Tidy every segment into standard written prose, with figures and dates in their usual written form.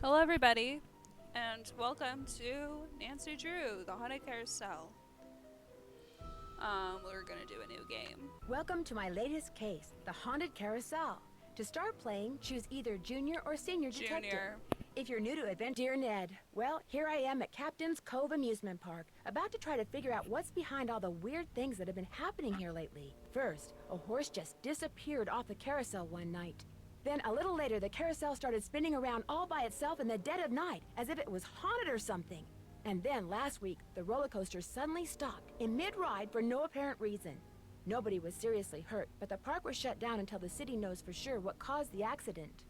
Hello everybody, and welcome to Nancy Drew, the Haunted Carousel. We're gonna do a new game. Welcome to my latest case, the Haunted Carousel. To start playing, choose either Junior or Senior Detective. Junior. If you're new to Adventure, dear Ned, well, here I am at Captain's Cove Amusement Park, about to try to figure out what's behind all the weird things that have been happening here lately. First, a horse just disappeared off the carousel one night. Then, a little later, the carousel started spinning around all by itself in the dead of night, as if it was haunted or something. And then, last week, the roller coaster suddenly stopped in mid-ride for no apparent reason. Nobody was seriously hurt, but the park was shut down until the city knows for sure what caused the accident.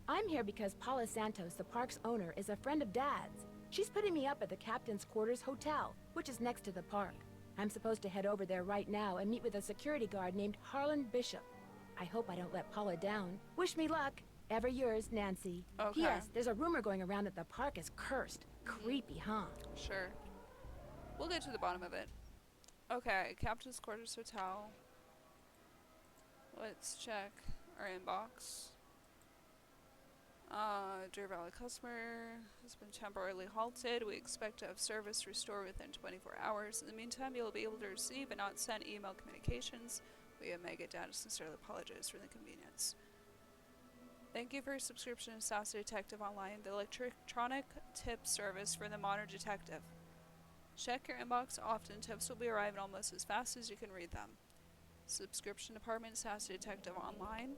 I'm here because Paula Santos, the park's owner, is a friend of Dad's. She's putting me up at the Captain's Quarters Hotel, which is next to the park. I'm supposed to head over there right now and meet with a security guard named Harlan Bishop. I hope I don't let Paula down. Wish me luck. Ever yours, Nancy. Okay. P.S. There's a rumor going around that the park is cursed. Creepy, huh? Sure. We'll get to the bottom of it. Okay, Captain's Quarters Hotel. Let's check our inbox. Dear Valley customer has been temporarily halted. We expect to have service restored within 24 hours. In the meantime, you'll be able to receive but not send email communications via Mega Data. Sincerely apologize for the inconvenience. Thank you for your subscription to Sassy Detective Online, the electronic tip service for the modern detective. Check your inbox often. Tips will be arriving almost as fast as you can read them. Subscription department, Sassy Detective Online.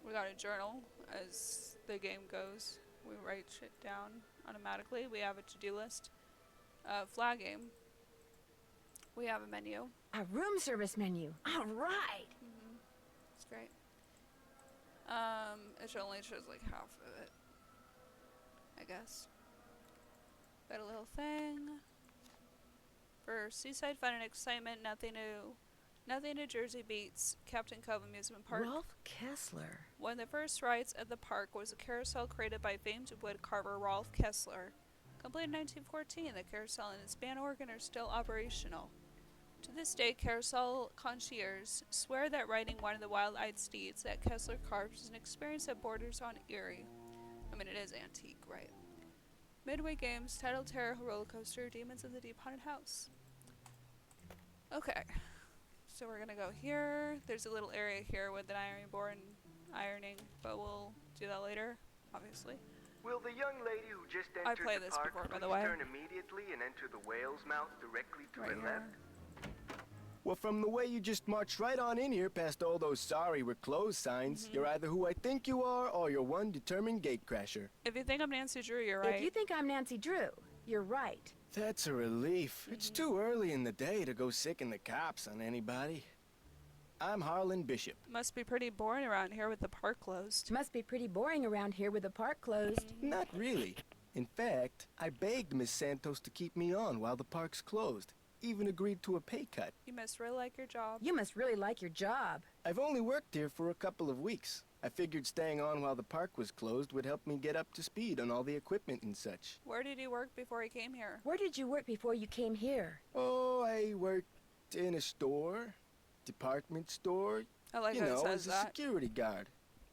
We got a journal as the game goes. We write shit down automatically. We have a to-do list. Flag game. We have a menu. A room service menu. All right. It's great. It only shows like half of it, I guess. Got a little thing. For seaside fun and excitement, nothing New Jersey beats Captain Cove Amusement Park. Rolf Kessler. One of the first rides at the park was a carousel created by famed wood carver Rolf Kessler. Completed in 1914, the carousel and its band organ are still operational. To this day, carousel concierges swear that riding one of the wild-eyed steeds that Kessler carved is an experience that borders on eerie. I mean, it is antique, right? Midway Games, Title Terror Roller Coaster, Demons of the Deep Haunted House. Okay, so we're gonna go here. There's a little area here with an ironing board and ironing, but we'll do that later, obviously. Will the young lady who just I entered played the this park before, by the please way. turn immediately and enter the whale's mouth directly to Right her here. left? Well, from the way you just marched right on in here past all those sorry we're closed signs, you're either who I think you are or you're one determined gatecrasher. If you think I'm Nancy Drew, you're right. If you think I'm Nancy Drew, you're right. That's a relief. It's too early in the day to go sicking the cops on anybody. I'm Harlan Bishop. Must be pretty boring around here with the park closed. Must be pretty boring around here with the park closed. Not really. In fact, I begged Miss Santos to keep me on while the park's closed. Even agreed to a pay cut. You must really like your job. You must really like your job. I've only worked here for a couple of weeks. I figured staying on while the park was closed would help me get up to speed on all the equipment and such. Where did you work before you came here? Where did you work before you came here? Oh, I worked in a store, department store, I like you how it know, says as a that. security guard.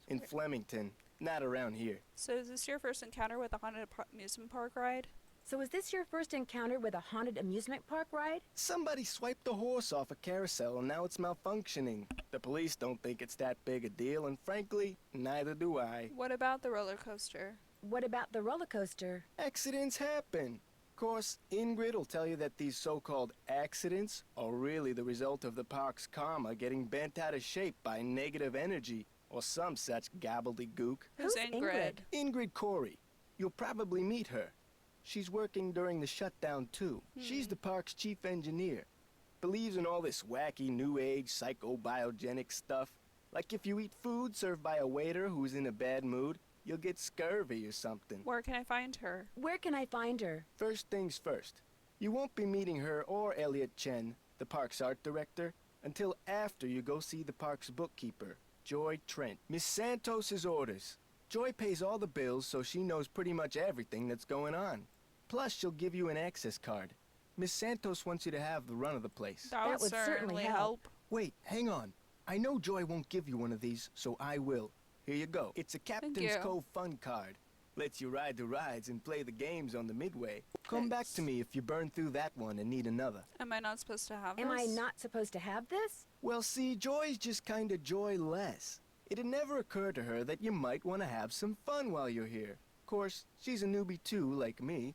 In Flemington, not around here. So is this your first encounter with a haunted amusement park ride? So is this your first encounter with a haunted amusement park ride? Somebody swiped a horse off a carousel and now it's malfunctioning. The police don't think it's that big a deal, and frankly, neither do I. What about the roller coaster? What about the roller coaster? Accidents happen. Of course, Ingrid will tell you that these so-called accidents are really the result of the park's karma getting bent out of shape by negative energy or some such gobbledygook. Who's Who's Ingrid? Ingrid Corey. You'll probably meet her. She's working during the shutdown, too. She's the park's chief engineer. Believes in all this wacky new age psychobiogenic stuff. Like if you eat food served by a waiter who's in a bad mood, you'll get scurvy or something. Where can I find her? Where can I find her? First things first. You won't be meeting her or Elliot Chen, the park's art director, until after you go see the park's bookkeeper, Joy Trent. Miss Santos's orders. Joy pays all the bills, so she knows pretty much everything that's going on. Plus, she'll give you an access card. Miss Santos wants you to have the run of the place. That would certainly help. Wait, hang on. I know Joy won't give you one of these, so I will. Here you go. It's a Captain's you. Cove fun card. Lets you ride the rides and play the games on the midway. Come back to Thanks. me if you burn through that one and need another. Am I not supposed to have Am I this? not supposed to have this? Well, see, Joy's just kinda joyless. It had never occurred to her that you might want to have some fun while you're here. Of course, she's a newbie too, like me.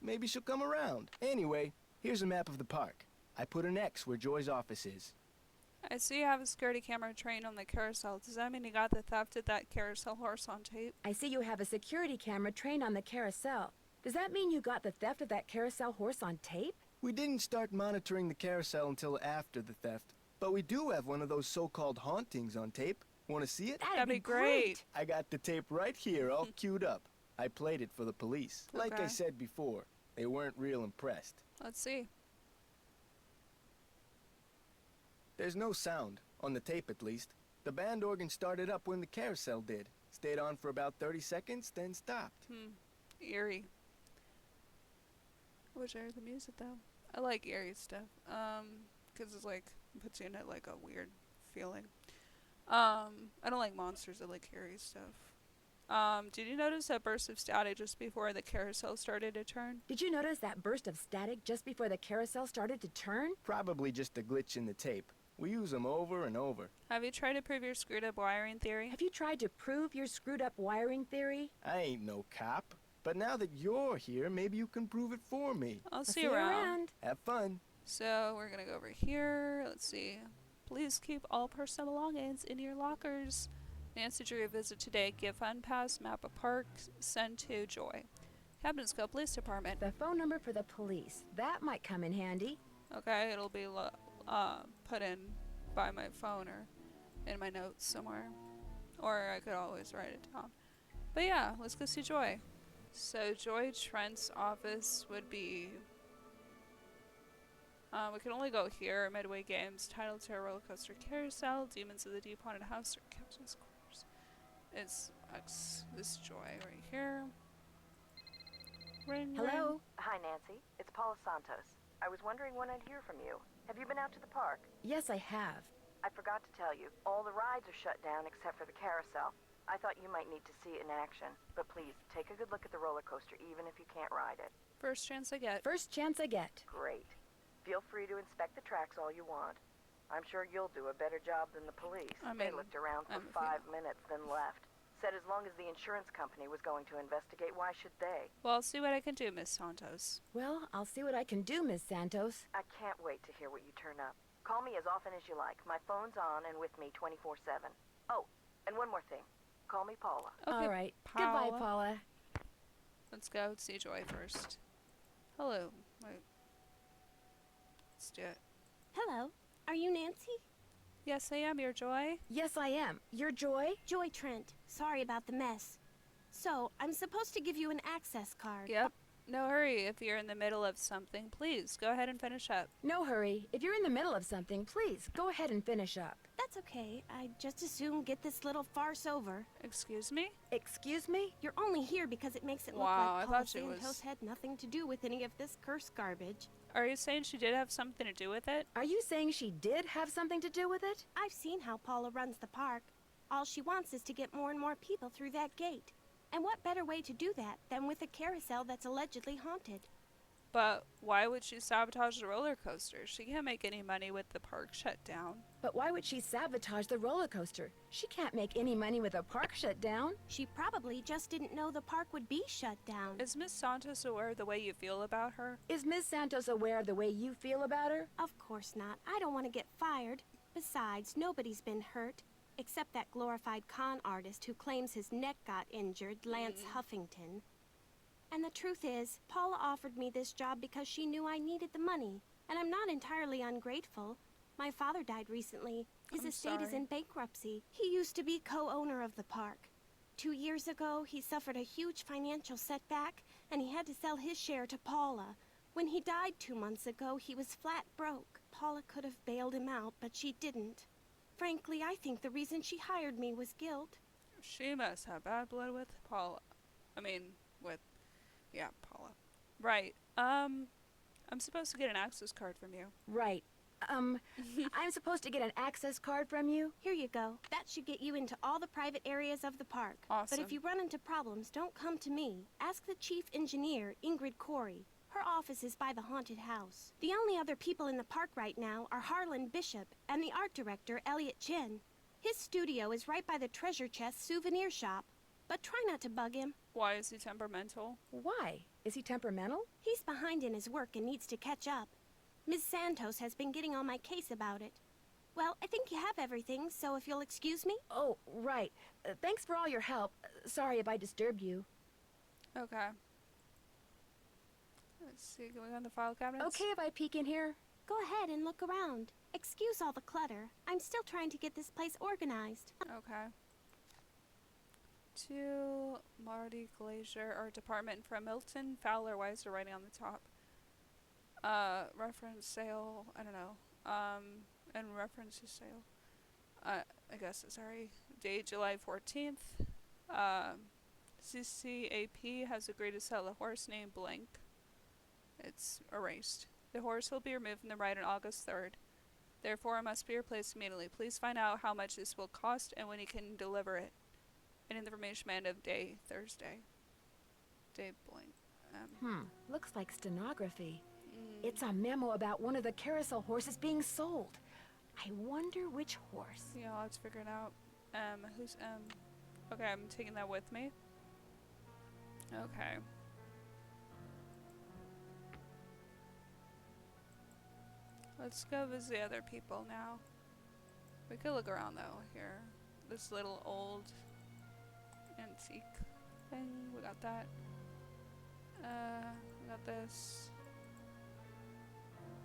Maybe she'll come around. Anyway, here's a map of the park. I put an X where Joy's office is. I see you have a security camera trained on the carousel. Does that mean you got the theft of that carousel horse on tape? I see you have a security camera trained on the carousel. Does that mean you got the theft of that carousel horse on tape? We didn't start monitoring the carousel until after the theft, but we do have one of those so-called hauntings on tape. Want to see it? That'd be great. I got the tape right here, all queued up. I played it for the police. Like I Okay. said before, they weren't real impressed. Let's see. There's no sound, on the tape at least. The band organ started up when the carousel did. Stayed on for about 30 seconds, then stopped. Eerie. I wish I heard the music though. I like eerie stuff. 'Cause it's like, puts you in like a weird feeling. I don't like monsters, I like eerie stuff. Did you notice that burst of static just before the carousel started to turn? Did you notice that burst of static just before the carousel started to turn? Probably just a glitch in the tape. We use them over and over. Have you tried to prove your screwed up wiring theory? Have you tried to prove your screwed up wiring theory? I ain't no cop. But now that you're here, maybe you can prove it for me. I'll see you around. Have fun. So we're gonna go over here. Let's see. Please keep all personal belongings in your lockers. Nancy drew a visit today. Give fun pass, map of park, send to Joy. Captain's Cove Police Department. The phone number for the police. That might come in handy. Okay, it'll be put in by my phone or in my notes somewhere. Or I could always write it down. But yeah, let's go see Joy. So Joy Trent's office would be... we can only go here. Midway Games, Title to a Roller Coaster Carousel, Demons of the Deep Haunted House, or Captain's Quarters. It's this Joy right here. Ring, Hello? Hi, Nancy. It's Paula Santos. I was wondering when I'd hear from you. Have you been out to the park? Yes, I have. I forgot to tell you. All the rides are shut down except for the carousel. I thought you might need to see it in action. But please, take a good look at the roller coaster, even if you can't ride it. First chance I get. First chance I get. Great. Feel free to inspect the tracks all you want. I'm sure you'll do a better job than the police. I They mean, looked around for I'm a 5 minutes, then left. Said as long as the insurance company was going to investigate, why should they? Well, I'll see what I can do, Miss Santos. Well, I'll see what I can do, Miss Santos. I can't wait to hear what you turn up. Call me as often as you like. My phone's on and with me 24/7. Oh, and one more thing. Call me Paula. Okay, All right. Paula. Goodbye, Paula. Let's go see Joy first. Hello. Wait. Let's do it. Hello, are you Nancy? Yes, I am your Joy. Yes, I am. You're Joy? Joy Trent. Sorry about the mess. So, I'm supposed to give you an access card. Yep. No hurry if you're in the middle of something. Please, go ahead and finish up. No hurry. If you're in the middle of something, please go ahead and finish up. That's okay. I'd just as soon get this little farce over. Excuse me? Excuse me? You're only here because it makes it look Wow, I like Paula thought she was- Santos had nothing to do with any of this cursed garbage. Are you saying she did have something to do with it? Are you saying she did have something to do with it? I've seen how Paula runs the park. All she wants is to get more and more people through that gate. And what better way to do that than with a carousel that's allegedly haunted? But why would she sabotage the roller coaster? She can't make any money with the park shut down. But why would she sabotage the roller coaster? She can't make any money with a park shut down. She probably just didn't know the park would be shut down. Is Miss Santos aware of the way you feel about her? Is Miss Santos aware of the way you feel about her? Of course not. I don't want to get fired. Besides, nobody's been hurt. Except that glorified con artist who claims his neck got injured, Lance Huffington. And the truth is, Paula offered me this job because she knew I needed the money. And I'm not entirely ungrateful. My father died recently. His I'm estate is sorry. in bankruptcy. He used to be co-owner of the park. 2 years ago, he suffered a huge financial setback, and he had to sell his share to Paula. When he died 2 months ago, he was flat broke. Paula could have bailed him out, but she didn't. Frankly, I think the reason she hired me was guilt. She must have bad blood with Paula. I mean, with... Yeah, Paula. Right. I'm supposed to get an access card from you. Right. I'm supposed to get an access card from you? Here you go. That should get you into all the private areas of the park. Awesome. But if you run into problems, don't come to me. Ask the chief engineer, Ingrid Corey. Her office is by the haunted house. The only other people in the park right now are Harlan Bishop and the art director, Elliot Chin. His studio is right by the treasure chest souvenir shop. But try not to bug him. Why is he temperamental? Why? Is he temperamental? He's behind in his work and needs to catch up. Ms. Santos has been getting on my case about it. Well, I think you have everything, so if you'll excuse me. Oh, right. Thanks for all your help. Sorry if I disturbed you. Okay. Let's see, can we go in the file cabinets? Okay if I peek in here? Go ahead and look around. Excuse all the clutter. I'm still trying to get this place organized. Okay. To Marty Glacier, Art Department from Milton Fowler. Why is there writing on the top? Reference sale, I don't know. And reference to sale. I guess, sorry. Date July 14th. CCAP has agreed to sell a horse named Blank. It's erased. The horse will be removed from the ride on August 3rd. Therefore, it must be replaced immediately. Please find out how much this will cost and when he can deliver it. And information end of day Thursday. Day Blank. Looks like stenography. It's a memo about one of the carousel horses being sold. I wonder which horse. Yeah, I'll have to figure it out. Who's M? Okay, I'm taking that with me. Okay. Let's go visit the other people now. We could look around though here. This little old antique thing. We got that. We got this.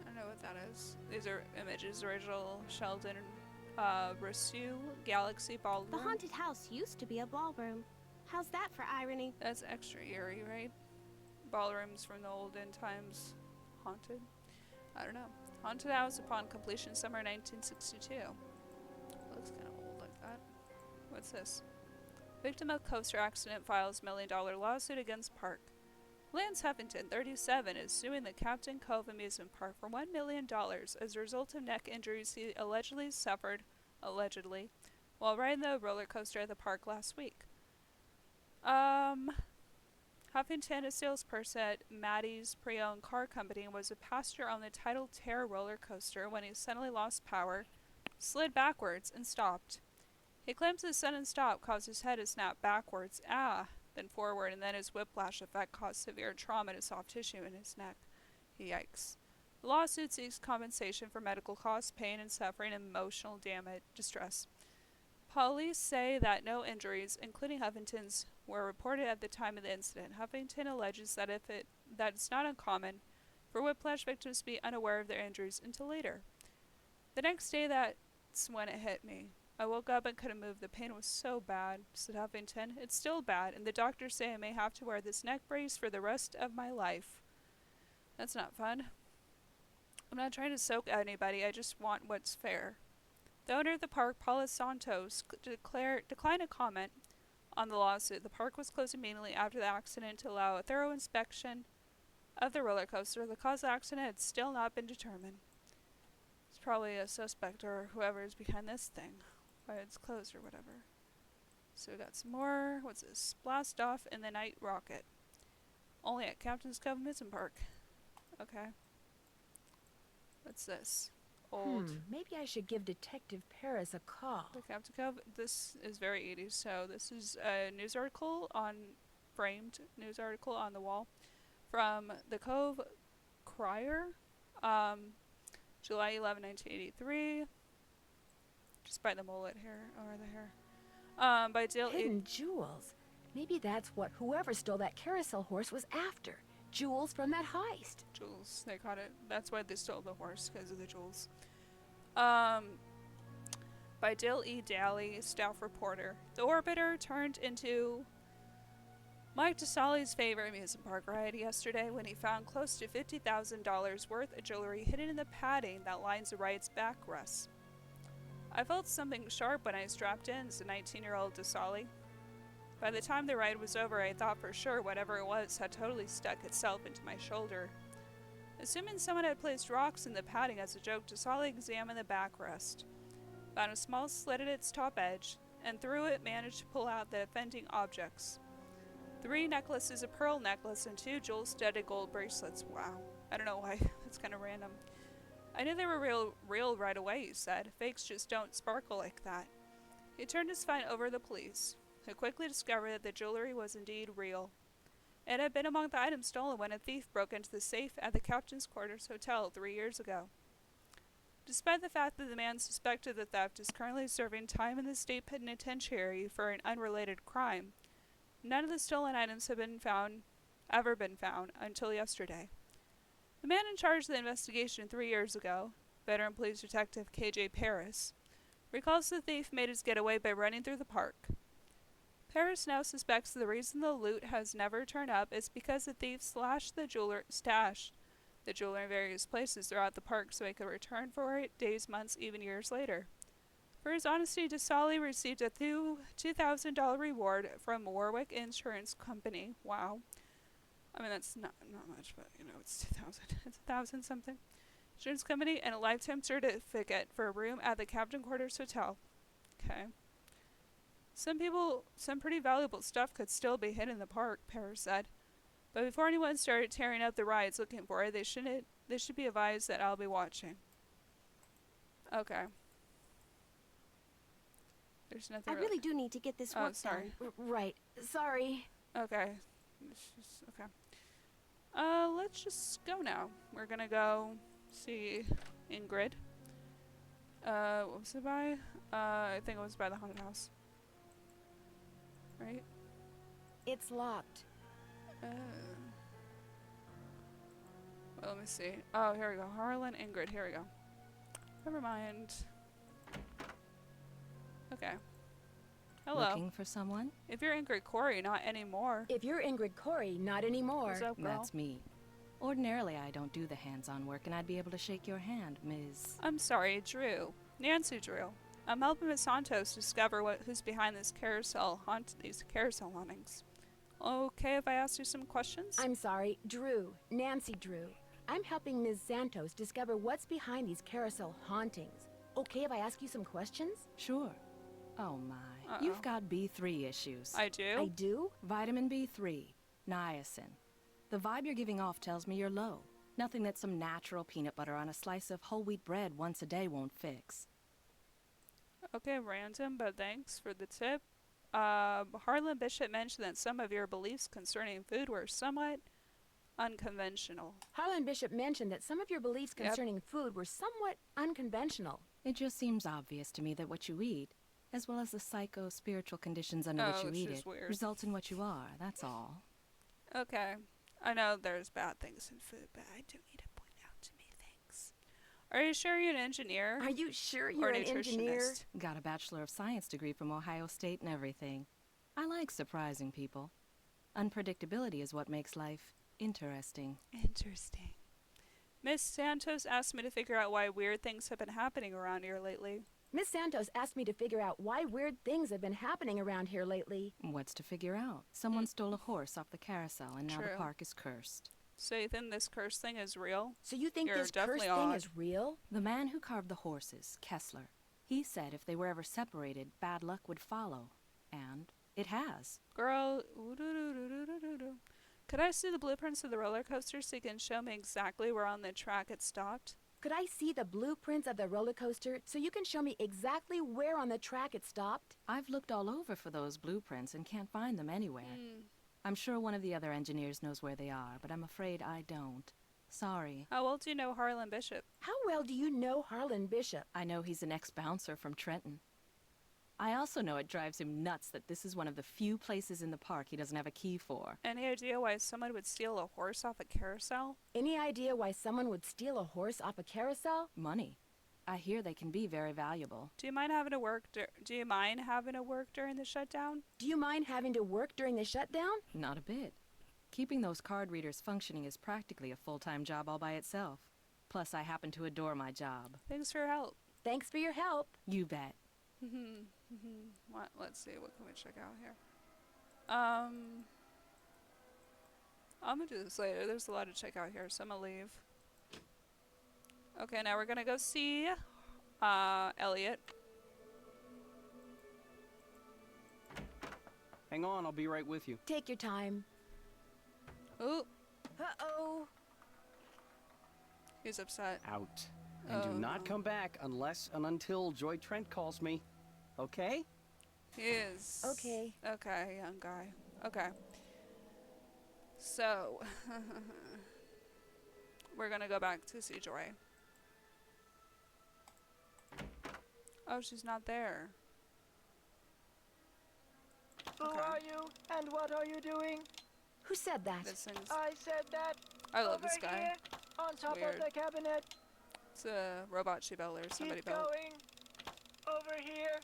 I don't know what that is. These are images. Original Sheldon Rousseau Galaxy Ballroom. The haunted house used to be a ballroom. How's that for irony? That's extra eerie, right? Ballrooms from the olden times. Haunted? I don't know. Haunted house upon completion summer 1962. Looks kind of old like that. What's this? Victim of coaster accident files $1 million lawsuit against park. Lance Huffington, 37, is suing the Captain Cove Amusement Park for $1 million as a result of neck injuries he allegedly suffered, while riding the roller coaster at the park last week. Huffington, a salesperson at Maddie's pre-owned car company, was a passenger on the Tidal Terror roller coaster when he suddenly lost power, slid backwards, and stopped. He claims the sudden stop caused his head to snap backwards, then forward, and then his whiplash effect caused severe trauma to soft tissue in his neck. Yikes. The lawsuit seeks compensation for medical costs, pain and suffering, and emotional distress. Police say that no injuries, including Huffington's, were reported at the time of the incident. Huffington alleges that it's not uncommon for whiplash victims to be unaware of their injuries until later. The next day, that's when it hit me. I woke up and couldn't move. The pain was so bad, said Huffington. It's still bad, and the doctors say I may have to wear this neck brace for the rest of my life. That's not fun. I'm not trying to soak anybody, I just want what's fair. The owner of the park, Paula Santos, declined a comment on the lawsuit. The park was closed immediately after the accident to allow a thorough inspection of the roller coaster. The cause of the accident had still not been determined. It's probably a suspect or whoever is behind this thing. Why it's closed or whatever. So we got some more. What's this? Blast off in the night rocket. Only at Captain's Cove Amusement Park. Okay. What's this? Old. Maybe I should give Detective Paris a call. The Captain Cove. This is very 80s. So this is a news article framed news article on the wall from the Cove Crier, July 11, 1983. Just by the mullet here, or the hair. By Dale. Hidden jewels. Maybe that's what whoever stole that carousel horse was after. Jewels from that heist. Jewels, they caught it. That's why they stole the horse, because of the jewels. By Dale E. Daly, staff reporter. The Orbiter turned into Mike DeSally's favorite amusement park ride yesterday when he found close to $50,000 worth of jewelry hidden in the padding that lines the ride's backrests. I felt something sharp when I strapped in, said 19-year-old DeSally. By the time the ride was over, I thought for sure whatever it was had totally stuck itself into my shoulder. Assuming someone had placed rocks in the padding as a joke, DeSalle examined the backrest, found a small slit at its top edge, and through it managed to pull out the offending objects. 3 necklaces, a pearl necklace, and 2 jewel-studded gold bracelets. Wow. I don't know why. That's kind of random. I knew they were real right away, he said. Fakes just don't sparkle like that. He turned his fight over to the police, who quickly discovered that the jewelry was indeed real. It had been among the items stolen when a thief broke into the safe at the Captain's Quarters Hotel 3 years ago. Despite the fact that the man suspected of the theft is currently serving time in the state penitentiary for an unrelated crime, none of the stolen items have ever been found until yesterday. The man in charge of the investigation 3 years ago, veteran police detective K.J. Paris, recalls the thief made his getaway by running through the park. Paris now suspects the reason the loot has never turned up is because the thief stashed the jewelry in various places throughout the park so he could return for it days, months, even years later. For his honesty, DeSalle received a $2,000 reward from Warwick Insurance Company. Wow. I mean, that's not much, but, it's 2,000. It's 1,000 something. Insurance Company and a lifetime certificate for a room at the Captain Quarters Hotel. Okay. Some pretty valuable stuff could still be hidden in the park, Paris said. But before anyone started tearing up the rides looking for it, they should be advised that I'll be watching. Okay. There's nothing. I really do need to get this work sorry. done. Right. Sorry. Okay. Okay. Let's just go now. We're gonna go see Ingrid. What was it by? I think it was by the haunted house. Right? It's locked. Well, let me see. Oh, here we go. Harlan, Ingrid. Here we go. Never mind. Okay. Hello. Looking for someone? If you're Ingrid Corey, not anymore. If you're Ingrid Corey, not anymore. What's up, girl? That's me. Ordinarily, I don't do the hands-on work, and I'd be able to shake your hand, Ms. I'm sorry, Drew. Nancy Drew. I'm helping Miss Santos discover who's behind these carousel hauntings. Okay if I ask you some questions? I'm sorry, Drew. Nancy Drew. I'm helping Ms. Santos discover what's behind these carousel hauntings. Okay if I ask you some questions? Sure. Oh my. Uh-oh. You've got B3 issues. I do? I do? Vitamin B3. Niacin. The vibe you're giving off tells me you're low. Nothing that some natural peanut butter on a slice of whole wheat bread once a day won't fix. Okay, random, but thanks for the tip. Harlan Bishop mentioned that some of your beliefs concerning food were somewhat unconventional. Harlan Bishop mentioned that some of your beliefs concerning food were somewhat unconventional. It just seems obvious to me that what you eat, as well as the psycho-spiritual conditions under which you eat it, weird. results in what you are, that's all. Okay. I know there's bad things in food, but I do need to point out to me things. Are you sure you're an engineer? Are you sure Or you're a an engineer? nutritionist? Got a Bachelor of Science degree from Ohio State and everything. I like surprising people. Unpredictability is what makes life interesting. Interesting. Miss Santos asked me to figure out why weird things have been happening around here lately. Miss Santos asked me to figure out why weird things have been happening around here lately. What's to figure out? Someone stole a horse off the carousel and now True. the park is cursed. So you think this curse thing is real? So you think You're this curse definitely thing odd. is real? The man who carved the horses, Kessler, he said if they were ever separated, bad luck would follow. And it has. Girl, could I see the blueprints of the roller coaster so you can show me exactly where on the track it stopped? Could I see the blueprints of the roller coaster so you can show me exactly where on the track it stopped? I've looked all over for those blueprints and can't find them anywhere. I'm sure one of the other engineers knows where they are, but I'm afraid I don't. Sorry. How well do you know Harlan Bishop? How well do you know Harlan Bishop? I know he's an ex-bouncer from Trenton. I also know it drives him nuts that this is one of the few places in the park he doesn't have a key for. Any idea why someone would steal a horse off a carousel? Any idea why someone would steal a horse off a carousel? Money. I hear they can be very valuable. Do you mind having to work during the shutdown? Do you mind having to work during the shutdown? Not a bit. Keeping those card readers functioning is practically a full-time job all by itself. Plus, I happen to adore my job. Thanks for your help. Thanks for your help. You bet. Let's see, what can we check out here? I'm gonna do this later. There's a lot to check out here, so I'm gonna leave. Okay, now we're gonna go see Elliot. Hang on, I'll be right with you. Take your time. Ooh, Uh-oh. he's upset. Out. And do Oh, not no. come back unless and until Joy Trent calls me. Okay? He is. Okay. Okay, young guy. Okay. So, we're gonna go back to see Joy. Oh, she's not there. Who Okay. are you, and what are you doing? Who said that? This thing's. I said that. I love over this guy. here, on top weird. of the cabinet. It's a robot she built or somebody Keep built. going. Over here.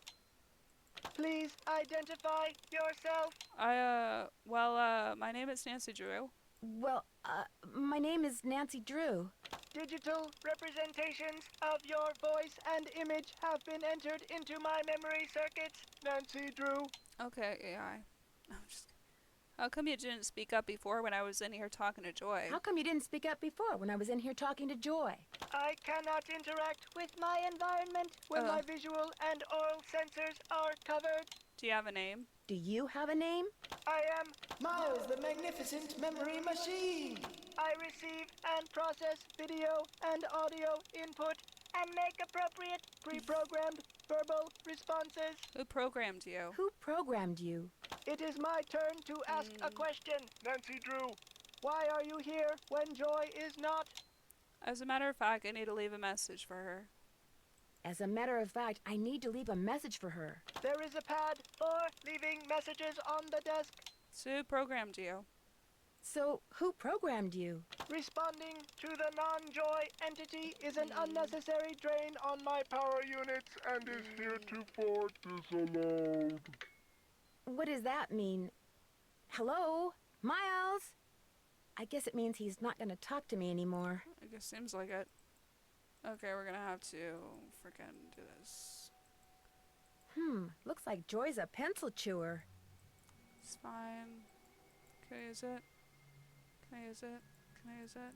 Please identify yourself. My name is Nancy Drew. Well, my name is Nancy Drew. Digital representations of your voice and image have been entered into my memory circuits. Nancy Drew. Okay, AI. I'm just. How come you didn't speak up before when I was in here talking to Joy? How come you didn't speak up before when I was in here talking to Joy? I cannot interact with my environment when my visual and oral sensors are covered. Do you have a name? Do you have a name? I am. Miles, the magnificent memory machine. I receive and process video and audio input and make appropriate pre-programmed verbal responses. Who programmed you? Who programmed you? It is my turn to ask a question. Nancy Drew, why are you here when Joy is not? As a matter of fact, I need to leave a message for her. As a matter of fact, I need to leave a message for her. There is a pad for leaving messages on the desk. So who programmed you? So, who programmed you? Responding to the non-Joy entity is an unnecessary drain on my power units and is heretofore disallowed. What does that mean? Hello? Miles? I guess it means he's not gonna talk to me anymore. I guess seems like it. Okay, we're gonna have to freaking do this. Looks like Joy's a pencil chewer. It's fine. Can I use it? Can I use it? Can I use it?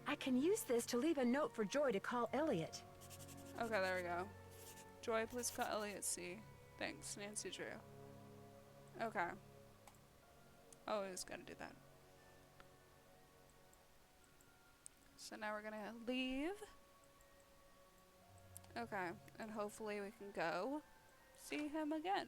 I can use this to leave a note for Joy to call Elliot. Okay, there we go. Joy, please call Elliot C. Thanks, Nancy Drew. Okay. Always gotta do that. So now we're gonna leave. Okay, and hopefully we can go see him again.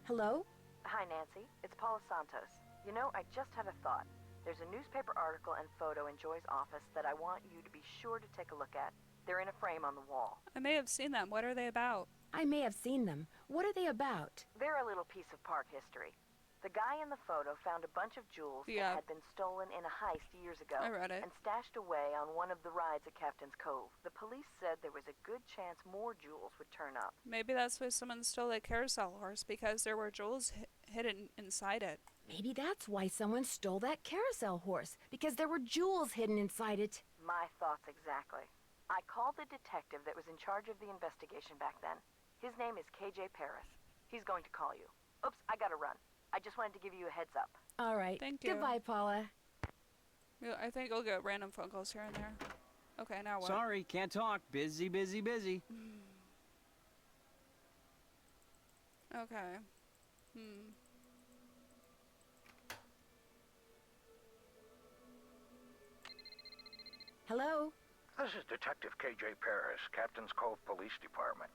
Hello? Hi, Nancy. It's Paula Santos. You know, I just had a thought. There's a newspaper article and photo in Joy's office that I want you to be sure to take a look at. They're in a frame on the wall. I may have seen them. What are they about? I may have seen them. What are they about? They're a little piece of park history. The guy in the photo found a bunch of jewels Yeah. that had been stolen in a heist years ago I read it. and stashed away on one of the rides at Captain's Cove. The police said there was a good chance more jewels would turn up. Maybe that's why someone stole that carousel horse, because there were jewels hidden inside it. Maybe that's why someone stole that carousel horse, because there were jewels hidden inside it. My thoughts exactly. I called the detective that was in charge of the investigation back then. His name is KJ Paris. He's going to call you. Oops, I gotta run. I just wanted to give you a heads up. All right. Thank you. Goodbye, Paula. Yeah, I think I'll get random phone calls here and there. Okay, now what? Sorry, can't talk. Busy, busy, busy. Okay. Hello? This is Detective KJ Paris, Captain's Cove Police Department.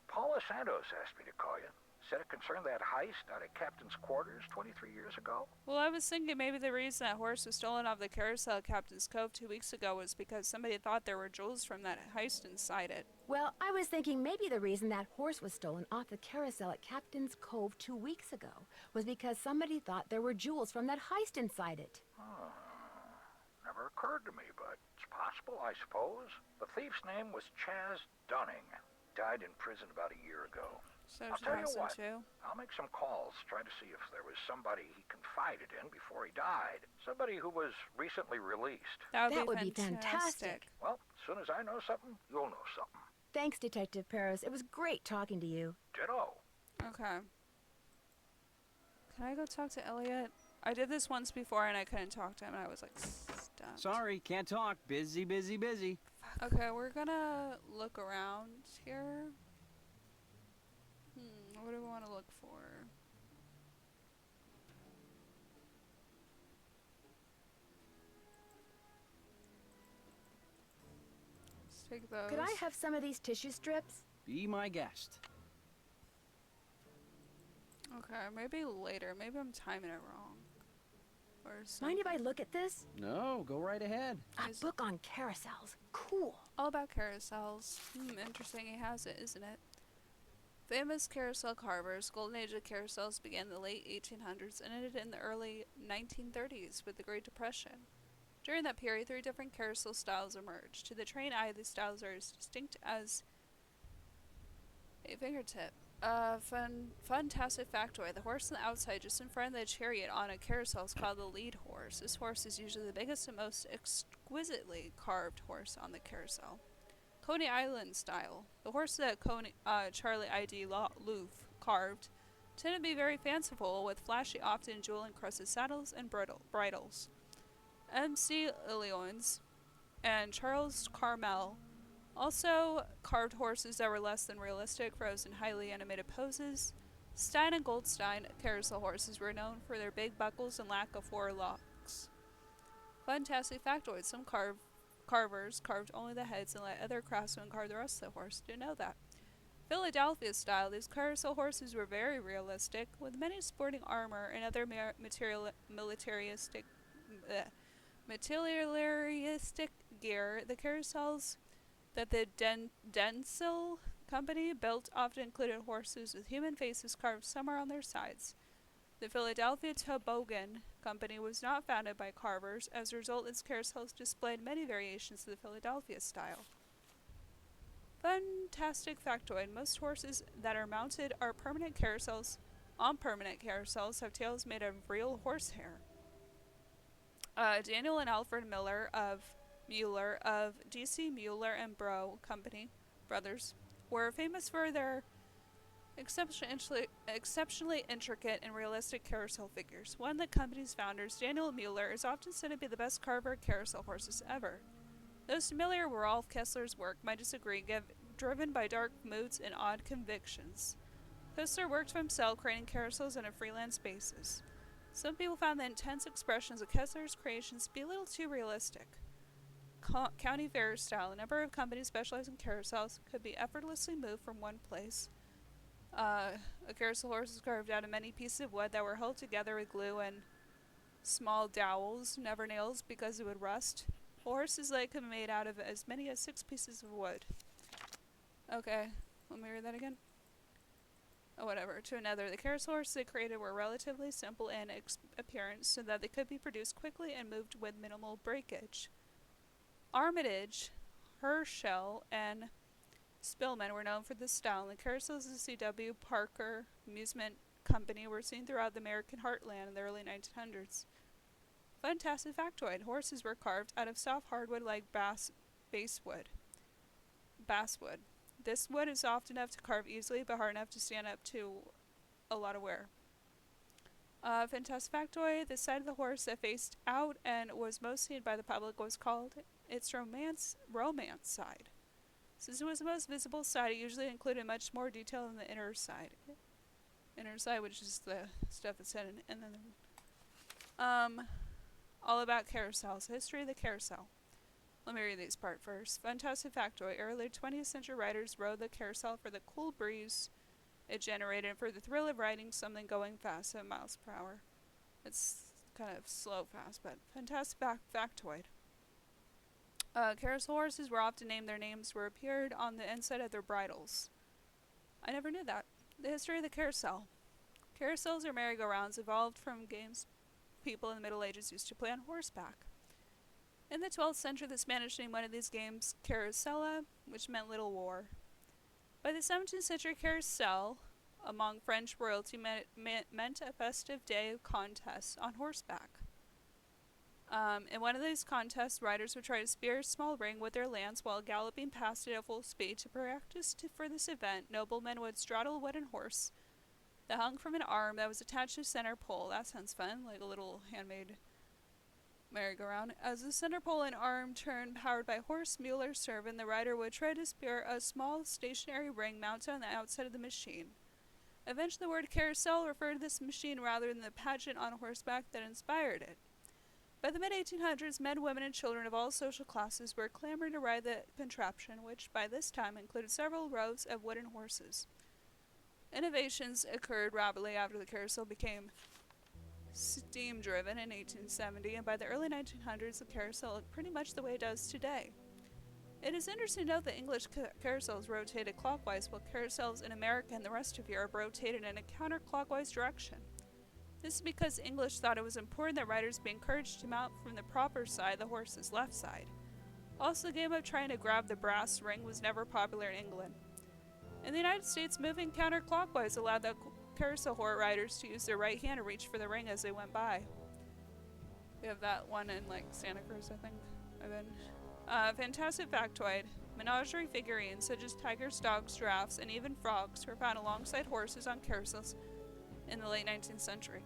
Paula Santos asked me to call you. Said it concerned that heist out at Captain's quarters 23 years ago. Well, I was thinking maybe the reason that horse was stolen off the carousel at Captain's Cove 2 weeks ago was because somebody thought there were jewels from that heist inside it. Well, I was thinking maybe the reason that horse was stolen off the carousel at Captain's Cove 2 weeks ago was because somebody thought there were jewels from that heist inside it. Never occurred to me, but it's possible, I suppose. The thief's name was Chaz Dunning. Died in prison about a year ago. So I'll tell you 2002. what. I'll make some calls, try to see if there was somebody he confided in before he died. Somebody who was recently released. That That would would be be fantastic. Well, as soon as I know something, you'll know something. Thanks, Detective Paris. It was great talking to you. Ditto. Okay. Can I go talk to Elliot? I did this once before and I couldn't talk to him and I was like stumped. Sorry, can't talk. Busy, busy, busy. Okay, we're gonna look around here. What do we want to look for? Let's take those. Could I have some of these tissue strips? Be my guest. Okay, maybe later. Maybe I'm timing it wrong. Or something. Mind if I look at this? No, go right ahead. A book on carousels. Cool. All about carousels. Interesting he has it, isn't it? Famous carousel carvers. Golden age of carousels began in the late 1800s and ended in the early 1930s with the Great Depression. During that period, 3 different carousel styles emerged. To the trained eye, these styles are as distinct as a fingertip. Fantastic factoid. The horse on the outside, just in front of the chariot on a carousel, is called the lead horse. This horse is usually the biggest and most exquisitely carved horse on the carousel. Coney Island style. The horse that Charlie I.D. Louvre carved tended to be very fanciful, with flashy, often jewel-encrusted saddles and bridles. M.C. Illiones and Charles Carmel also carved horses that were less than realistic, frozen highly animated poses. Stein and Goldstein carousel horses were known for their big buckles and lack of forelocks. Fantastic factoid. Some carvers carved only the heads and let other craftsmen carve the rest of the horse. Didn't know that. Philadelphia style. These carousel horses were very realistic, with many sporting armor and other militaristic gear. The carousels that the Denzel Company built often included horses with human faces carved somewhere on their sides. The Philadelphia Toboggan Company was not founded by carvers. As a result, its carousels displayed many variations of the Philadelphia style. Fantastic factoid. Most horses that are mounted are permanent carousels. On permanent carousels have tails made of real horsehair. Daniel and Alfred Mueller of D.C. Mueller and Bro Company, brothers, were famous for their exceptionally intricate and realistic carousel figures. One of the company's founders, Daniel Mueller, is often said to be the best carver of carousel horses ever. Those familiar with Rolf Kessler's work might disagree, driven by dark moods and odd convictions. Kessler worked for himself, creating carousels on a freelance basis. Some people found the intense expressions of Kessler's creations to be a little too realistic. County fair style. A number of companies specializing in carousels could be effortlessly moved from one place. A carousel horse is carved out of many pieces of wood that were held together with glue and small dowels, never nails, because it would rust. A horse's leg could be made out of as many as 6 pieces of wood. Okay, let me read that again. Oh, whatever. To another, the carousel horses they created were relatively simple in appearance, so that they could be produced quickly and moved with minimal breakage. Armitage, Herschel, and Spillman were known for this style, and the carousels of the C.W. Parker Amusement Company were seen throughout the American heartland in the early 1900s. Fantastic factoid. Horses were carved out of soft hardwood like basswood. This wood is soft enough to carve easily, but hard enough to stand up to a lot of wear. Fantastic factoid. The side of the horse that faced out and was most seen by the public was called its romance side. Since it was the most visible side, it usually included much more detail than the inner side. Inner side, which is the stuff that's hidden, and then all about carousels. History of the carousel. Let me read these part first. Fantastic factoid. Early 20th century riders rode the carousel for the cool breeze it generated and for the thrill of riding something going fast, 7 miles per hour. It's kind of slow fast, but fantastic factoid. Carousel horses were often named. Their names were appeared on the inside of their bridles. I never knew that. The history of the carousel. Carousels or merry-go-rounds evolved from games people in the Middle Ages used to play on horseback. In the 12th century, the Spanish named one of these games Carusela, which meant little war. By the 17th century, carousel among French royalty meant a festive day of contests on horseback. In one of these contests, riders would try to spear a small ring with their lance while galloping past it at full speed. To practice for this event, noblemen would straddle a wooden horse that hung from an arm that was attached to a center pole. That sounds fun, like a little handmade merry-go-round. As the center pole and arm turned, powered by horse, mule, or servant, the rider would try to spear a small stationary ring mounted on the outside of the machine. Eventually, the word carousel referred to this machine rather than the pageant on horseback that inspired it. By the mid-1800s, men, women, and children of all social classes were clamoring to ride the contraption, which by this time included several rows of wooden horses. Innovations occurred rapidly after the carousel became steam-driven in 1870, and by the early 1900s, the carousel looked pretty much the way it does today. It is interesting to note that English carousels rotated clockwise, while carousels in America and the rest of Europe rotated in a counterclockwise direction. This is because English thought it was important that riders be encouraged to mount from the proper side, the horse's left side. Also, the game of trying to grab the brass ring was never popular in England. In the United States, moving counterclockwise allowed the carousel horse riders to use their right hand to reach for the ring as they went by. We have that one in like Santa Cruz, I think. Fantastic factoid. Menagerie figurines such as tigers, dogs, giraffes, and even frogs were found alongside horses on carousels in the late 19th century.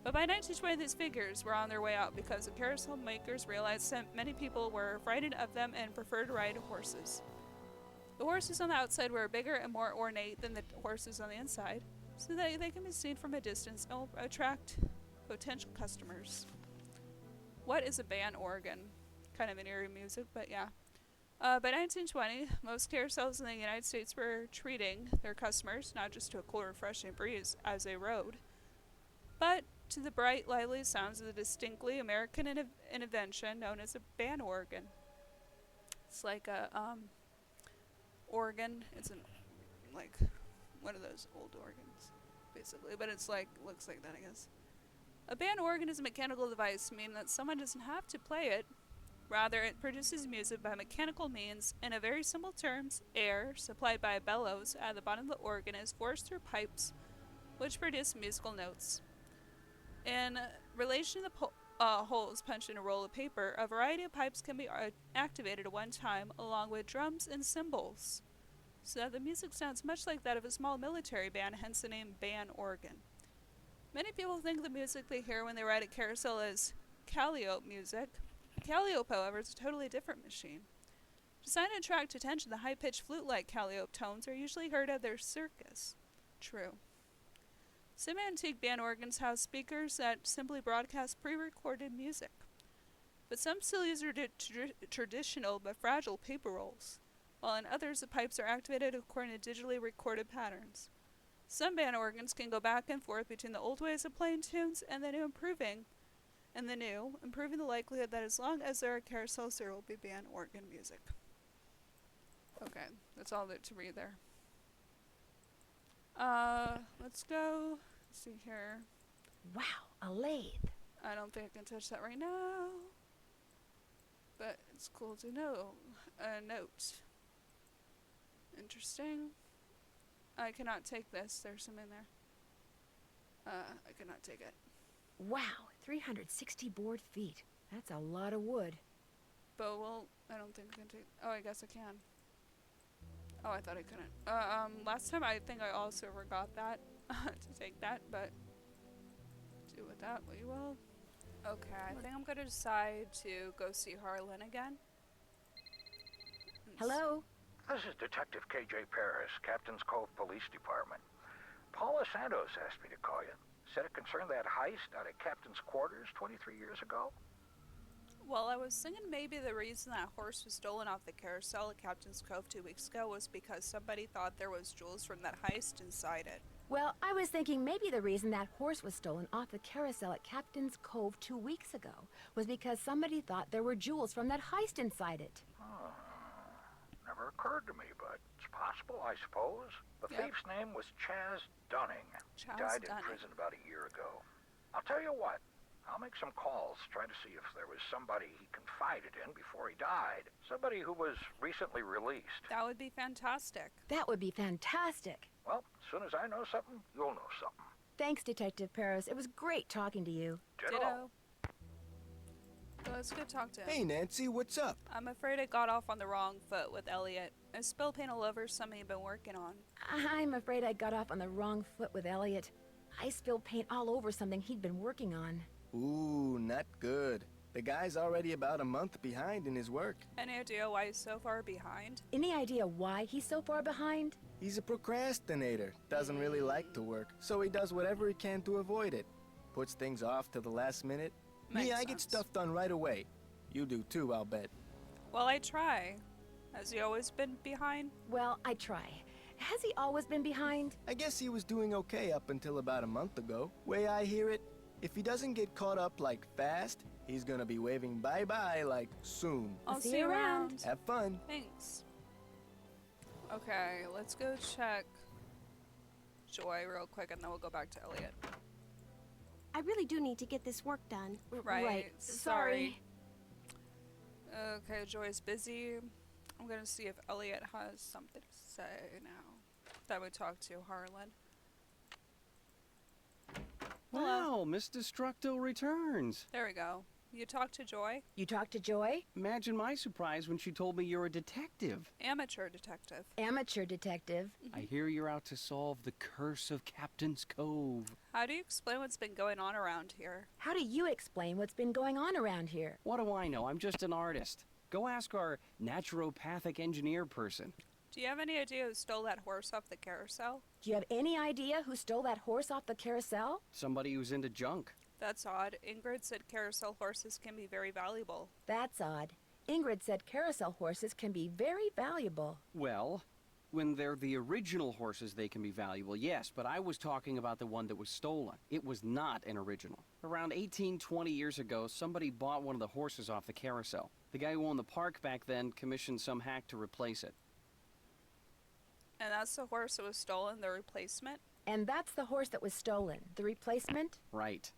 But by 1920, these figures were on their way out because the carousel makers realized that many people were frightened of them and preferred to ride horses. The horses on the outside were bigger and more ornate than the horses on the inside, so that they can be seen from a distance and will attract potential customers. What is a band organ? Kind of an eerie music, but yeah. By 1920, most carousels in the United States were treating their customers not just to a cool, refreshing breeze as they rode, but to the bright, lively sounds of the distinctly American invention known as a band organ. It's like a organ. It's like one of those old organs, basically, but it's like looks like that, I guess. A band organ is a mechanical device, meaning that someone doesn't have to play it. Rather, it produces music by mechanical means. In a very simple terms, air, supplied by bellows at the bottom of the organ, is forced through pipes, which produce musical notes. In relation to the holes punched in a roll of paper, a variety of pipes can be activated at one time, along with drums and cymbals, so that the music sounds much like that of a small military band, hence the name band organ. Many people think the music they hear when they ride a carousel is calliope music. Calliope, however, is a totally different machine. Designed to attract attention, the high-pitched flute-like calliope tones are usually heard at their circus. True. Some antique band organs have speakers that simply broadcast pre-recorded music, but some still use traditional but fragile paper rolls, while in others the pipes are activated according to digitally recorded patterns. Some band organs can go back and forth between the old ways of playing tunes and the new, improving the likelihood that as long as there are carousels, there will be band organ music. Okay, that's all there to read there. Let's go. Let's see here. Wow, a lathe. I don't think I can touch that right now, but it's cool to know. A note. Interesting. I cannot take this. There's some in there. I cannot take it. Wow, 360 board feet. That's a lot of wood. But I don't think I can take. Oh, I guess I can. Oh, I thought I couldn't. Last time I think I also forgot that to take that, but do with that what you will. Okay, I think I'm gonna decide to go see Harlan again. Hello? This is Detective KJ Paris, Captain's Cove Police Department. Paula Santos asked me to call you. Said it concerned that heist out at Captain's quarters 23 years ago. Well, I was thinking maybe the reason that horse was stolen off the carousel at Captain's Cove 2 weeks ago was because somebody thought there was jewels from that heist inside it. Well, I was thinking maybe the reason that horse was stolen off the carousel at Captain's Cove 2 weeks ago was because somebody thought there were jewels from that heist inside it. Never occurred to me, but it's possible, I suppose. The thief's name was Chaz Dunning. He died in prison about a year ago. I'll tell you what. I'll make some calls, try to see if there was somebody he confided in before he died. Somebody who was recently released. That would be fantastic. That would be fantastic. Well, as soon as I know something, you'll know something. Thanks, Detective Paris. It was great talking to you. Ditto. So let's go talk to him. Hey, Nancy, what's up? I'm afraid I got off on the wrong foot with Elliot. I spilled paint all over something he'd been working on. I'm afraid I got off on the wrong foot with Elliot. I spilled paint all over something he'd been working on. Ooh, not good. The guy's already about a month behind in his work. Any idea why he's so far behind? Any idea why he's so far behind? He's a procrastinator. Doesn't really like to work, so he does whatever he can to avoid it. Puts things off to the last minute. Me, I get stuff done right away. You do too, I'll bet. Well, I try. Has he always been behind? Well, I try. Has he always been behind? I guess he was doing okay up until about a month ago. Way I hear it, if he doesn't get caught up like fast, he's gonna be waving bye-bye like soon. I'll see you around. Have fun. Thanks. Okay, let's go check Joy real quick and then we'll go back to Elliot. I really do need to get this work done. Right. Sorry. Okay, Joy's busy. I'm gonna see if Elliot has something to say now. That we talk to Harlan. Wow, Miss Destructo returns. There we go. You talked to Joy? You talked to Joy? Imagine my surprise when she told me you're a detective. Amateur detective. Amateur detective. I hear you're out to solve the curse of Captain's Cove. How do you explain what's been going on around here? How do you explain what's been going on around here? What do I know? I'm just an artist. Go ask our naturopathic engineer person. Do you have any idea who stole that horse off the carousel? Do you have any idea who stole that horse off the carousel? Somebody who's into junk. That's odd. Ingrid said carousel horses can be very valuable. That's odd. Ingrid said carousel horses can be very valuable. Well, when they're the original horses, they can be valuable, yes, but I was talking about the one that was stolen. It was not an original. Around 20 years ago, somebody bought one of the horses off the carousel. The guy who owned the park back then commissioned some hack to replace it. And that's the horse that was stolen, the replacement? And that's the horse that was stolen, the replacement? Right.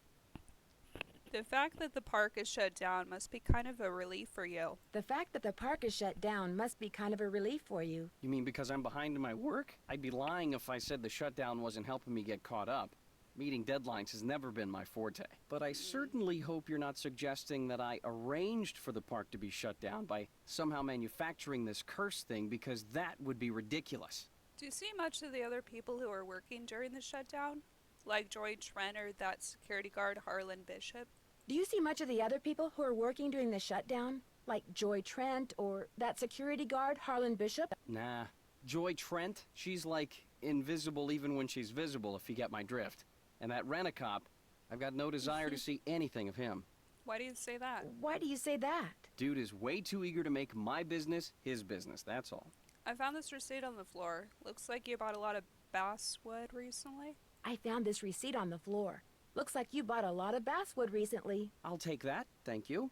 The fact that the park is shut down must be kind of a relief for you. The fact that the park is shut down must be kind of a relief for you. You mean because I'm behind in my work? I'd be lying if I said the shutdown wasn't helping me get caught up. Meeting deadlines has never been my forte. But I certainly hope you're not suggesting that I arranged for the park to be shut down by somehow manufacturing this curse thing, because that would be ridiculous. Do you see much of the other people who are working during the shutdown? Like Joy Trent or that security guard Harlan Bishop? Do you see much of the other people who are working during the shutdown? Like Joy Trent or that security guard Harlan Bishop? Nah. Joy Trent, she's like invisible even when she's visible, if you get my drift. And that rent-a-cop, I've got no desire to see anything of him. Why do you say that? Why do you say that? Dude is way too eager to make my business his business, that's all. I found this receipt on the floor. Looks like you bought a lot of basswood recently. I found this receipt on the floor. Looks like you bought a lot of basswood recently. I'll take that, thank you.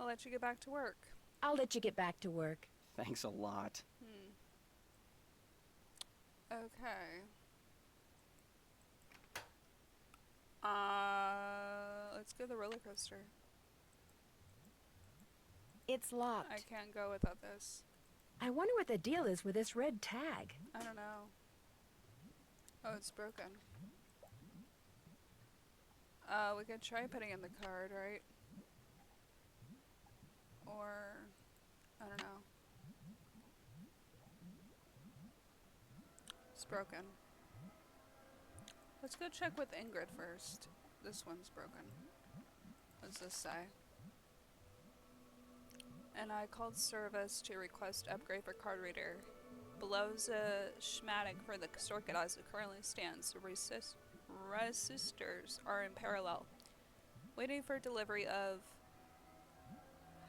I'll let you get back to work. I'll let you get back to work. Thanks a lot. Okay. Let's go to the roller coaster. It's locked. I can't go without this. I wonder what the deal is with this red tag. I don't know. Oh, it's broken. We could try putting in the card, right? Or, I don't know. It's broken. Let's go check with Ingrid first. This one's broken. What does this say? And I called service to request upgrade for card reader. Below the schematic for the circuit as it currently stands, the resistors are in parallel. Waiting for delivery of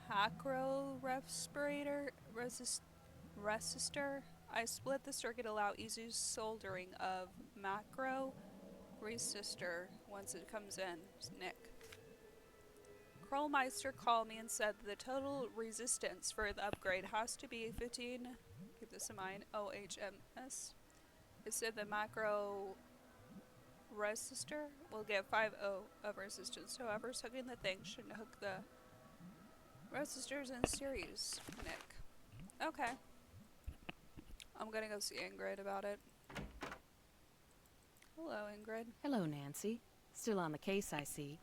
Hacro respirator resistor. I split the circuit to allow easy soldering of macro resistor once it comes in. Nick. Krollmeister called me and said that the total resistance for the upgrade has to be 15, keep this in mind, OHMS. It said the macro resistor will get 5 of resistance. However, hooking the thing shouldn't hook the resistors in series. Nick. Okay. I'm gonna go see Ingrid about it. Hello, Ingrid. Hello, Nancy. Still on the case, I see.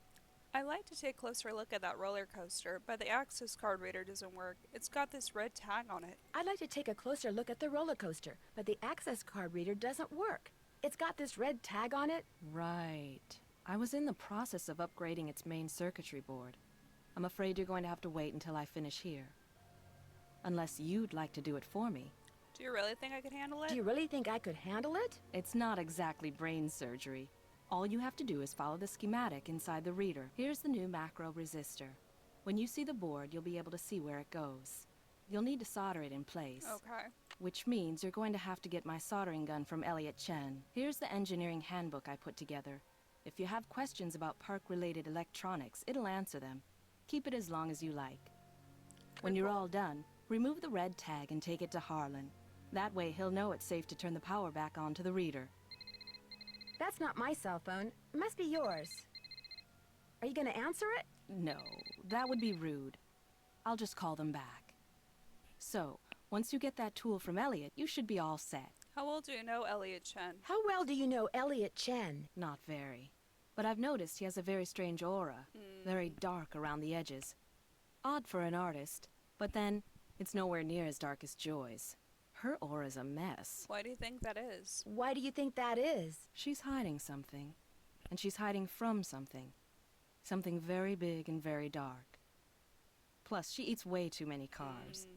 I'd like to take a closer look at that roller coaster, but the access card reader doesn't work. It's got this red tag on it. I'd like to take a closer look at the roller coaster, but the access card reader doesn't work. It's got this red tag on it. Right. I was in the process of upgrading its main circuitry board. I'm afraid you're going to have to wait until I finish here. Unless you'd like to do it for me. Do you really think I could handle it? Do you really think I could handle it? It's not exactly brain surgery. All you have to do is follow the schematic inside the reader. Here's the new macro resistor. When you see the board, you'll be able to see where it goes. You'll need to solder it in place. Okay. Which means you're going to have to get my soldering gun from Elliot Chen. Here's the engineering handbook I put together. If you have questions about park-related electronics, it'll answer them. Keep it as long as you like. When you're all done, remove the red tag and take it to Harlan. That way he'll know it's safe to turn the power back on to the reader. That's not my cell phone. It must be yours. Are you gonna answer it? No, that would be rude. I'll just call them back. So, once you get that tool from Elliot, you should be all set. How well do you know Elliot Chen? How well do you know Elliot Chen? Not very. But I've noticed he has a very strange aura. Very dark around the edges. Odd for an artist. But then, it's nowhere near as dark as Joy's. Her aura's a mess. Why do you think that is? Why do you think that is? She's hiding something. And she's hiding from something. Something very big and very dark. Plus, she eats way too many carbs.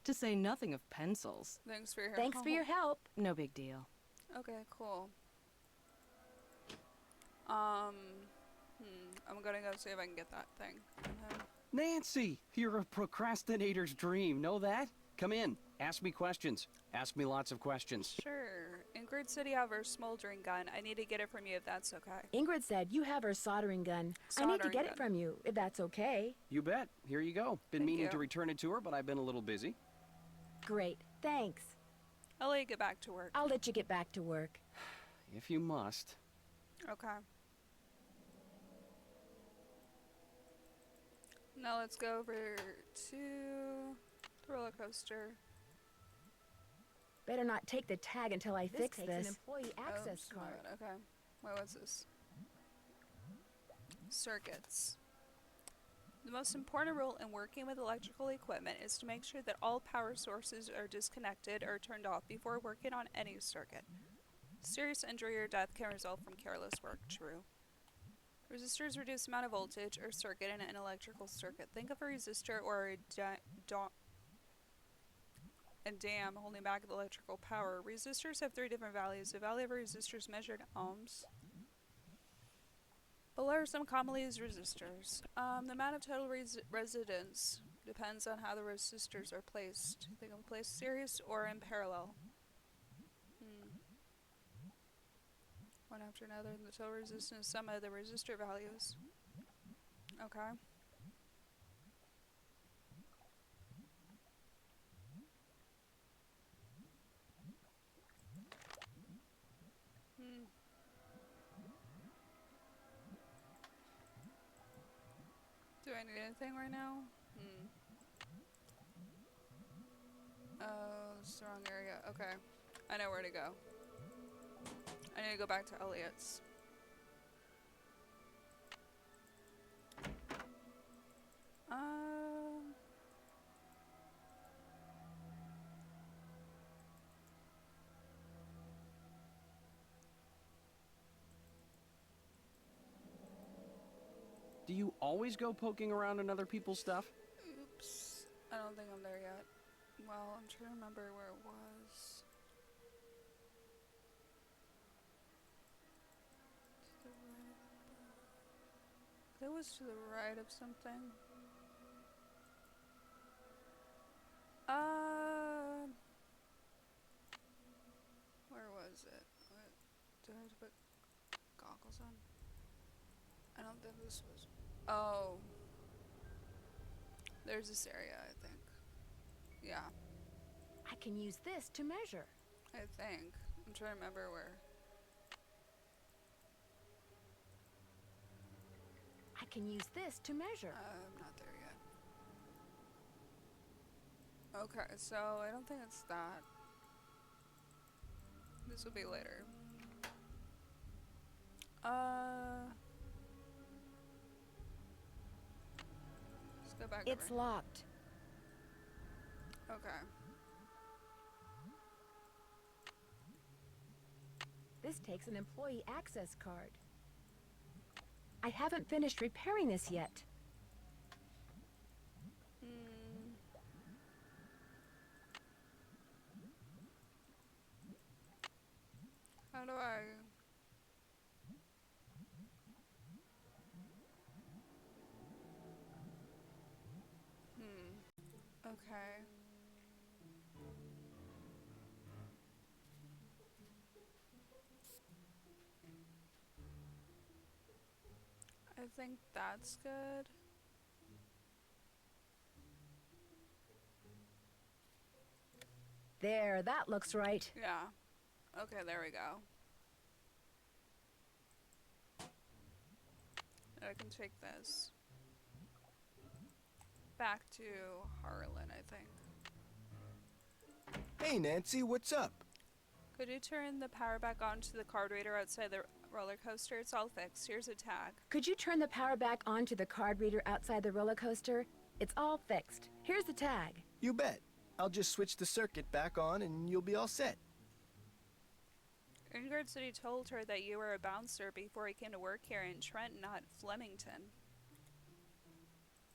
To say nothing of pencils. Thanks for your help. Thanks for your help. No big deal. Okay, cool. I'm gonna go see if I can get that thing from him. Nancy, you're a procrastinator's dream. Know that? Come in. Ask me questions. Ask me lots of questions. Sure. Ingrid said you have her smoldering gun. I need to get it from you if that's okay. Ingrid said you have her soldering gun. I need to get it from you, if that's okay. You bet. Here you go. Been meaning to return it to her, but I've been a little busy. Great. Thanks. I'll let you get back to work. I'll let you get back to work. If you must. Okay. Now let's go over to the roller coaster. Better not take the tag until I fix this. An employee access Oh, card. God, okay. Wait, what's this? Circuits. The most important rule in working with electrical equipment is to make sure that all power sources are disconnected or turned off before working on any circuit. Serious injury or death can result from careless work. True. Resistors reduce the amount of voltage or circuit in an electrical circuit. Think of a resistor or a dam holding back the electrical power. Resistors have three different values. The value of a resistor is measured in ohms. Below are some commonly used resistors. The amount of total resistance depends on how the resistors are placed. They can be placed series or in parallel. One after another, and the total resistance is sum of the resistor values. Okay. Do I need anything right now? Oh, it's the wrong area. Okay. I know where to go. I need to go back to Elliot's. Do you always go poking around in other people's stuff? Oops. I don't think I'm there yet. Well, I'm trying to remember where it was. That was to the right of something. Where was it? What? Do I have to put goggles on? I don't think this was. Oh. There's this area, I think. Yeah. I can use this to measure. I think. I'm trying to remember where. I can use this to measure. I'm not there yet. Okay, so I don't think it's that. This will be later. Let's go back It's over. locked. Okay. This takes an employee access card. I haven't finished repairing this yet. How do I... Okay. I think that's good. There, that looks right. Yeah. Okay, there we go. I can take this back to Harlan, I think. Hey, Nancy, what's up? Could you turn the power back on to the card reader outside the roller coaster? It's all fixed. Here's a tag. Could you turn the power back on to the card reader outside the roller coaster? It's all fixed. Here's the tag. You bet. I'll just switch the circuit back on and you'll be all set. Ingrid said he told her that you were a bouncer before he came to work here in Trenton, not Flemington.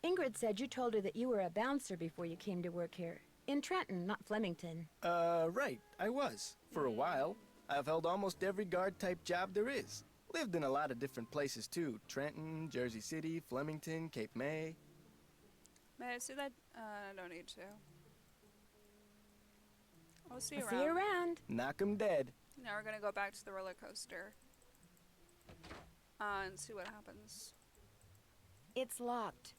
Ingrid said you told her that you were a bouncer before you came to work here. In Trenton, not Flemington. Right. I was. For a while. I've held almost every guard-type job there is. Lived in a lot of different places, too. Trenton, Jersey City, Flemington, Cape May. May I see that? I don't need to. I'll see you I'll see you around. Knock 'em dead. Now we're gonna go back to the roller coaster. And see what happens. It's locked.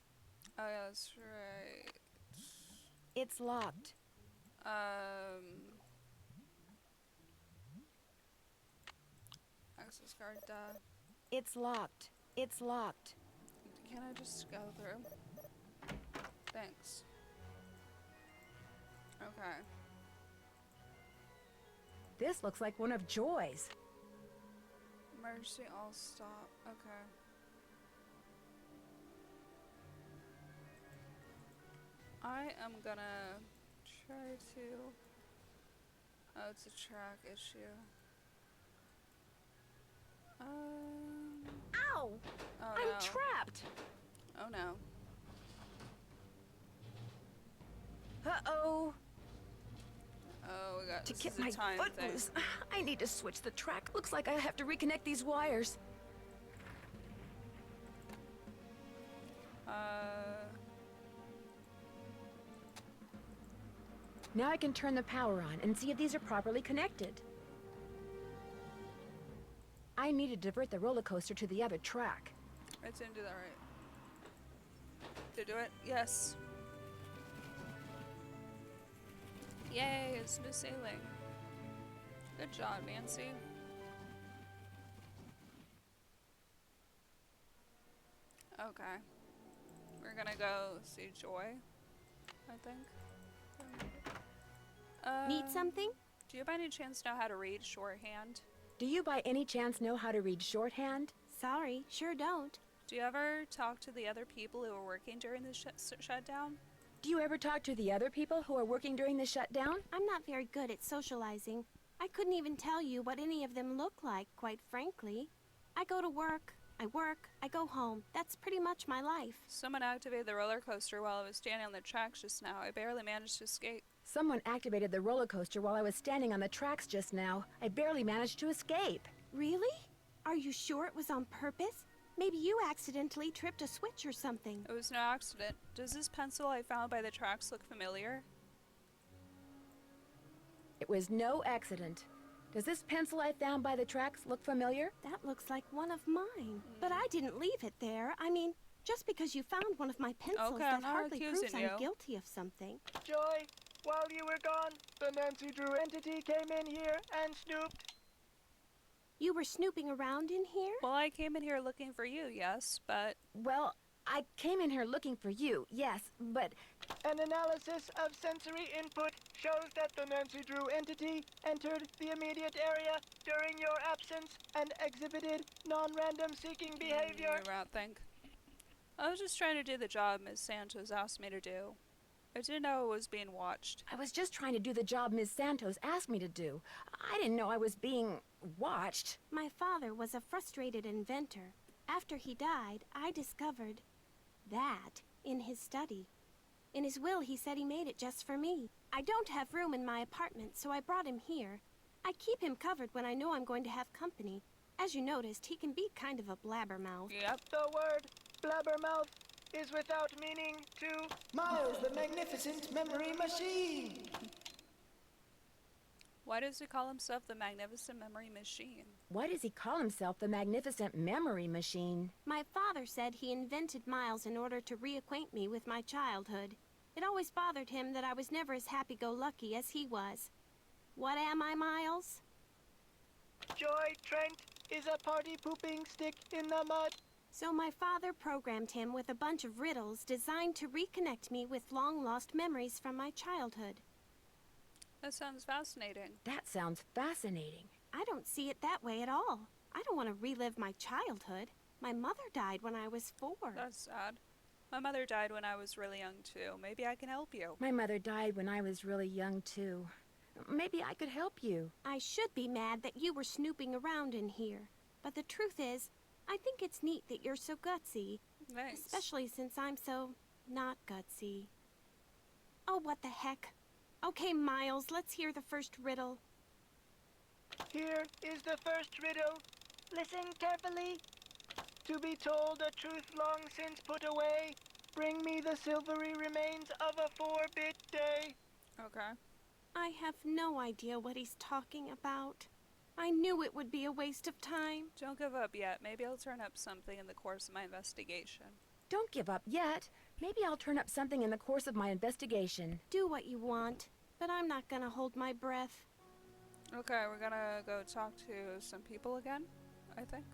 Oh yeah, that's right. It's locked. Access card, duh. It's locked. It's locked. Can I just go through? Thanks. Okay. This looks like one of Joy's. Emergency all stop. Okay. I am gonna try to... Oh, it's a track issue. Ow! Oh I'm no. trapped! Oh no. Uh-oh. Oh, we got To this get is a my time foot thing. loose, I need to switch the track. Looks like I have to reconnect these wires. Now I can turn the power on and see if these are properly connected. I need to divert the roller coaster to the other track. I didn't do that right. Did I do it? Yes. Yay, it's smooth sailing. Good job, Nancy. Okay. We're gonna go see Joy, I think. Need something? Do you by any chance know how to read shorthand? Do you by any chance know how to read shorthand? Sorry, sure don't. Do you ever talk to the other people who were working during the shutdown? Do you ever talk to the other people who are working during the shutdown? I'm not very good at socializing. I couldn't even tell you what any of them look like, quite frankly. I go to work, I go home. That's pretty much my life. Someone activated the roller coaster while I was standing on the tracks just now. I barely managed to escape. Someone activated the roller coaster while I was standing on the tracks just now. I barely managed to escape. Really? Are you sure it was on purpose? Maybe you accidentally tripped a switch or something. It was no accident. Does this pencil I found by the tracks look familiar? It was no accident. Does this pencil I found by the tracks look familiar? That looks like one of mine. But I didn't leave it there. I mean, just because you found one of my pencils, Okay, I'm that not hardly proves accusing I'm you. guilty of something. Joy, while you were gone, the Nancy Drew entity came in here and snooped. You were snooping around in here? Well, I came in here looking for you, yes, but... Well, I came in here looking for you, yes, but An analysis of sensory input shows that the Nancy Drew entity entered the immediate area during your absence and exhibited non-random seeking behavior. You rat think. I was just trying to do the job Ms. Santos asked me to do. I didn't know I was being watched. I was just trying to do the job Ms. Santos asked me to do. I didn't know I was being watched. My father was a frustrated inventor. After he died, I discovered that in his study. In his will, he said he made it just for me. I don't have room in my apartment, so I brought him here. I keep him covered when I know I'm going to have company. As you noticed, he can be kind of a blabbermouth. Yep. The word blabbermouth is without meaning to Miles, the magnificent memory machine. Why does he call himself the Magnificent Memory Machine? Why does he call himself the Magnificent Memory Machine? My father said he invented Miles in order to reacquaint me with my childhood. It always bothered him that I was never as happy-go-lucky as he was. What am I, Miles? Joy Trent is a party-pooping stick in the mud. So my father programmed him with a bunch of riddles designed to reconnect me with long-lost memories from my childhood. That sounds fascinating. That sounds fascinating. I don't see it that way at all. I don't want to relive my childhood. My mother died when I was 4. That's sad. My mother died when I was really young, too. Maybe I can help you. My mother died when I was really young, too. Maybe I could help you. I should be mad that you were snooping around in here. But the truth is, I think it's neat that you're so gutsy. Thanks. Especially since I'm so not gutsy. Oh, what the heck. Okay, Miles, let's hear the first riddle. Here is the first riddle. Listen carefully. To be told a truth long since put away, bring me the silvery remains of a 4-bit day. Okay. I have no idea what he's talking about. I knew it would be a waste of time. Don't give up yet. Maybe I'll turn up something in the course of my investigation. Don't give up yet. Maybe I'll turn up something in the course of my investigation. Do what you want, but I'm not gonna hold my breath. Okay, we're gonna go talk to some people again, I think.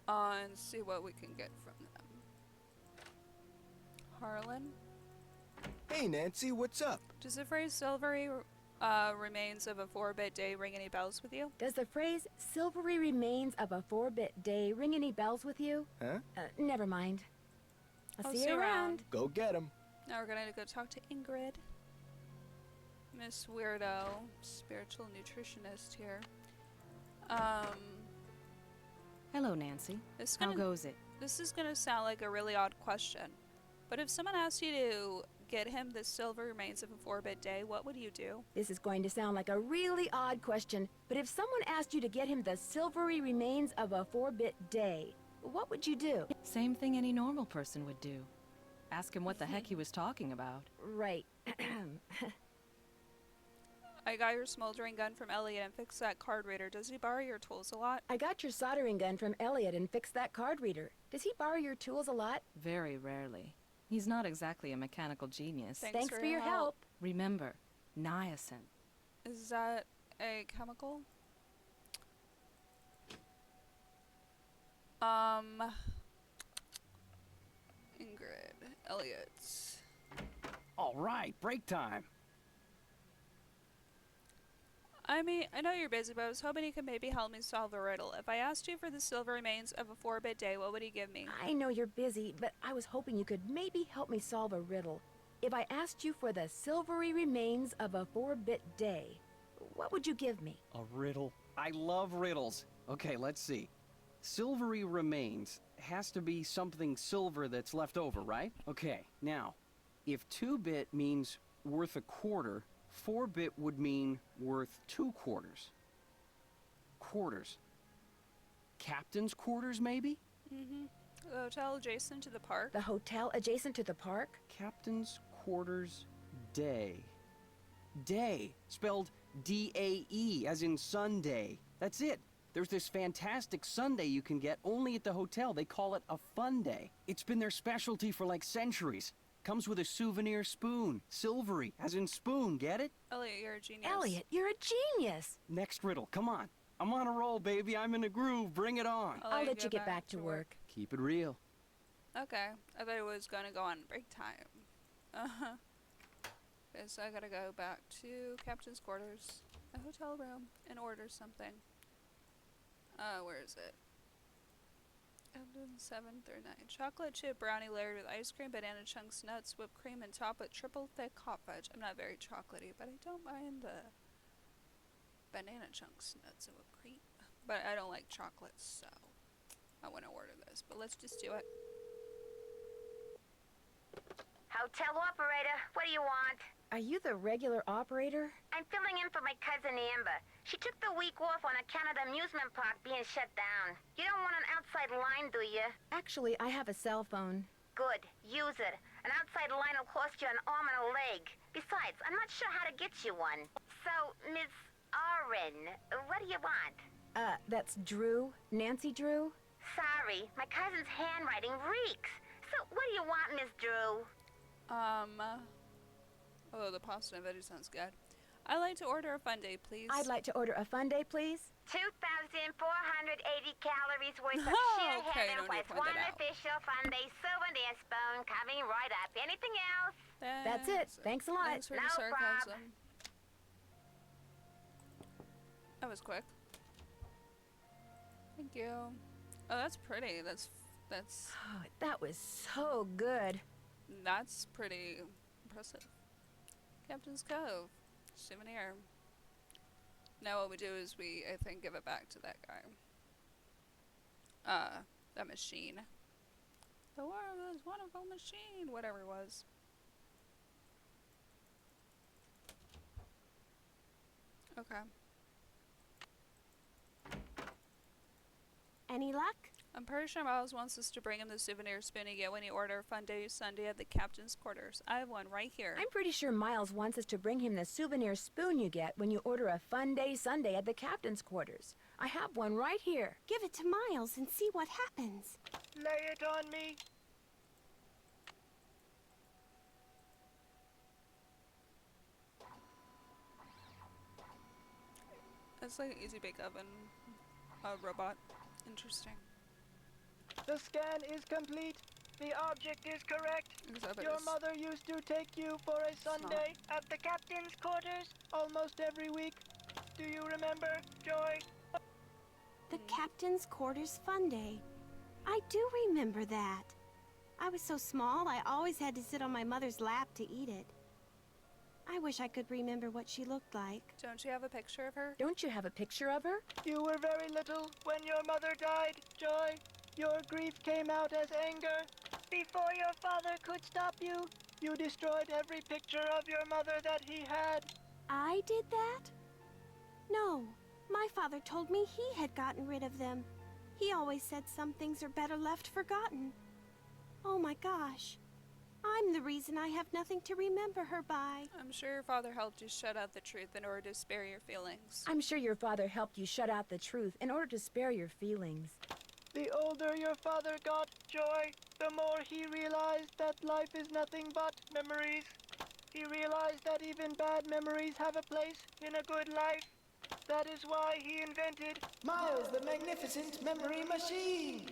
And see what we can get from them. Harlan? Hey, Nancy, what's up? Does the phrase silvery remains of a 4-bit day ring any bells with you? Does the phrase silvery remains of a 4-bit day ring any bells with you? Huh? Never mind. I'll see you around. Go get 'em. Now we're gonna go talk to Ingrid. Miss Weirdo, spiritual nutritionist here. Hello, Nancy. How goes it? This is gonna sound like a really odd question, but if someone asked you to get him the silver remains of a 4-bit day, what would you do? This is going to sound like a really odd question, but if someone asked you to get him the silvery remains of a 4-bit day, what would you do? Same thing any normal person would do. Ask him what the heck he was talking about. Right. I got your smoldering gun from Elliot and fixed that card reader. Does he borrow your tools a lot? I got your soldering gun from Elliot and fixed that card reader. Does he borrow your tools a lot? Very rarely. He's not exactly a mechanical genius. Thanks for your help. Remember, niacin. Is that a chemical? Ingrid, Elliot. All right, break time. I mean, I know you're busy, but I was hoping you could maybe help me solve a riddle. If I asked you for the silver remains of a 4-bit day, what would he give me? I know you're busy, but I was hoping you could maybe help me solve a riddle. If I asked you for the silvery remains of a 4-bit day, what would you give me? A riddle? I love riddles. Okay, let's see. Silvery remains has to be something silver that's left over, right? Okay, now, if 2-bit means worth a quarter, 4-bit would mean worth 2 quarters. Quarters. Captain's quarters, maybe? Mm-hmm. The hotel adjacent to the park? The hotel adjacent to the park? Captain's quarters day. Day, spelled D-A-E, as in Sunday. That's it. There's this fantastic sundae you can get only at the hotel. They call it a fun day. It's been their specialty for like centuries. Comes with a souvenir spoon. Silvery, as in spoon, get it? Elliot, you're a genius. Elliot, you're a genius. Next riddle, come on. I'm on a roll, baby. I'm in a groove. Bring it on. I'll let you get back to work. Keep it real. Okay, I thought it was gonna go on break time. Okay, so I gotta go back to captain's quarters, a hotel room, and order something. Where is it? 739. Chocolate chip brownie layered with ice cream, banana chunks, nuts, whipped cream, and topped with triple thick hot fudge. I'm not very chocolatey, but I don't mind the banana chunks, nuts, and whipped cream. But I don't like chocolate, so I want to order this. But let's just do it. Hotel operator, what do you want? Are you the regular operator? I'm filling in for my cousin Amber. She took the week off on account of the amusement park being shut down. You don't want an outside line, do you? Actually, I have a cell phone. Good. Use it. An outside line will cost you an arm and a leg. Besides, I'm not sure how to get you one. So, Miss Oren, what do you want? That's Drew. Nancy Drew? Sorry, my cousin's handwriting reeks. So, what do you want, Miss Drew? Oh, the pasta and veggie sounds good. I'd like to order a fundae, please. I'd like to order a fundae, please. 2,480 calories worth of sheer Okay, heaven with one official fundae souvenir spoon coming right up. Anything else? That's it. Thanks a lot. Thanks for the No sarcasm. problem. That was quick. Thank you. Oh, that's pretty. That's Oh, that was so good. pretty impressive. Captain's Cove souvenir. Now what we do is we, I think, give it back to that guy. That machine. The world's wonderful machine, whatever it was. Okay. Any luck? I'm pretty sure Miles wants us to bring him the souvenir spoon you get when you order a fundae sundae at the captain's quarters. I have one right here. I'm pretty sure Miles wants us to bring him the souvenir spoon you get when you order a fundae sundae at the captain's quarters. I have one right here. Give it to Miles and see what happens. Lay it on me. It's like an easy bake oven robot. Interesting. The scan is complete. The object is correct. Your mother used to take you for a Sunday at the captain's quarters almost every week. Do you remember, Joy? The captain's quarters fundae. I do remember that. I was so small, I always had to sit on my mother's lap to eat it. I wish I could remember what she looked like. Don't you have a picture of her? Don't you have a picture of her? You were very little when your mother died, Joy. Your grief came out as anger. Before your father could stop you, you destroyed every picture of your mother that he had. I did that? No, my father told me he had gotten rid of them. He always said some things are better left forgotten. Oh my gosh. I'm the reason I have nothing to remember her by. I'm sure your father helped you shut out the truth in order to spare your feelings. I'm sure your father helped you shut out the truth in order to spare your feelings. The older your father got, Joy, the more he realized that life is nothing but memories. He realized that even bad memories have a place in a good life. That is why he invented Miles the Magnificent Memory Machine.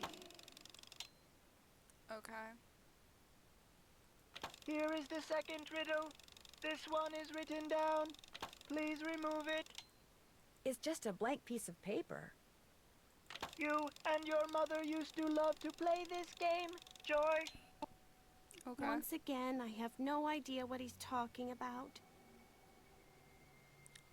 Okay. Here is the second riddle. This one is written down. Please remove it. It's just a blank piece of paper. You and your mother used to love to play this game, Joy. Okay. Once again, I have no idea what he's talking about.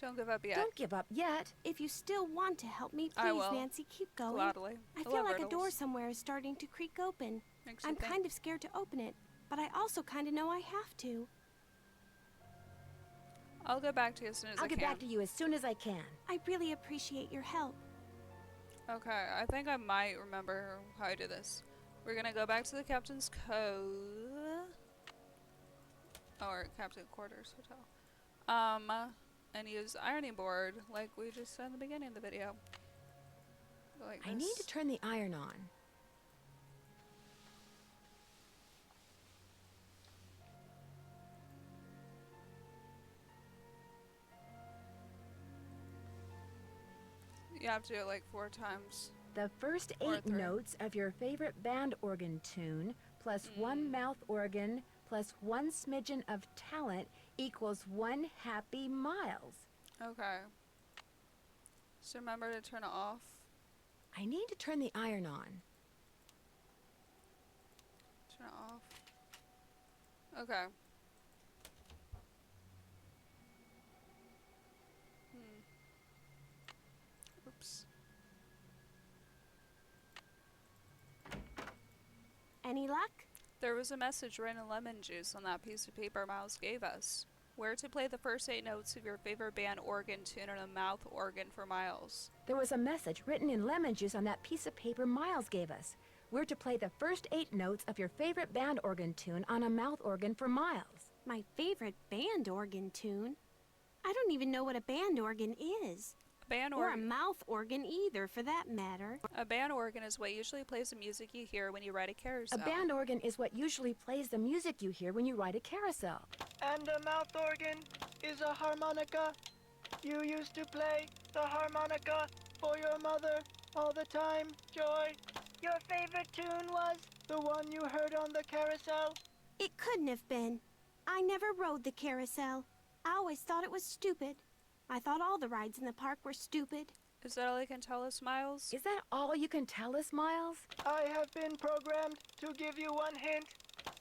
Don't give up yet. Don't give up yet. If you still want to help me, I please, will. Nancy, keep going. Gladly. I love feel like riddles. a door somewhere is starting to creak open. Makes you I'm think. kind of scared to open it, but I also kind of know I have to. I'll get back to you as soon as I I'll can. get back to you as soon as I can. I really appreciate your help. Okay, I think I might remember how I do this. We're gonna go back to the captain's cove. Or captain quarters hotel. And use the ironing board like we just said in the beginning of the video. Like I need to turn the iron on. You have to do it like 4 times. The first Or 8 3. notes of your favorite band organ tune plus 1 mouth organ plus 1 smidgen of talent equals 1 happy miles. Okay. So remember to turn it off. I need to turn the iron on. Turn it off. Okay. Oops. Any luck? There was a message written in lemon juice on that piece of paper Miles gave us. Where to play the first 8 notes of your favorite band organ tune on a mouth organ for Miles. There was a message written in lemon juice on that piece of paper Miles gave us. We're to play the first 8 notes of your favorite band organ tune on a mouth organ for Miles. My favorite band organ tune? I don't even know what a band organ is. Or a mouth organ either, for that matter. A band organ is what usually plays the music you hear when you ride a carousel. A band organ is what usually plays the music you hear when you ride a carousel. And a mouth organ is a harmonica. You used to play the harmonica for your mother all the time, Joy. Your favorite tune was the one you heard on the carousel? It couldn't have been. I never rode the carousel. I always thought it was stupid. I thought all the rides in the park were stupid. Is that all you can tell us, Miles? Is that all you can tell us, Miles? I have been programmed to give you one hint.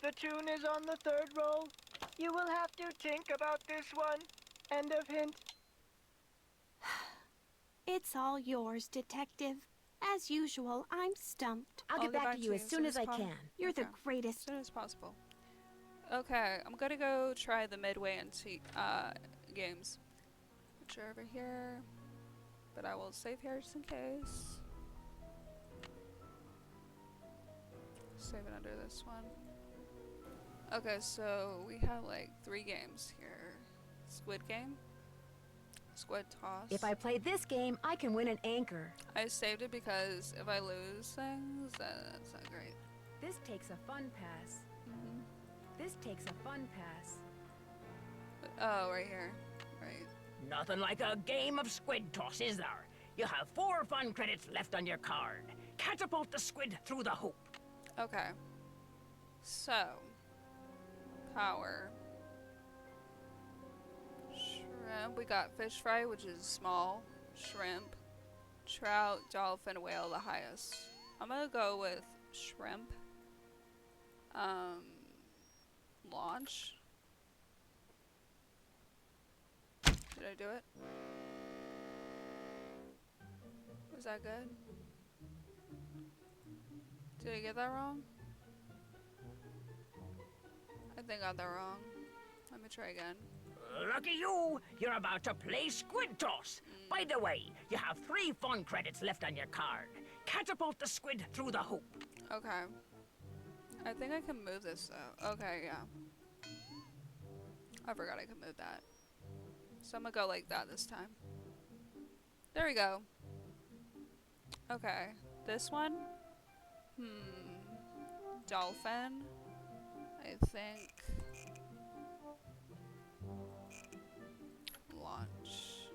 The tune is on the 3rd roll. You will have to think about this one. End of hint. It's all yours, Detective. As usual, I'm stumped. I'll get back to you as soon as I can. You're the greatest. As soon as possible. Okay, I'm gonna go try the Midway antique games. Which are over here. But I will save here just in case. Save it under this one. Okay, so we have like 3 games here. Squid game. Squid toss. If I play this game, I can win an anchor. I saved it because if I lose things, that's not great. This takes a fun pass. This takes a fun pass. Oh, right here. Right. Nothing like a game of squid toss, is there? You have 4 fun credits left on your card. Catapult the squid through the hoop. Okay. So. Power. Shrimp. We got fish fry, which is small. Shrimp. Trout, dolphin, whale, the highest. I'm gonna go with shrimp. Launch. Did I do it? Was that good? Did I get that wrong? I think I got that wrong. Let me try again. Lucky you! You're about to play squid toss. By the way, you have 3 fun credits left on your card. Catapult the squid through the hoop. Okay. I think I can move this though. Okay, yeah. I forgot I could move that. So I'm gonna go like that this time. There we go. Okay. This one? Dolphin. I think. Launch.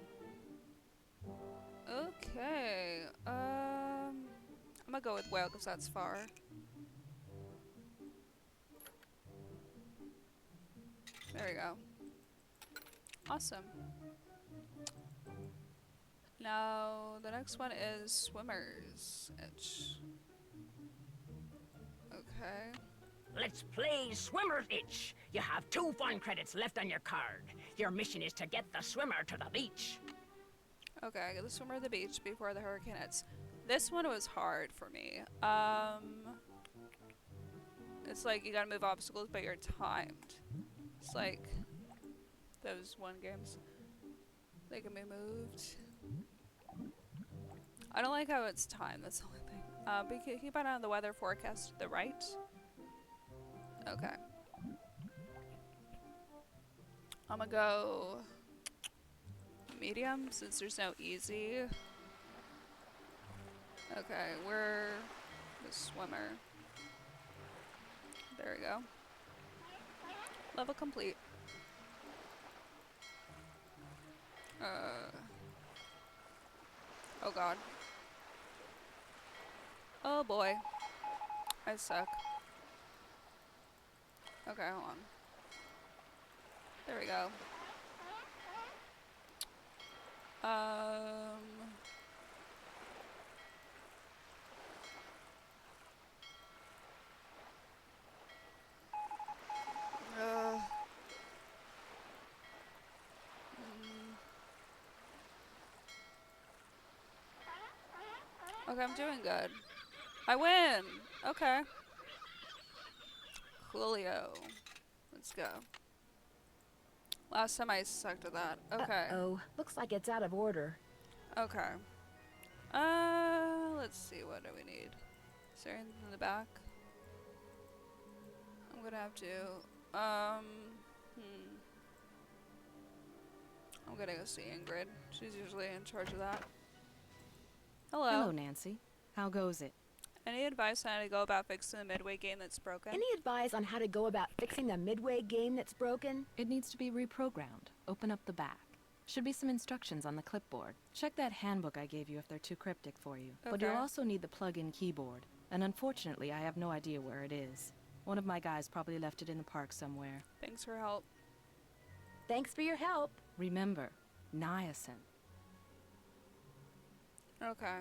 Okay. I'm gonna go with whale because that's far. There we go. Awesome. Now, the next one is Swimmer's Itch. Okay. Let's play Swimmer's Itch. You have 2 fun credits left on your card. Your mission is to get the swimmer to the beach. Okay, get the swimmer to the beach before the hurricane hits. This one was hard for me. It's like you gotta move obstacles, but you're timed. It's like those one games. They can be moved. I don't like how it's timed, that's the only thing. But keep an eye on the weather forecast to the right. Okay. I'm gonna go medium since there's no easy. Okay, we're the swimmer. There we go. Level complete. Oh god. Oh boy. I suck. Okay, hold on. There we go. Okay, I'm doing good. I win! Okay. Coolio. Let's go. Last time I sucked at that. Okay. Uh-oh. Looks like it's out of order. Okay. Let's see. What do we need? Is there anything in the back? I'm gonna have to. I'm gonna go see Ingrid. She's usually in charge of that. Hello. Hello, Nancy. How goes it? Any advice on how to go about fixing the midway game that's broken? Any advice on how to go about fixing the midway game that's broken? It needs to be reprogrammed. Open up the back. Should be some instructions on the clipboard. Check that handbook I gave you if they're too cryptic for you. Okay. But you'll also need the plug-in keyboard. And unfortunately, I have no idea where it is. One of my guys probably left it in the park somewhere. Thanks for help. Thanks for your help. Remember, niacin. Okay.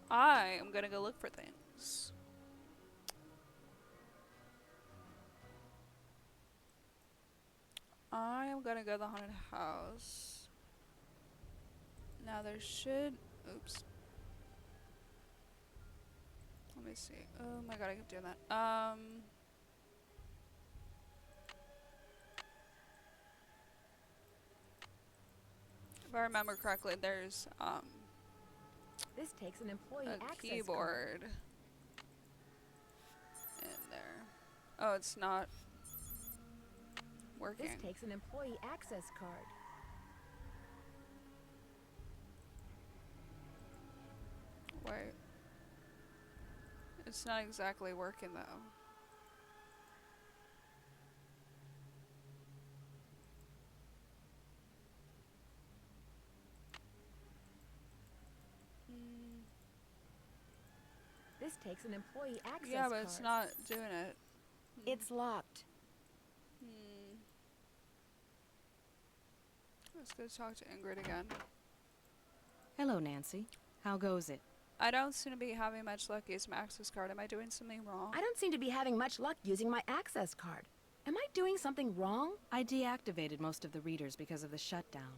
I am gonna go look for things. I am gonna go to the haunted house. Now there should... Oops. Let me see. Oh my god, I keep doing that. If I remember correctly, there's, This takes an employee a access keyboard in there. Oh, it's not working. This takes an employee access card. Wait. It's not exactly working though. This takes an employee access Yeah, but card. it's not doing it. It's locked. Let's go talk to Ingrid again. Hello, Nancy. How goes it? I don't seem to be having much luck using my access card. Am I doing something wrong? I don't seem to be having much luck using my access card. Am I doing something wrong? I deactivated most of the readers because of the shutdown.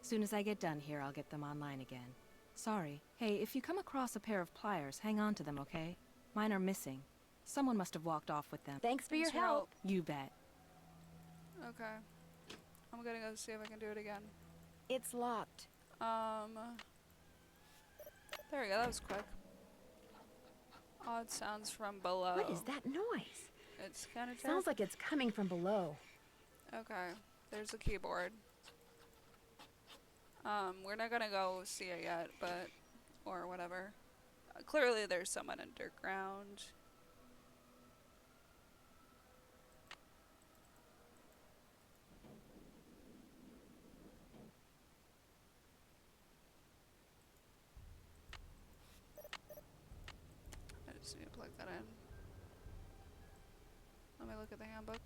Soon as I get done here, I'll get them online again. Sorry. Hey, if you come across a pair of pliers, hang on to them, okay? Mine are missing. Someone must have walked off with them. Thanks for your help. You bet. Okay. I'm gonna go see if I can do it again. It's locked. There we go, that was quick. Odd sounds from below. What is that noise? It's kind of Sounds like it's coming from below. Okay, there's a keyboard. We're not gonna go see it yet, but, or whatever. Clearly there's someone underground. I just need to plug that in. Let me look at the handbook.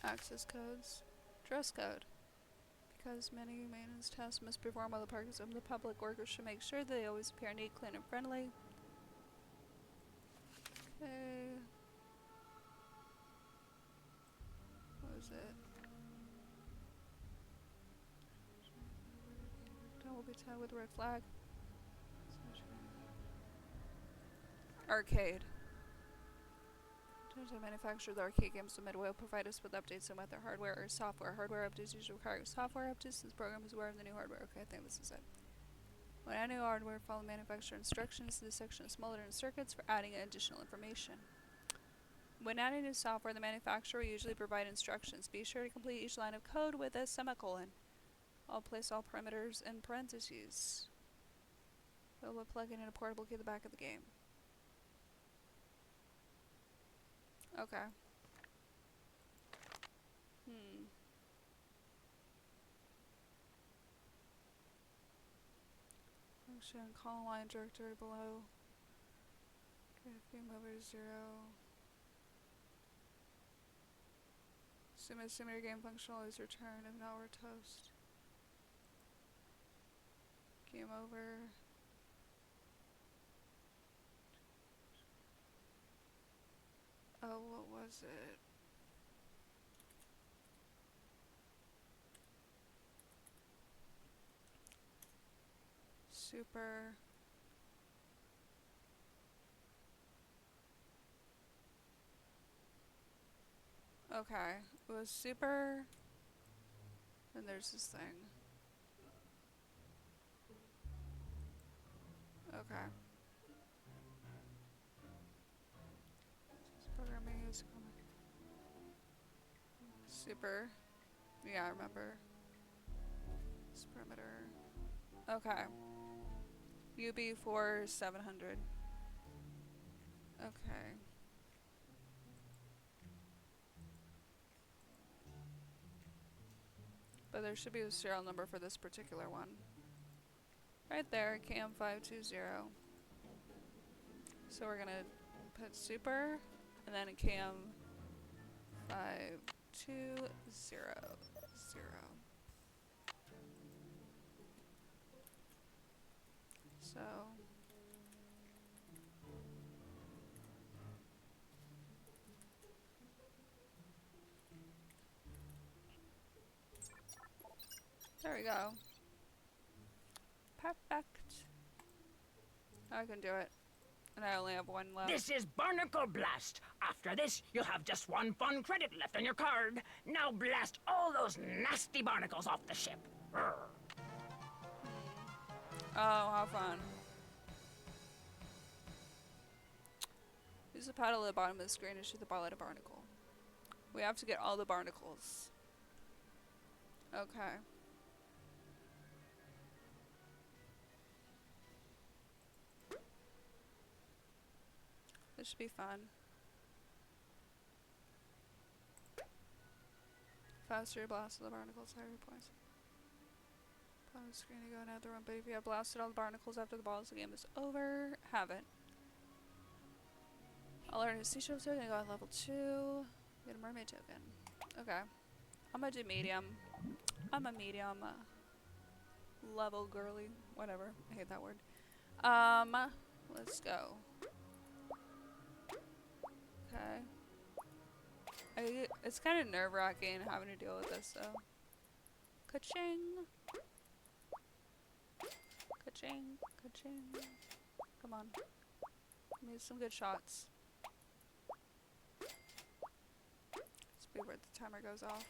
Access codes. Dress code. Because many maintenance tasks must perform while the park is open, the public workers should make sure that they always appear neat, clean, and friendly. Okay. What is it? Don't will be tied with a red flag. Arcade. To manufacture the arcade games, so Midway will provide us with updates on whether hardware or software. Hardware updates usually require software updates. This program is aware of the new hardware. Okay, I think this is it. When adding new hardware, follow manufacturer instructions. This section is smaller in circuits for adding additional information. When adding new software, the manufacturer will usually provide instructions. Be sure to complete each line of code with a semicolon. I'll place all parameters in parentheses. We'll plug in a portable key at the back of the game. Okay. Function, column line directory below. Game over 0. Assume your game functional is return, if not we're toast. Game over. Oh, what was it? Super. Okay, it was super. Then there's this thing. Okay. Programming is comic. Super. Yeah, I remember. This perimeter. Okay. UB4 700. Okay. But there should be a serial number for this particular one. Right there, CAM520. So we're gonna put super and then a CAM520. So there we go. Perfect. Now I can do it. And I only have one left. This is Barnacle Blast. After this, you'll have just one fun credit left on your card. Now blast all those nasty barnacles off the ship. Brr. Oh, how fun. Use the paddle at the bottom of the screen to shoot the ball at a barnacle. We have to get all the barnacles. Okay. This should be fun. Faster blast of the barnacles, higher points. Bottom of the screen to go another one, but if you have blasted all the barnacles after the balls, the game is over. Haven't. I'll learn a seashell token and go on level 2. Get a mermaid token. Okay. I'm gonna do medium. I'm a medium level girly. Whatever. I hate that word. Let's go. Okay. It's kind of nerve-wracking having to deal with this, though. Ka-ching! Ka-ching! Ka-ching! Come on. Give me some good shots. Let's be where the timer goes off.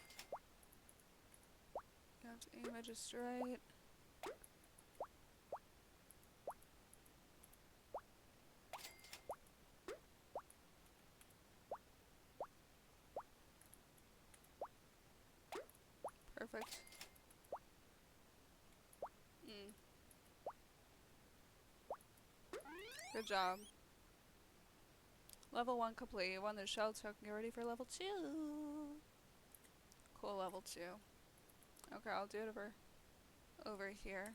You have to aim it just right. Perfect. Good job. Level 1 complete. You won the shell token. Get ready for level 2. Cool, level 2. Okay, I'll do it over here.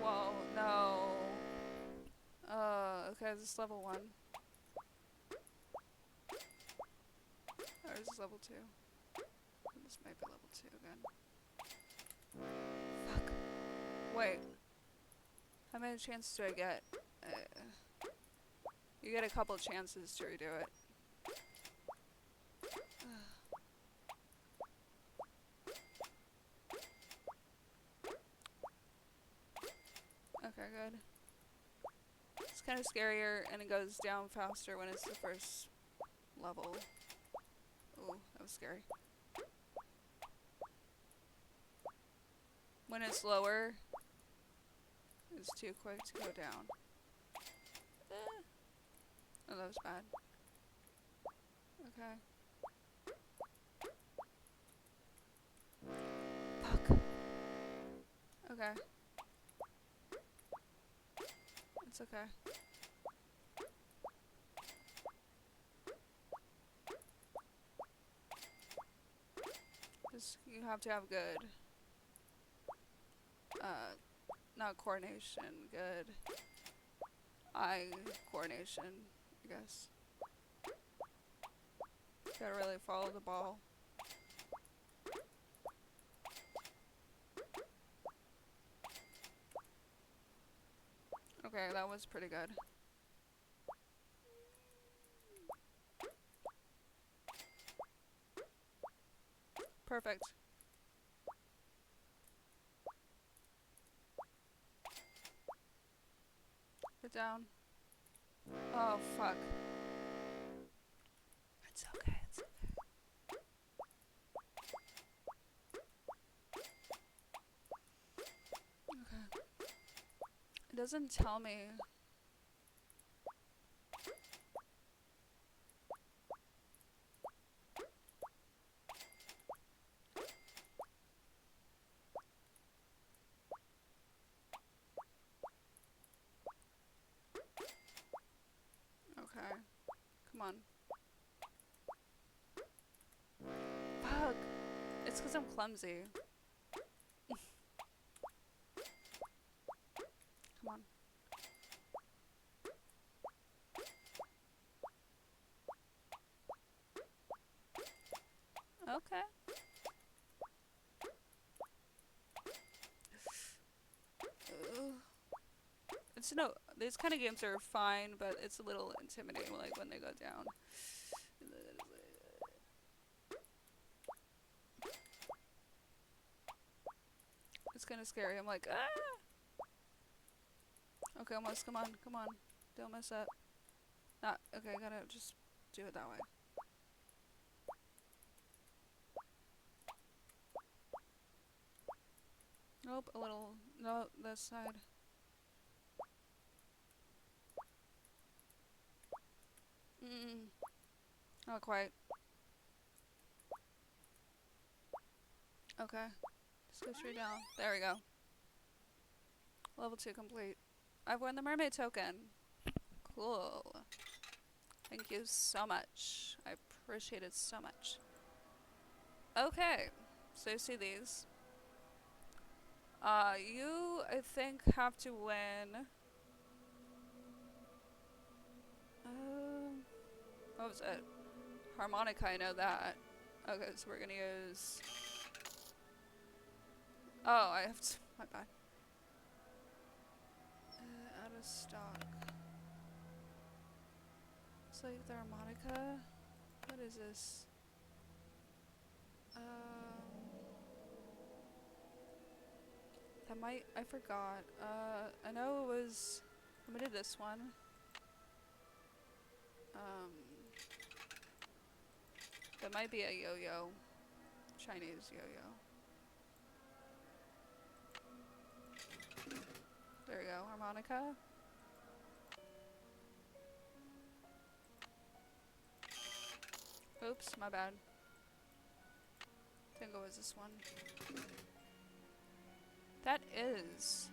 Whoa, no. Okay, this is level 1. Or is this level 2? This might be level 2 again. Fuck. Wait. How many chances do I get? You get a couple chances to redo it. Okay, good. It's kind of scarier and it goes down faster when it's the first level. Ooh, that was scary. When it's lower, it's too quick to go down. Oh, that was bad. Okay. Fuck. Okay. It's okay. Just, you have to have good, not Coordination, good. Eye coordination, I guess. Gotta really follow the ball. Okay, that was pretty good. Perfect. Get down. Oh, fuck. It's okay, it's okay. Okay. It doesn't tell me. Okay. Come on. Fuck. It's because I'm clumsy. Come on. Okay. It's no, these kind of games are fine, but it's a little intimidating, like when they go down. It's kind of scary. I'm like, ah! Okay, almost. Come on, come on. Don't mess up. Not, okay, I gotta just do it that way. Nope, a little, no, this side. Not quite. Okay. Just go straight down. There we go. Level 2 complete. I've won the mermaid token. Cool. Thank you so much. I appreciate it so much. Okay. So you see these. You, I think, have to win. What was it? Harmonica, I know that. Okay, so we're gonna use... Oh, I have to... My bad. Out of stock. Save the harmonica? What is this? That might... I forgot. I know it was... I did this one. That might be a yo-yo. Chinese yo-yo. There we go, harmonica. Oops, my bad. I think it was this one. That is...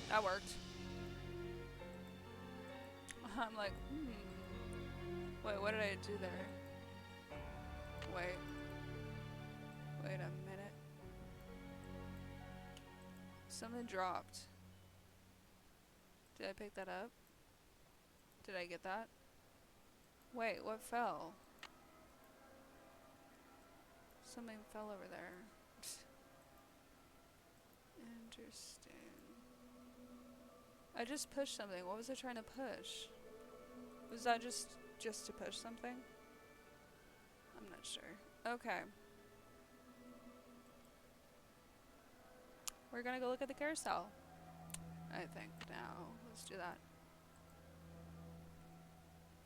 That worked. I'm like, Wait, what did I do there? Wait a minute. Something dropped. Did I pick that up? Did I get that? Wait, what fell? Something fell over there. Interesting. I just pushed something. What was I trying to push? Was that just to push something? I'm not sure. Okay. We're gonna go look at the carousel. I think now. Let's do that.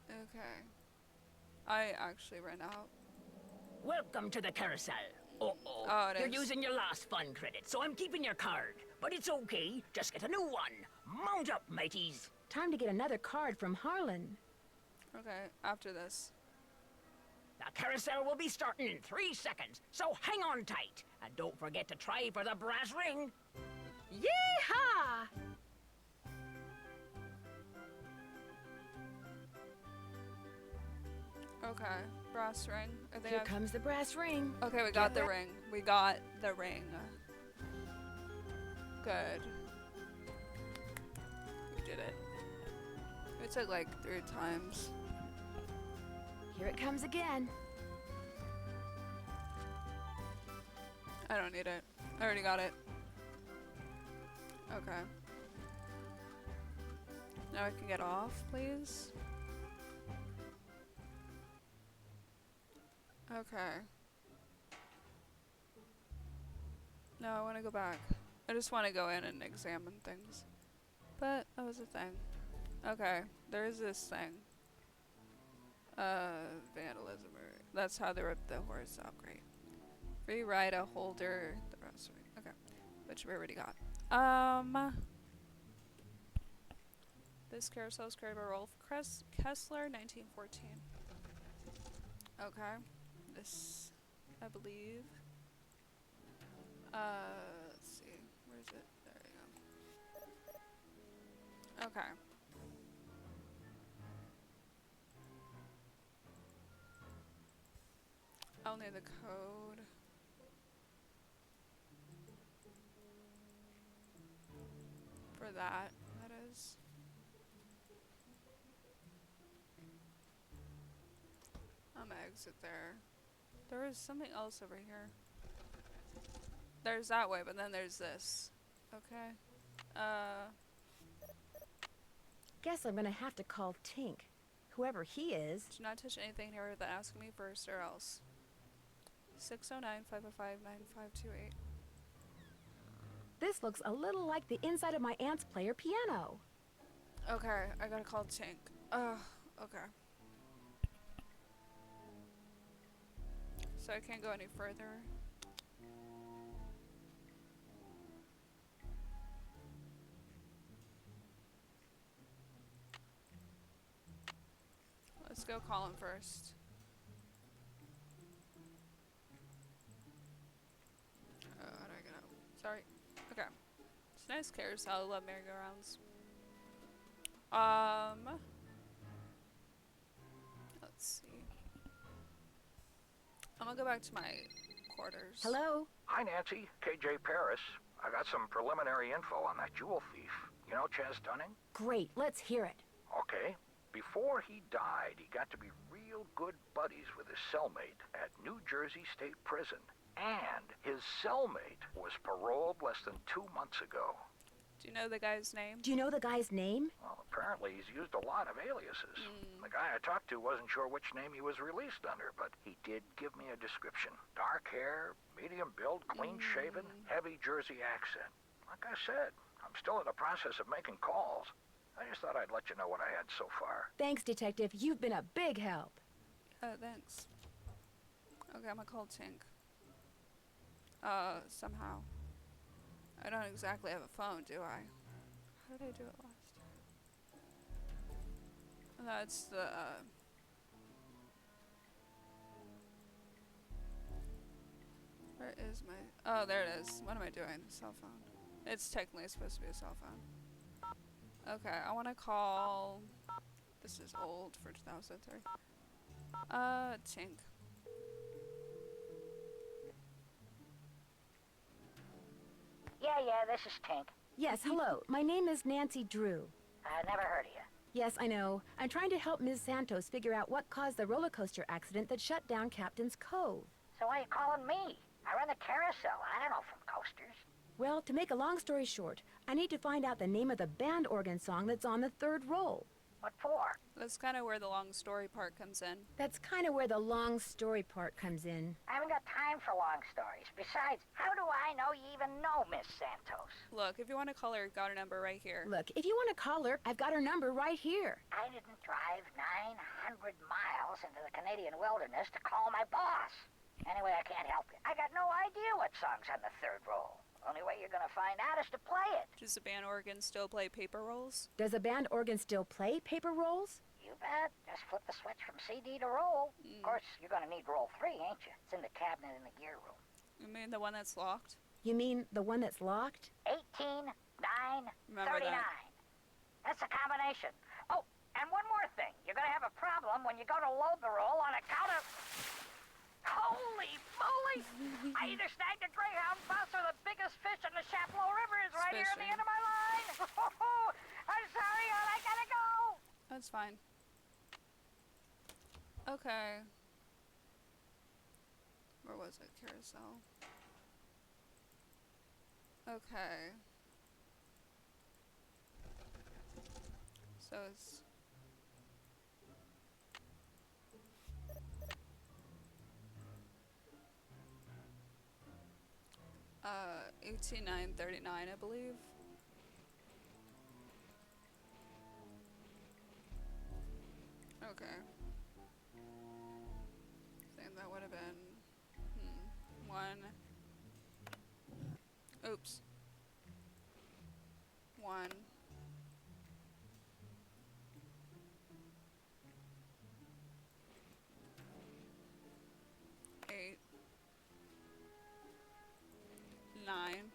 Okay. I actually ran out. Welcome to the carousel. Oh, it You're is. using your last fun credit, so I'm keeping your card. But it's okay. Just get a new one. Mount up, mateys. Time to get another card from Harlan. Okay, after this. The carousel will be starting in 3 seconds, so hang on tight. And don't forget to try for the brass ring. Yeehaw! Okay, brass ring. I think Here comes the brass ring. Okay, we got the ring. We got the ring. Good. We did it. It took like 3 times. Here it comes again. I don't need it. I already got it. Okay. Now I can get off, please. Okay. No, I want to go back. I just want to go in and examine things. But that was a thing. Okay, there is this thing. Vandalism. That's how they ripped the horse out. Great. Free ride a holder. The rest of it. Okay, which we already got. This carousel is created by Rolf Kessler, 1914. Okay, this, I believe. Let's see. Where is it? There you go. Okay. I'll need the code. For that is. I'm gonna exit there. There is something else over here. There's that way, but then there's this. Okay. Guess I'm gonna have to call Tink. Whoever he is. Do not touch anything here without asking me first or else. 609-505-9528. This looks a little like the inside of my aunt's player piano. Okay, I gotta call Tink. Okay. So I can't go any further. Let's go call him first. How do I get out? Sorry. Okay. It's a nice carousel. I love merry-go-rounds. Let's see. I'm gonna go back to my quarters. Hello? Hi, Nancy. KJ Paris. I got some preliminary info on that jewel thief. You know Chaz Dunning? Great, let's hear it. Okay. Before he died, he got to be real good buddies with his cellmate at New Jersey State Prison. And his cellmate was paroled less than 2 months ago. Do you know the guy's name? Do you know the guy's name? Well, apparently he's used a lot of aliases. The guy I talked to wasn't sure which name he was released under, but he did give me a description. Dark hair, medium build, clean-shaven, heavy Jersey accent. Like I said, I'm still in the process of making calls. I just thought I'd let you know what I had so far. Thanks, Detective. You've been a big help. Thanks. Okay, I'm gonna call Tink. Somehow. I don't exactly have a phone, do I? How did I do it last time? That's the, where is my... Oh, there it is. What am I doing? Cell phone. It's technically supposed to be a cell phone. Okay, I want to call... This is old for 2003. Tink. Yeah, this is Tink. Yes, hello. My name is Nancy Drew. Never heard of you. Yes, I know. I'm trying to help Ms. Santos figure out what caused the roller coaster accident that shut down Captain's Cove. So why are you calling me? I run the Carousel. I don't know from coasters. Well, to make a long story short, I need to find out the name of the band organ song that's on the third roll. What for? That's kind of where the long story part comes in. That's kind of where the long story part comes in. I haven't got time for long stories. Besides, how do I know you even know Miss Santos? Look, if you want to call her, got her number right here. Look, if you want to call her, I've got her number right here. I didn't drive 900 miles into the Canadian wilderness to call my boss. Anyway, I can't help you. I got no idea what song's on the third roll. Only way you're gonna find out is to play it. Does the band organ still play paper rolls? Does a band organ still play paper rolls? You bet. Just flip the switch from CD to roll. Of course, you're gonna need roll 3, ain't you? It's in the cabinet in the gear room. You mean the one that's locked? You mean the one that's locked? 18, 9, Remember 39. that. That's a combination. Oh, and one more thing. You're gonna have a problem when you go to load the roll on account of... Holy moly! I either snagged a greyhound bus or the biggest fish in the Chapleau River is right near the fishing. end of my line. I'm sorry, hon, I gotta go. That's fine. Okay. Where was it? Carousel. Okay. So it's 18939, I believe. Okay. I think that would have been one. Oops. One. Eight. 9.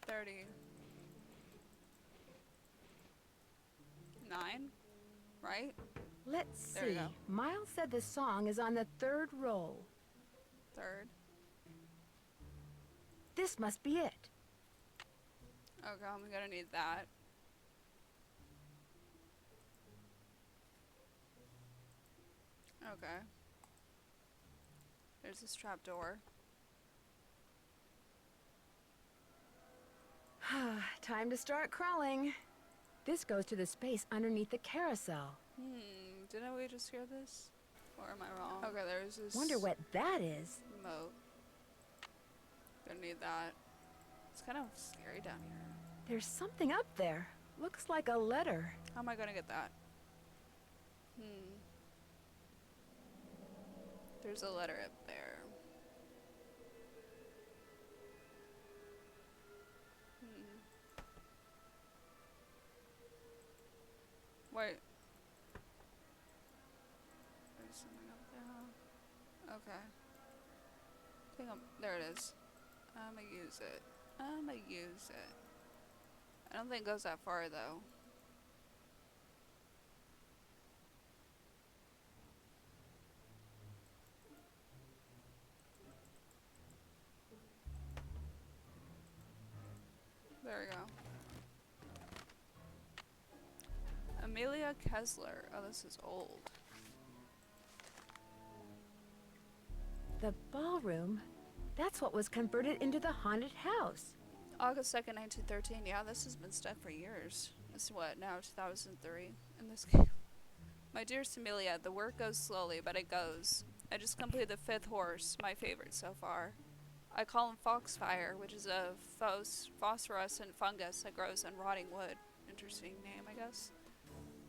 30. 9, right? Let's There you see. go. Miles said the song is on the 3rd roll. 3rd. This must be it. Okay, I'm gonna need that. Okay. There's this trap door. Time to start crawling. This goes to the space underneath the carousel. Didn't we just hear this? Or am I wrong? Okay, there's this Wonder what that is. moat. Gonna need that. It's kind of scary down here. There's something up there. Looks like a letter. How am I gonna get that? There's a letter up there. Wait. There's something up there. Okay. I think there it is. I'm gonna use it. I don't think it goes that far though. There we go. Amelia Kessler. Oh, this is old. The ballroom? That's what was converted into the haunted house. August 2nd, 1913. Yeah, this has been stuck for years. It's what, now 2003 in this game. My dearest Amelia, the work goes slowly, but it goes. I just completed the 5th horse, my favorite so far. I call him Foxfire, which is a phosphorescent fungus that grows in rotting wood. Interesting name, I guess.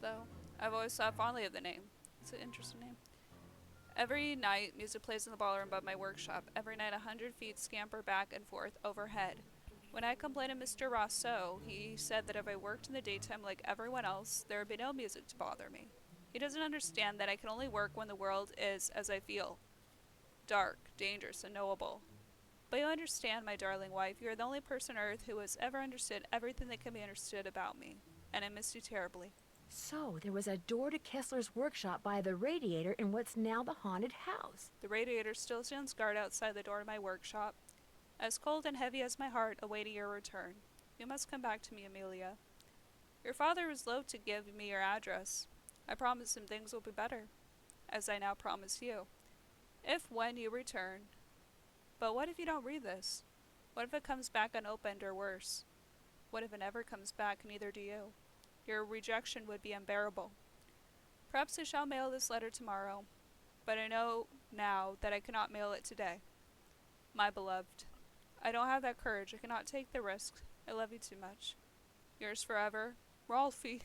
Though, I've always thought fondly of the name. It's an interesting name. Every night, music plays in the ballroom above my workshop. Every night, 100 feet scamper back and forth overhead. When I complained to Mr. Rousseau, he said that if I worked in the daytime like everyone else, there would be no music to bother me. He doesn't understand that I can only work when the world is as I feel. Dark, dangerous, and knowable. But you understand, my darling wife, you are the only person on earth who has ever understood everything that can be understood about me. And I miss you terribly. So, there was a door to Kessler's workshop by the radiator in what's now the haunted house. The radiator still stands guard outside the door of my workshop, as cold and heavy as my heart, awaiting your return. You must come back to me, Amelia. Your father was loath to give me your address. I promised him things will be better, as I now promise you. If when you return. But what if you don't read this? What if it comes back unopened or worse? What if it never comes back, neither do you? Your rejection would be unbearable. Perhaps I shall mail this letter tomorrow, but I know now that I cannot mail it today. My beloved, I don't have that courage. I cannot take the risk. I love you too much. Yours forever, Rolfie.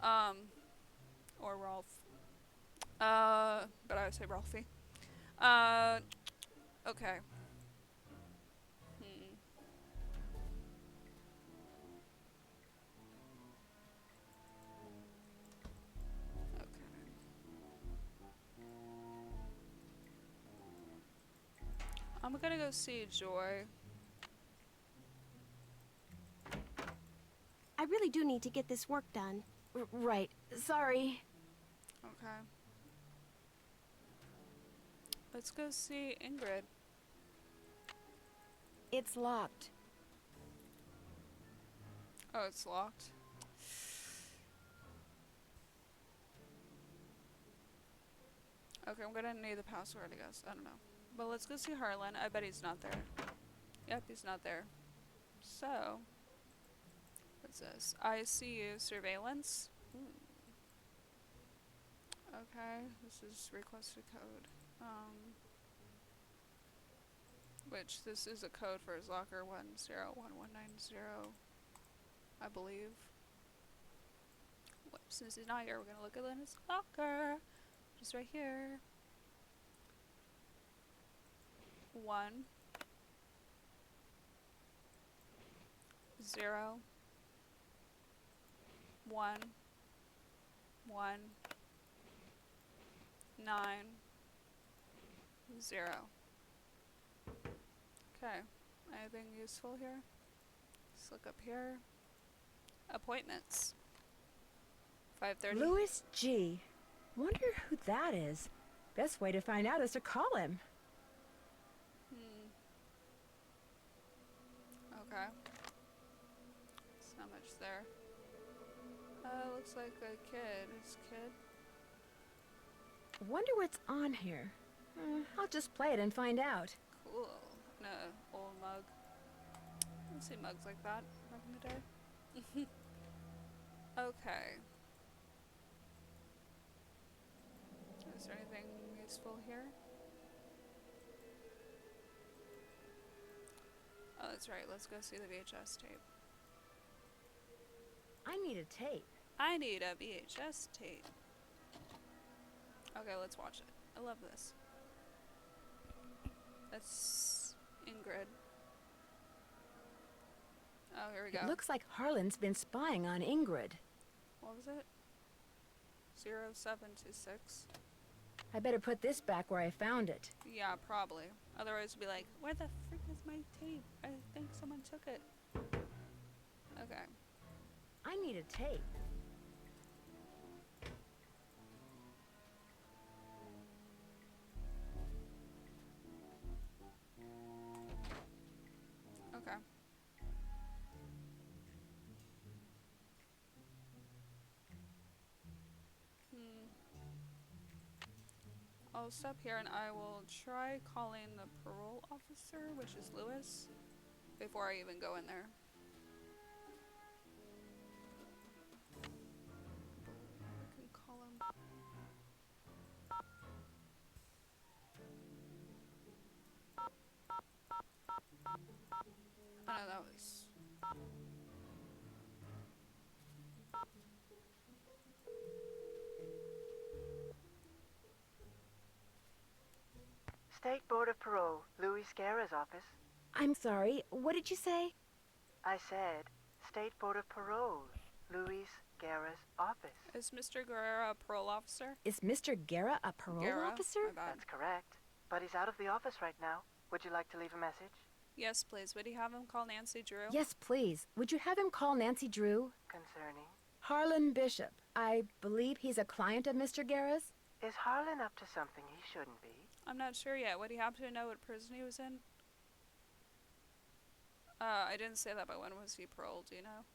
Or Rolf. But I would say Rolfie. Okay. I'm gonna go see Joy. I really do need to get this work done. Right. Sorry. Okay. Let's go see Ingrid. It's locked. Oh, it's locked. Okay, I'm gonna need the password, I guess. I don't know. But let's go see Harlan. I bet he's not there. Yep, he's not there. So, what's this? ICU surveillance. Okay, this is requested code. Which this is a code for his locker 101190, I believe. Since he's not here, we're gonna look at his locker. Just right here. 1 0 1 1 9 0. Okay. Anything useful here? Let's look up here. Appointments. 5:30. Louis G. Wonder who that is. Best way to find out is to call him. Okay. There's not much there. Looks like a kid. His kid. Wonder what's on here. I'll just play it and find out. Cool. No, old mug. I didn't see mugs like that back in the day. Okay. Is there anything useful here? Oh, that's right. Let's go see the VHS tape. I need a tape. I need a VHS tape. Okay, let's watch it. I love this. That's Ingrid. Oh, here we go. It looks like Harlan's been spying on Ingrid. What was it? 0726. I better put this back where I found it. Yeah, probably. Otherwise, it'd be like, where the frick is my tape? I think someone took it. Okay. I need a tape. Okay. I'll stop here and I will try calling the parole officer, which is Lewis, before I even go in there. I can call him. Oh no, that was... State Board of Parole, Louis Guerra's office. I'm sorry, what did you say? I said, State Board of Parole, Louis Guerra's office. Is Mr. Guerra a parole officer? Is Mr. Guerra a parole officer? That's correct. But he's out of the office right now. Would you like to leave a message? Yes, please. Would he have him call Nancy Drew? Yes, please. Would you have him call Nancy Drew? Concerning? Harlan Bishop. I believe he's a client of Mr. Guerra's. Is Harlan up to something he shouldn't be? I'm not sure yet. Would he happen to know what prison he was in? I didn't say that, but when was he paroled? Do you know?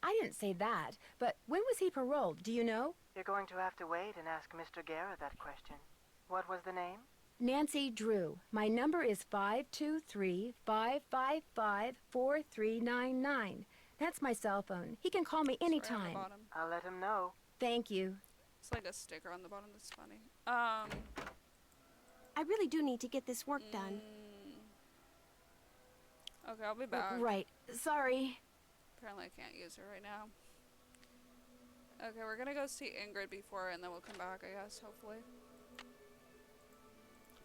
I didn't say that, but when was he paroled? Do you know? You're going to have to wait and ask Mr. Guerra that question. What was the name? Nancy Drew. My number is 523-555-4399. That's my cell phone. He can call me anytime. Right I'll let him know. Thank you. It's like a sticker on the bottom that's funny. I really do need to get this work done. Okay, I'll be back. Right. Sorry. Apparently I can't use her right now. Okay, we're gonna go see Ingrid before and then we'll come back, I guess, hopefully.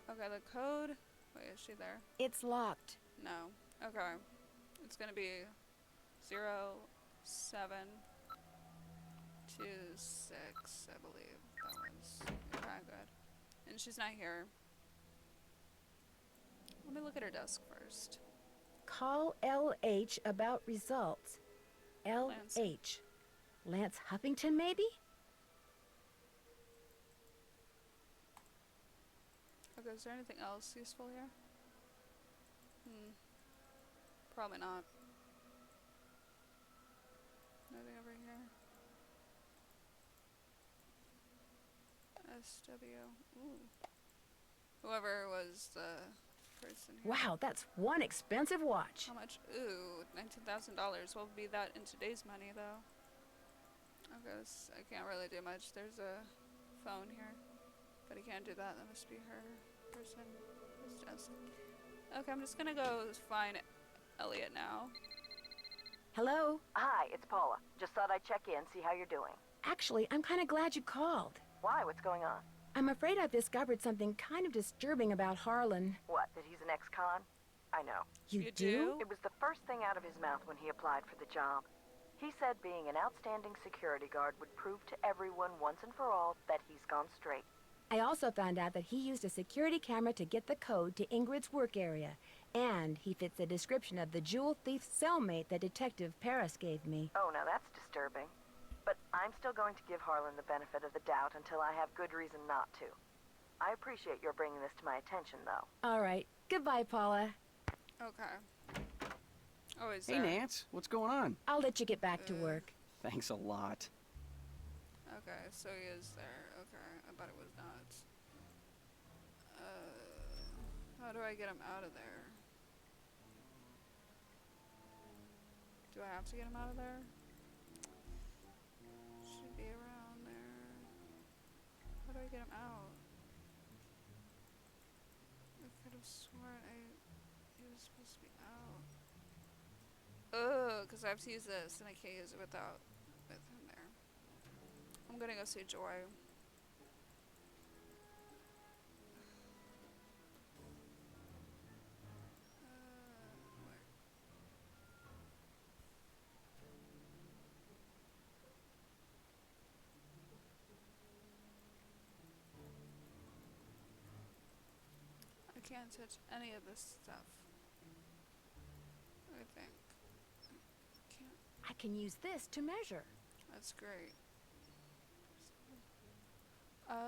Okay, the code... Wait, is she there? It's locked. No. Okay. It's gonna be 0726, I believe that was. Okay, good. And she's not here. Let me look at her desk first. Call LH about results. LH. Lance Huffington, maybe? Okay, is there anything else useful here? Probably not. Nothing over here. SW. Ooh. Whoever was the person here. Wow, that's one expensive watch. How much? Ooh, $19,000. What would be that in today's money, though? I guess I can't really do much. There's a phone here, but I can't do that. That must be her person. His desk. Okay, I'm just gonna go find Elliot now. Hello? Hi, it's Paula. Just thought I'd check in, see how you're doing. Actually, I'm kind of glad you called. Why? What's going on? I'm afraid I've discovered something kind of disturbing about Harlan. What, that he's an ex-con? I know. You do? It was the first thing out of his mouth when he applied for the job. He said being an outstanding security guard would prove to everyone once and for all that he's gone straight. I also found out that he used a security camera to get the code to Ingrid's work area. And he fits the description of the jewel thief's cellmate that Detective Paris gave me. Oh, now that's disturbing. But I'm still going to give Harlan the benefit of the doubt until I have good reason not to. I appreciate your bringing this to my attention, though. All right. Goodbye, Paula. Okay. Oh, is Hey, Nance. What's going on? I'll let you get back to work. Thanks a lot. Okay, so he is there. Okay, I thought it was not. How do I get him out of there? Do I have to get him out of there? Should be around there. How do I get him out? I could have sworn he was supposed to be out. Oh, because I have to use this and I can't use it with him there. I'm gonna go see Joy. I can't touch any of this stuff. I think. Can't. I can use this to measure. That's great.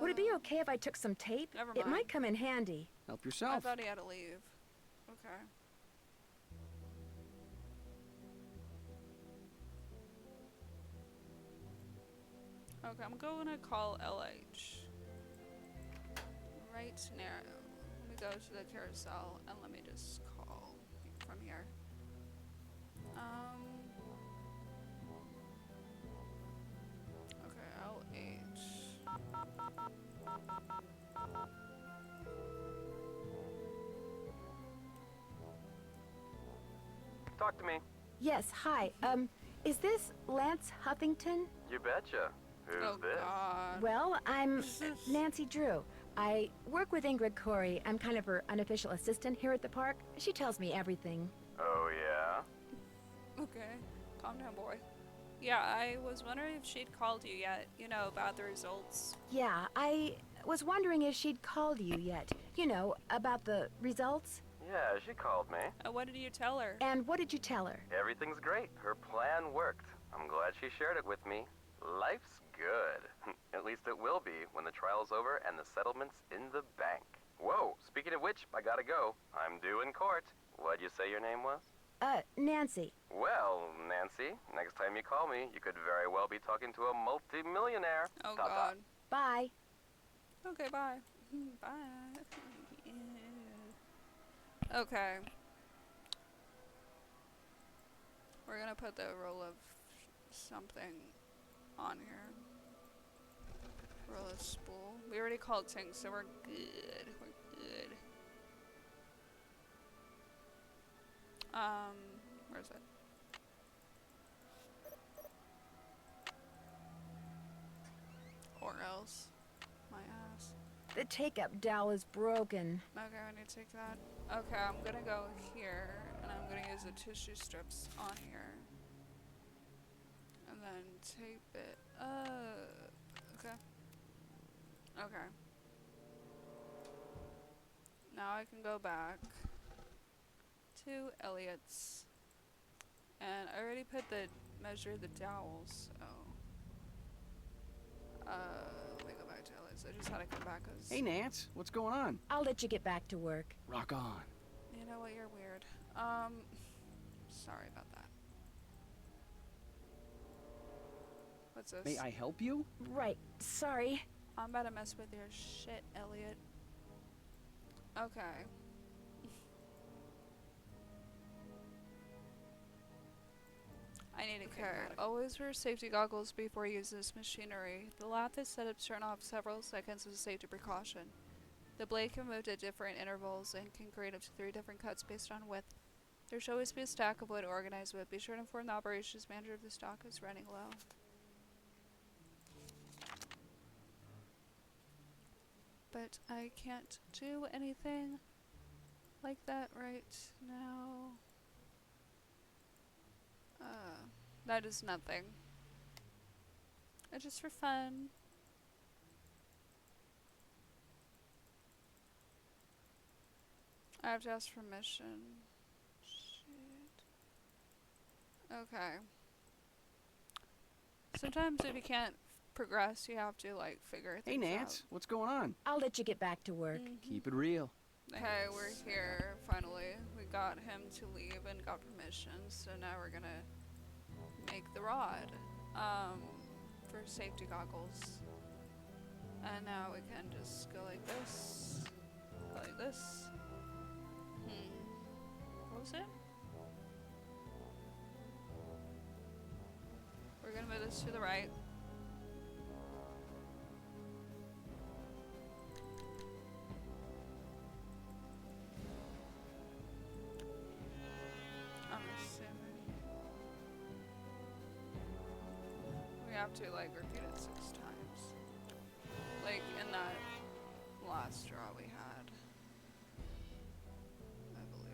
Would it be okay if I took some tape? Never It mind. might come in handy. Help I yourself. thought he had to leave. Okay. Okay, I'm going to call LH. Right now. Let me go to the carousel and let me just call from here. Okay, LH. Talk to me. Yes, hi. Is this Lance Huffington? You betcha. Who's this? God. Well, I'm Nancy Drew. I work with Ingrid Corey. I'm kind of her unofficial assistant here at the park. She tells me everything. Oh, yeah? Okay, calm down, boy. Yeah, I was wondering if she'd called you yet, you know, about the results. Yeah, I was wondering if she'd called you yet. You know, about the results. Yeah, she called me. What did you tell her? And what did you tell her? Everything's great. Her plan worked. I'm glad she shared it with me. Life's good. At least it will be when the trial's over and the settlement's in the bank. Whoa, speaking of which, I gotta go. I'm due in court. What'd you say your name was? Nancy. Well, Nancy, next time you call me, you could very well be talking to a multi-millionaire. Oh, Ta-ta. God. Bye. Okay, bye. Bye. Okay. We're gonna put the roll of something on here. Roll of spool. We already called Ting, so we're good. We're good. Where's it? Or else. My ass. The take-up dowel is broken. Okay, I need to take that. Okay, I'm gonna go here, and I'm gonna use the tissue strips on here. And then tape it. Okay. Okay. Now I can go back to Elliot's. And I already put measure the dowels, so. Let me go back to Elliot's. I just had gotta come back. Hey, Nance, what's going on? I'll let you get back to work. Rock on. You know what? You're weird. Sorry about that. What's this? May I help you? Right. Sorry. I'm about to mess with your shit, Elliot. Okay. I need a care. Always wear safety goggles before you use this machinery. The lathe is set up to turn off several seconds as a safety precaution. The blade can move at different intervals and can create up to 3 different cuts based on width. There should always be a stack of wood organized with. Be sure to inform the operations manager if the stock is running low. But I can't do anything like that right now. That is nothing. It's just for fun. I have to ask permission. Shit. Okay. Sometimes if you can't progress, you have to like figure things out. Hey, Nance, what's going on? I'll let you get back to work. Keep it real. Okay, we're here, finally. We got him to leave and got permission, so now we're gonna make the rod, for safety goggles. And now we can just go like this, go like this. What was it? We're gonna move this to the right. I'm assuming we have to like repeat it 6 times, like in that last draw we had, I believe.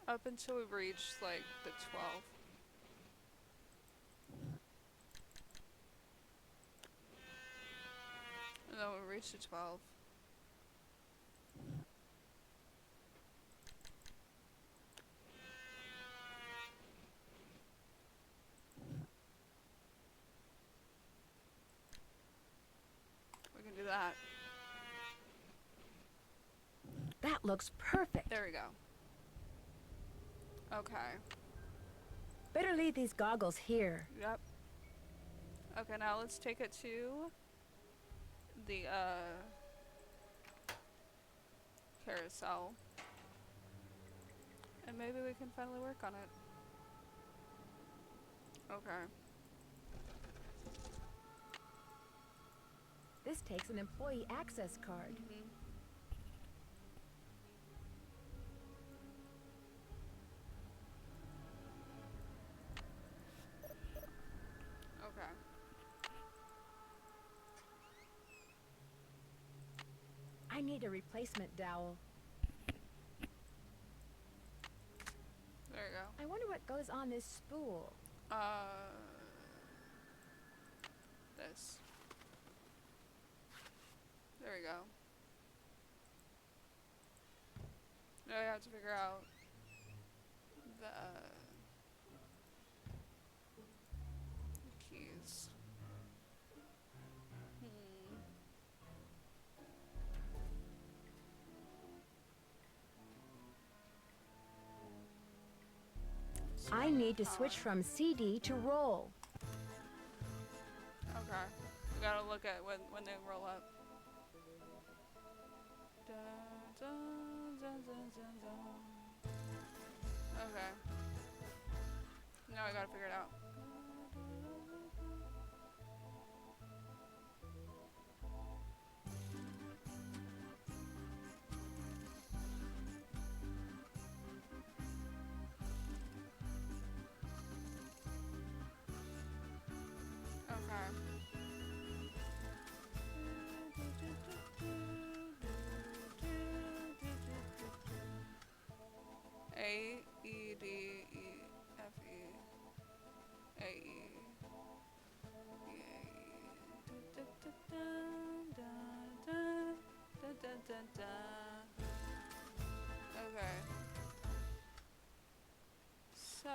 Up until we reach like the 12. And then we reach the 12. We can do that. That looks perfect. There we go. Okay. Better leave these goggles here. Yep. Okay, now let's take it to the carousel. And maybe we can finally work on it. Okay. This takes an employee access card. Okay. I need a replacement dowel. There you go. I wonder what goes on this spool. This. There we go. Now we have to figure out the keys. I need to switch from CD to roll. Okay. We gotta look at when they roll up. Okay. Now I gotta figure it out. A, E, D, E, F, E. Dun, dun, dun, dun, dun, dun, dun. Okay. So.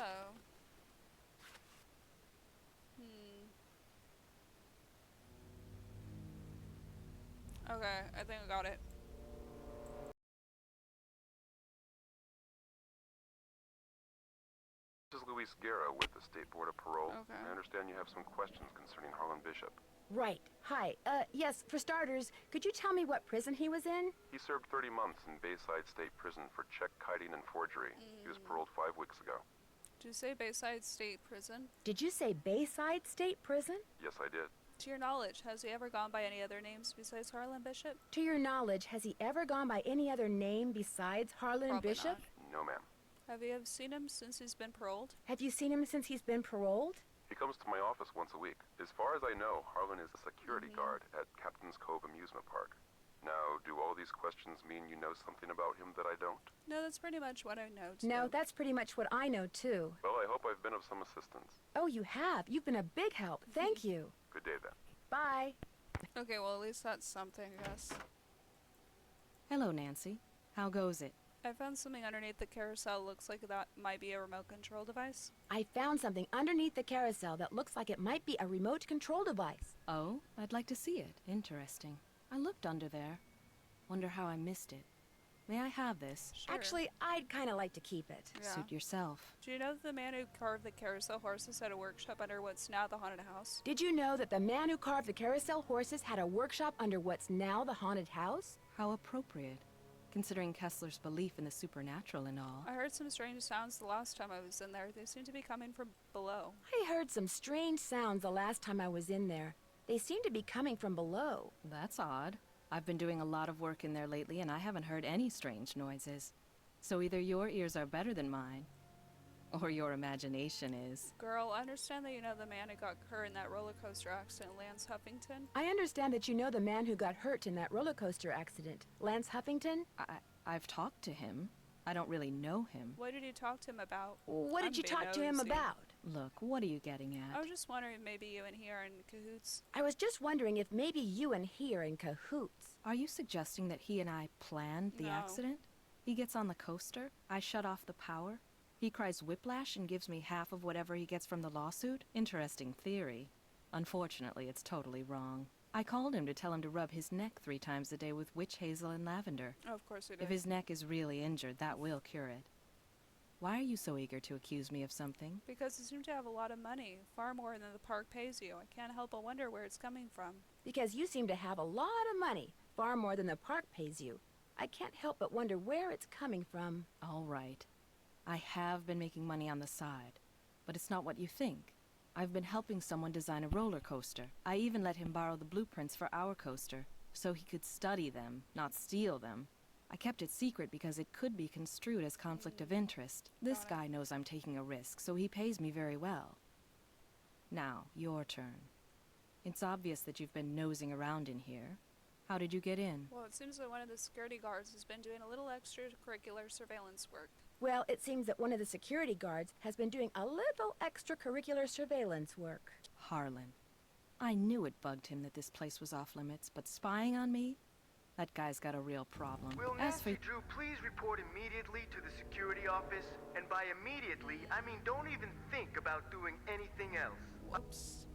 Okay, I think I got it. This is Luis Guerra with the State Board of Parole. Okay. I understand you have some questions concerning Harlan Bishop. Right. Hi. Yes, for starters, could you tell me what prison he was in? He served 30 months in Bayside State Prison for check kiting and forgery. He was paroled 5 weeks ago. Did you say Bayside State Prison? Did you say Bayside State Prison? Yes, I did. To your knowledge, has he ever gone by any other names besides Harlan Bishop? To your knowledge, has he ever gone by any other name besides Harlan Probably Bishop? No, ma'am. Have you seen him since he's been paroled? Have you seen him since he's been paroled? He comes to my office once a week. As far as I know, Harlan is a security guard at Captain's Cove Amusement Park. Now, do all these questions mean you know something about him that I don't? No, that's pretty much what I know, too. No, that's pretty much what I know, too. Well, I hope I've been of some assistance. Oh, you have. You've been a big help. Thank you. Good day, then. Bye. Okay, well, at least that's something, I guess. Hello, Nancy. How goes it? I found something underneath the carousel. Looks like that might be a remote control device. I found something underneath the carousel that looks like it might be a remote control device. Oh, I'd like to see it. Interesting. I looked under there. Wonder how I missed it. May I have this? Sure. Actually, I'd kind of like to keep it. Yeah. Suit yourself. Do you know that the man who carved the carousel horses had a workshop under what's now the haunted house? Did you know that the man who carved the carousel horses had a workshop under what's now the haunted house? How appropriate, considering Kessler's belief in the supernatural and all. I heard some strange sounds the last time I was in there. They seem to be coming from below. I heard some strange sounds the last time I was in there. They seem to be coming from below. That's odd. I've been doing a lot of work in there lately, and I haven't heard any strange noises. So either your ears are better than mine, or your imagination is. Girl, I understand that you know the man who got hurt in that roller coaster accident, Lance Huffington. I understand that you know the man who got hurt in that roller coaster accident, Lance Huffington. I've talked to him. I don't really know him. What did you talk to him about? What did you talk to him about? Look, what are you getting at? I was just wondering if maybe you and he are in cahoots. I was just wondering if maybe you and he are in cahoots. Are you suggesting that he and I planned the accident? He gets on the coaster, I shut off the power, he cries whiplash and gives me half of whatever he gets from the lawsuit? Interesting theory. Unfortunately, it's totally wrong. I called him to tell him to rub his neck 3 times a day with witch hazel and lavender. Oh, of course you did. If his neck is really injured, that will cure it. Why are you so eager to accuse me of something? Because you seem to have a lot of money, far more than the park pays you. I can't help but wonder where it's coming from. Because you seem to have a lot of money, far more than the park pays you. I can't help but wonder where it's coming from. All right. I have been making money on the side, but it's not what you think. I've been helping someone design a roller coaster. I even let him borrow the blueprints for our coaster, so he could study them, not steal them. I kept it secret because it could be construed as conflict of interest. This guy knows I'm taking a risk, so he pays me very well. Now, your turn. It's obvious that you've been nosing around in here. How did you get in? Well, it seems that one of the security guards has been doing a little extracurricular surveillance work. Well, it seems that one of the security guards has been doing a little extracurricular surveillance work. Harlan. I knew it bugged him that this place was off limits, but spying on me? That guy's got a real problem. Will Nancy Drew please report immediately to the security office? And by immediately, I mean don't even think about doing anything else. Whoops.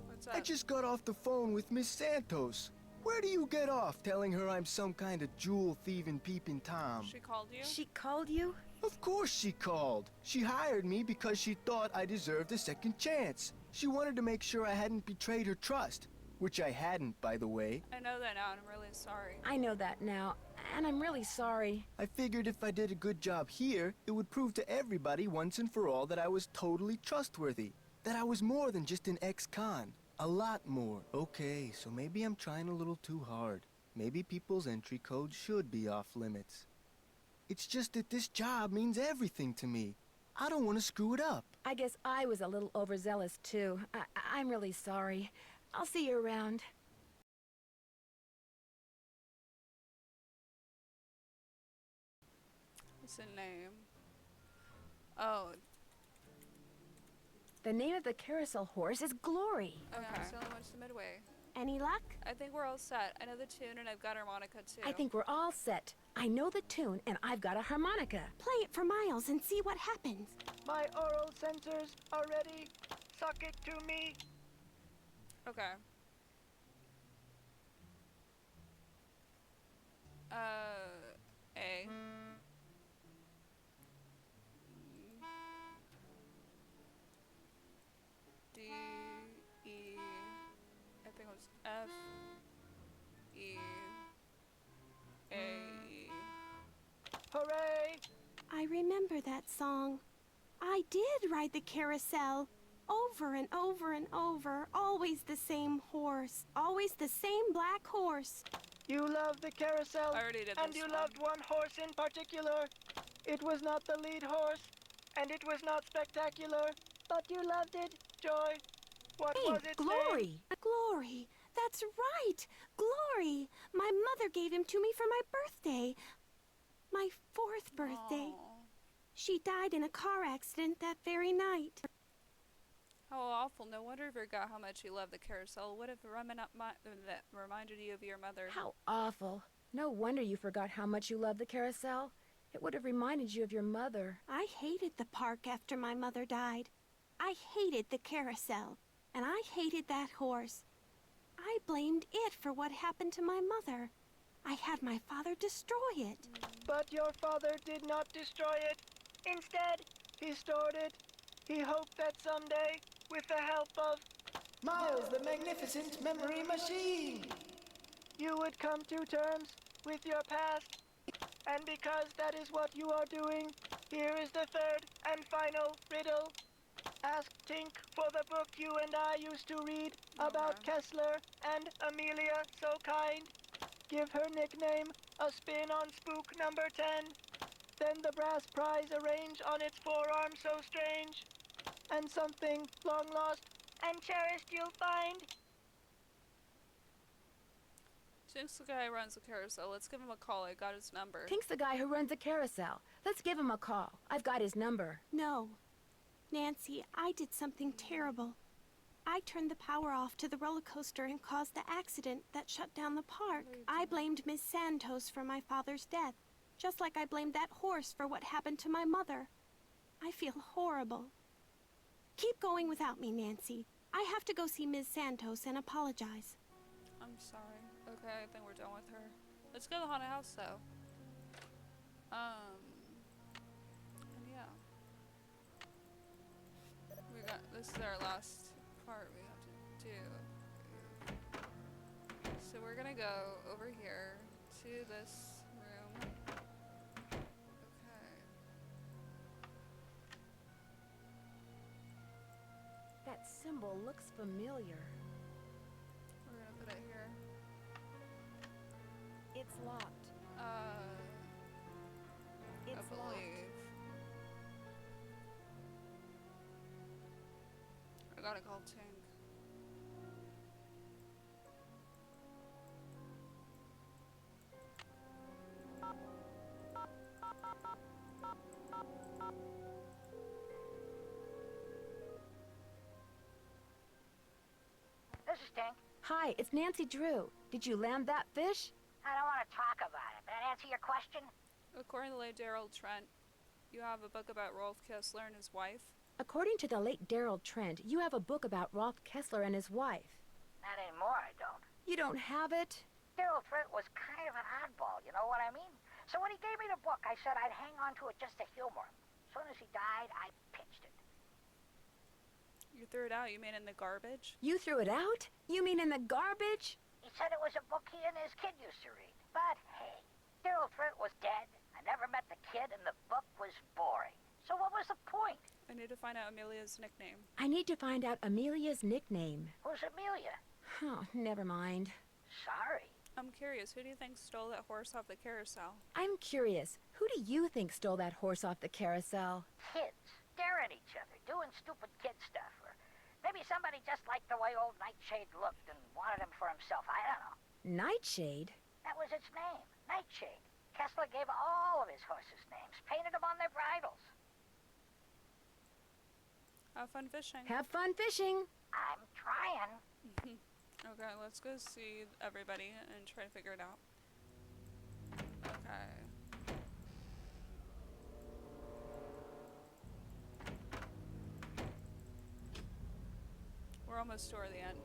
What's up? I just got off the phone with Miss Santos. Where do you get off telling her I'm some kind of jewel-thieving peeping Tom? She called you? She called you? Of course she called. She hired me because she thought I deserved a second chance. She wanted to make sure I hadn't betrayed her trust, which I hadn't, by the way. I know that now, and I'm really sorry. I know that now, and I'm really sorry. I figured if I did a good job here, it would prove to everybody once and for all that I was totally trustworthy. That I was more than just an ex-con. A lot more. Okay, so maybe I'm trying a little too hard. Maybe people's entry codes should be off limits. It's just that this job means everything to me. I don't want to screw it up. I guess I was a little overzealous, too. I'm really sorry. I'll see you around. What's the name? Oh. The name of the carousel horse is Glory. Okay, so only went to Midway. Any luck? I think we're all set. I know the tune and I've got harmonica too. I think we're all set. I know the tune and I've got a harmonica. Play it for Miles and see what happens. My oral sensors are ready. Suck it to me. Okay. A. D, E, I think it was F, E, A, E. Hooray! I remember that song. I did ride the carousel. Over and over and over. Always the same horse. Always the same black horse. You love the carousel, I already did and this you one. loved one horse in particular. It was not the lead horse, and it was not spectacular, but you loved it, Joy. What Hey, was its Glory! name? Glory. That's right. Glory. My mother gave him to me for my birthday. My 4th birthday. Aww. She died in a car accident that very night. How awful. No wonder you forgot how much you love the carousel. Would have that reminded you of your mother. How awful. No wonder you forgot how much you love the carousel. It would have reminded you of your mother. I hated the park after my mother died. I hated the carousel. And I hated that horse. I blamed it for what happened to my mother. I had my father destroy it. But your father did not destroy it. Instead, he stored it. He hoped that someday, with the help of Miles, the magnificent memory machine! you would come to terms with your past. And because that is what you are doing, here is the third and final riddle. Ask Tink for the book you and I used to read about Kessler and Amelia So Kind. Give her nickname a spin on spook number 10. Then the brass prize arrange on its forearm so strange. And something long lost and cherished you'll find. Tink's the guy who runs the carousel. Let's give him a call. I got his number. Tink's the guy who runs the carousel. Let's give him a call. I've got his number. No. Nancy, I did something terrible. I turned the power off to the roller coaster and caused the accident that shut down the park. I blamed Miss Santos for my father's death, just like I blamed that horse for what happened to my mother. I feel horrible. Keep going without me, Nancy. I have to go see Ms. Santos and apologize. I'm sorry. Okay, I think we're done with her. Let's go to the haunted house, though. And yeah. This is our last part we have to do. So we're gonna go over here to this room. Okay. That symbol looks familiar. We're gonna put it here. It's locked. I believe. I gotta call Tink. This is Tink. Hi, it's Nancy Drew. Did you land that fish? I don't want to talk about it. May I answer your question? According to the late Daryl Trent, you have a book about Rolf Kessler and his wife. According to the late Daryl Trent, you have a book about Rolf Kessler and his wife. Not anymore, I don't. You don't have it? Daryl Trent was kind of an oddball, you know what I mean? So when he gave me the book, I said I'd hang on to it just to humor him. As soon as he died, I pitched it. You threw it out, you mean in the garbage? You threw it out? You mean in the garbage? He said it was a book he and his kid used to read. But hey, Daryl Trent was dead. I never met the kid, and the book was boring. So what was the point? I need to find out Amelia's nickname. I need to find out Amelia's nickname. Who's Amelia? Oh, never mind. Sorry. I'm curious, who do you think stole that horse off the carousel? I'm curious. Who do you think stole that horse off the carousel? Kids. Staring at each other, doing stupid kid stuff. Or maybe somebody just liked the way old Nightshade looked and wanted him for himself. I don't know. Nightshade? That was its name. Nightshade. Kessler gave all of his horses names, painted them on their bridles. How Have fun fishing. Have fun fishing. I'm trying. Okay, let's go see everybody and try to figure it out. Okay. We're almost toward the end.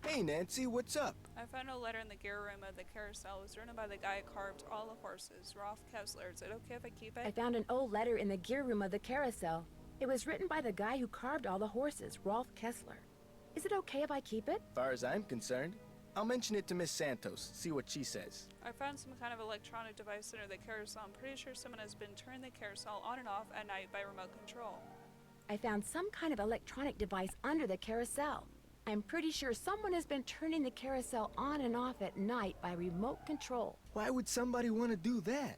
Hey, Nancy, what's up? I found a letter in the gear room of the Carousel. It was written by the guy who carved all the horses, Rolf Kessler. Is it okay if I keep it? I found an old letter in the gear room of the Carousel. It was written by the guy who carved all the horses, Rolf Kessler. Is it okay if I keep it? As far as I'm concerned. I'll mention it to Miss Santos, see what she says. I found some kind of electronic device under the carousel. I'm pretty sure someone has been turning the carousel on and off at night by remote control. I found some kind of electronic device under the carousel. I'm pretty sure someone has been turning the carousel on and off at night by remote control. Why would somebody want to do that?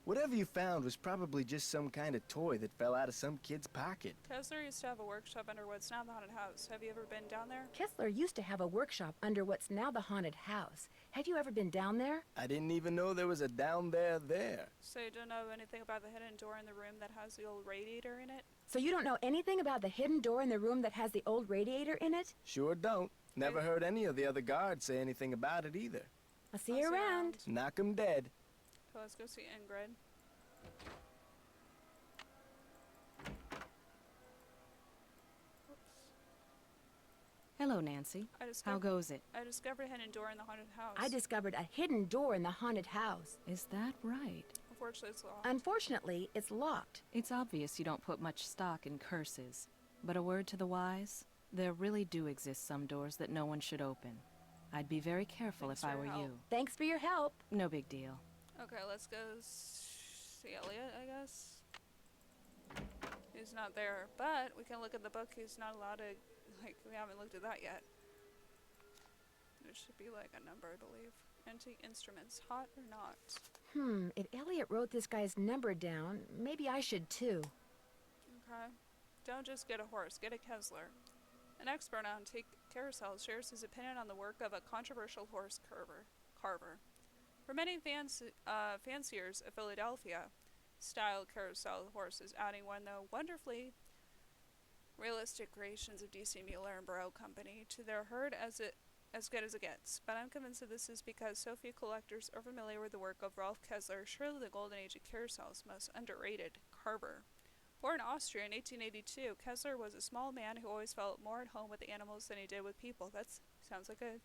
Whatever you found was probably just some kind of toy that fell out of some kid's pocket. Kessler used to have a workshop under what's now the haunted house. Have you ever been down there? Kessler used to have a workshop under what's now the haunted house. Have you ever been down there? I didn't even know there was a down there. So you don't know anything about the hidden door in the room that has the old radiator in it? So you don't know anything about the hidden door in the room that has the old radiator in it? Sure don't. Never heard any of the other guards say anything about it either. I'll see you around. Knock 'em dead. So let's go see Ingrid. Hello, Nancy. How goes it? I discovered a hidden door in the haunted house. I discovered a hidden door in the haunted house. Is that right? Unfortunately, it's locked. Unfortunately, it's locked. It's obvious you don't put much stock in curses. But a word to the wise, there really do exist some doors that no one should open. I'd be very careful if I were you. Thanks for your help. No big deal. Okay, let's go see Elliot, I guess. He's not there, but we can look at the book. He's not allowed to, like, we haven't looked at that yet. There should be like a number, I believe. Antique instruments, hot or not? If Elliot wrote this guy's number down, maybe I should too. Okay. Don't just get a horse, get a Kessler. An expert on antique carousels shares his opinion on the work of a controversial horse carver. For many fanciers of Philadelphia style carousel horses, adding one though wonderfully realistic creations of D.C. Mueller and Burrow Company to their herd as good as it gets. But I'm convinced that this is because so few collectors are familiar with the work of Rolf Kessler, surely the golden age of carousel's most underrated carver. Born in Austria in 1882, Kessler was a small man who always felt more at home with animals than he did with people. That sounds like a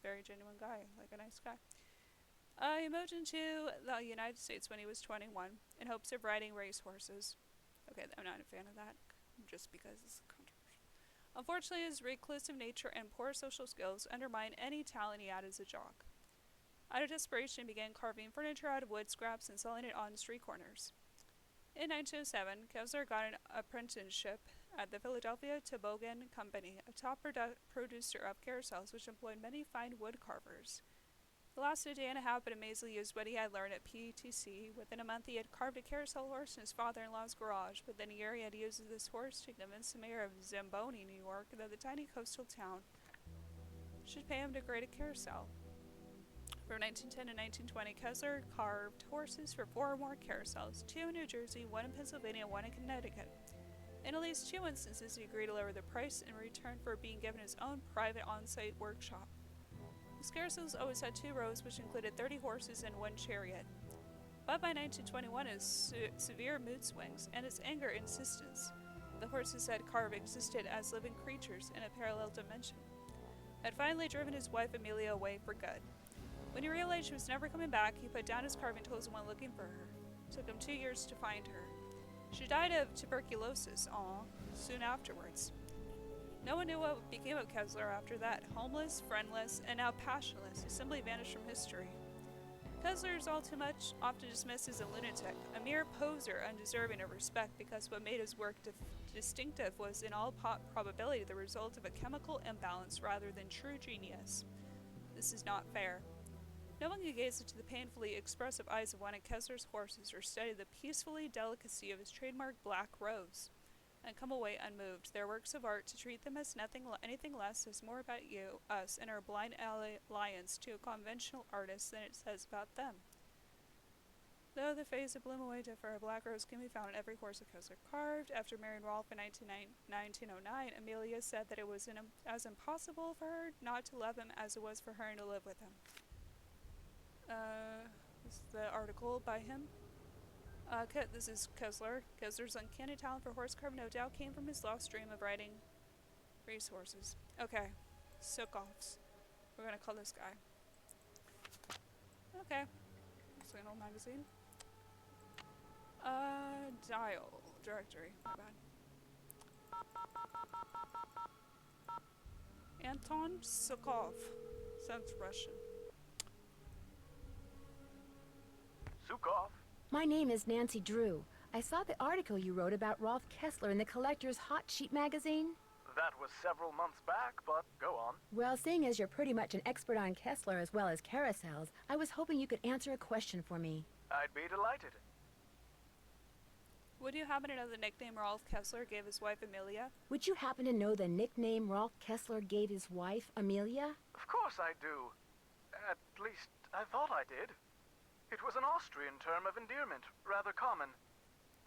very genuine guy, like a nice guy. He moved into the United States when he was 21 in hopes of riding racehorses. Okay, I'm not a fan of that, just because it's controversial. Unfortunately, his reclusive nature and poor social skills undermined any talent he had as a jock. Out of desperation, he began carving furniture out of wood scraps and selling it on street corners. In 1907, Kessler got an apprenticeship at the Philadelphia Toboggan Company, a top producer of carousels which employed many fine wood carvers. It lasted a day and a half, but amazingly used what he had learned at PTC. Within a month, he had carved a carousel horse in his father-in-law's garage. Within a year, he had used this horse to convince the mayor of Zamboni, New York, that the tiny coastal town should pay him to create a carousel. From 1910 to 1920, Kessler carved horses for 4 more carousels, 2 in New Jersey, 1 in Pennsylvania, and 1 in Connecticut. In at least 2 instances, he agreed to lower the price in return for being given his own private on-site workshop. His carousels always had 2 rows, which included 30 horses and 1 chariot. But by 1921, his severe mood swings and his anger insistence, the horses had carved existed as living creatures in a parallel dimension, had finally driven his wife Amelia away for good. When he realized she was never coming back, he put down his carving tools and went looking for her. It took him 2 years to find her. She died of tuberculosis, soon afterwards. No one knew what became of Kessler after that. Homeless, friendless, and now passionless, he simply vanished from history. Kessler is all too much often dismissed as a lunatic, a mere poser undeserving of respect because what made his work distinctive was in all probability the result of a chemical imbalance rather than true genius. This is not fair. No one could gaze into the painfully expressive eyes of one of Kessler's horses or study the peacefully delicacy of his trademark black rose and come away unmoved. Their works of art, to treat them as anything less, says more about us, and our blind alliance to a conventional artist than it says about them. Though the phase of bloom away for a black rose can be found in every horse that Kessler carved, after marrying Rolf in 1909, Amelia said that it was as impossible for her not to love him as it was for her to live with him. This is the article by him. This is Kessler. Kessler's uncanny talent for horse carving no doubt came from his lost dream of riding racehorses. Okay, Sokoffs. We're gonna call this guy. Okay. Looks like an old magazine. Dial. Directory. My bad. Anton Sokov. Sounds Russian. Sukov? My name is Nancy Drew. I saw the article you wrote about Rolf Kessler in the Collector's Hot Sheet magazine. That was several months back, but go on. Well, seeing as you're pretty much an expert on Kessler as well as carousels, I was hoping you could answer a question for me. I'd be delighted. Would you happen to know the nickname Rolf Kessler gave his wife Amelia? Would you happen to know the nickname Rolf Kessler gave his wife Amelia? Of course I do. At least, I thought I did. It was an Austrian term of endearment, rather common.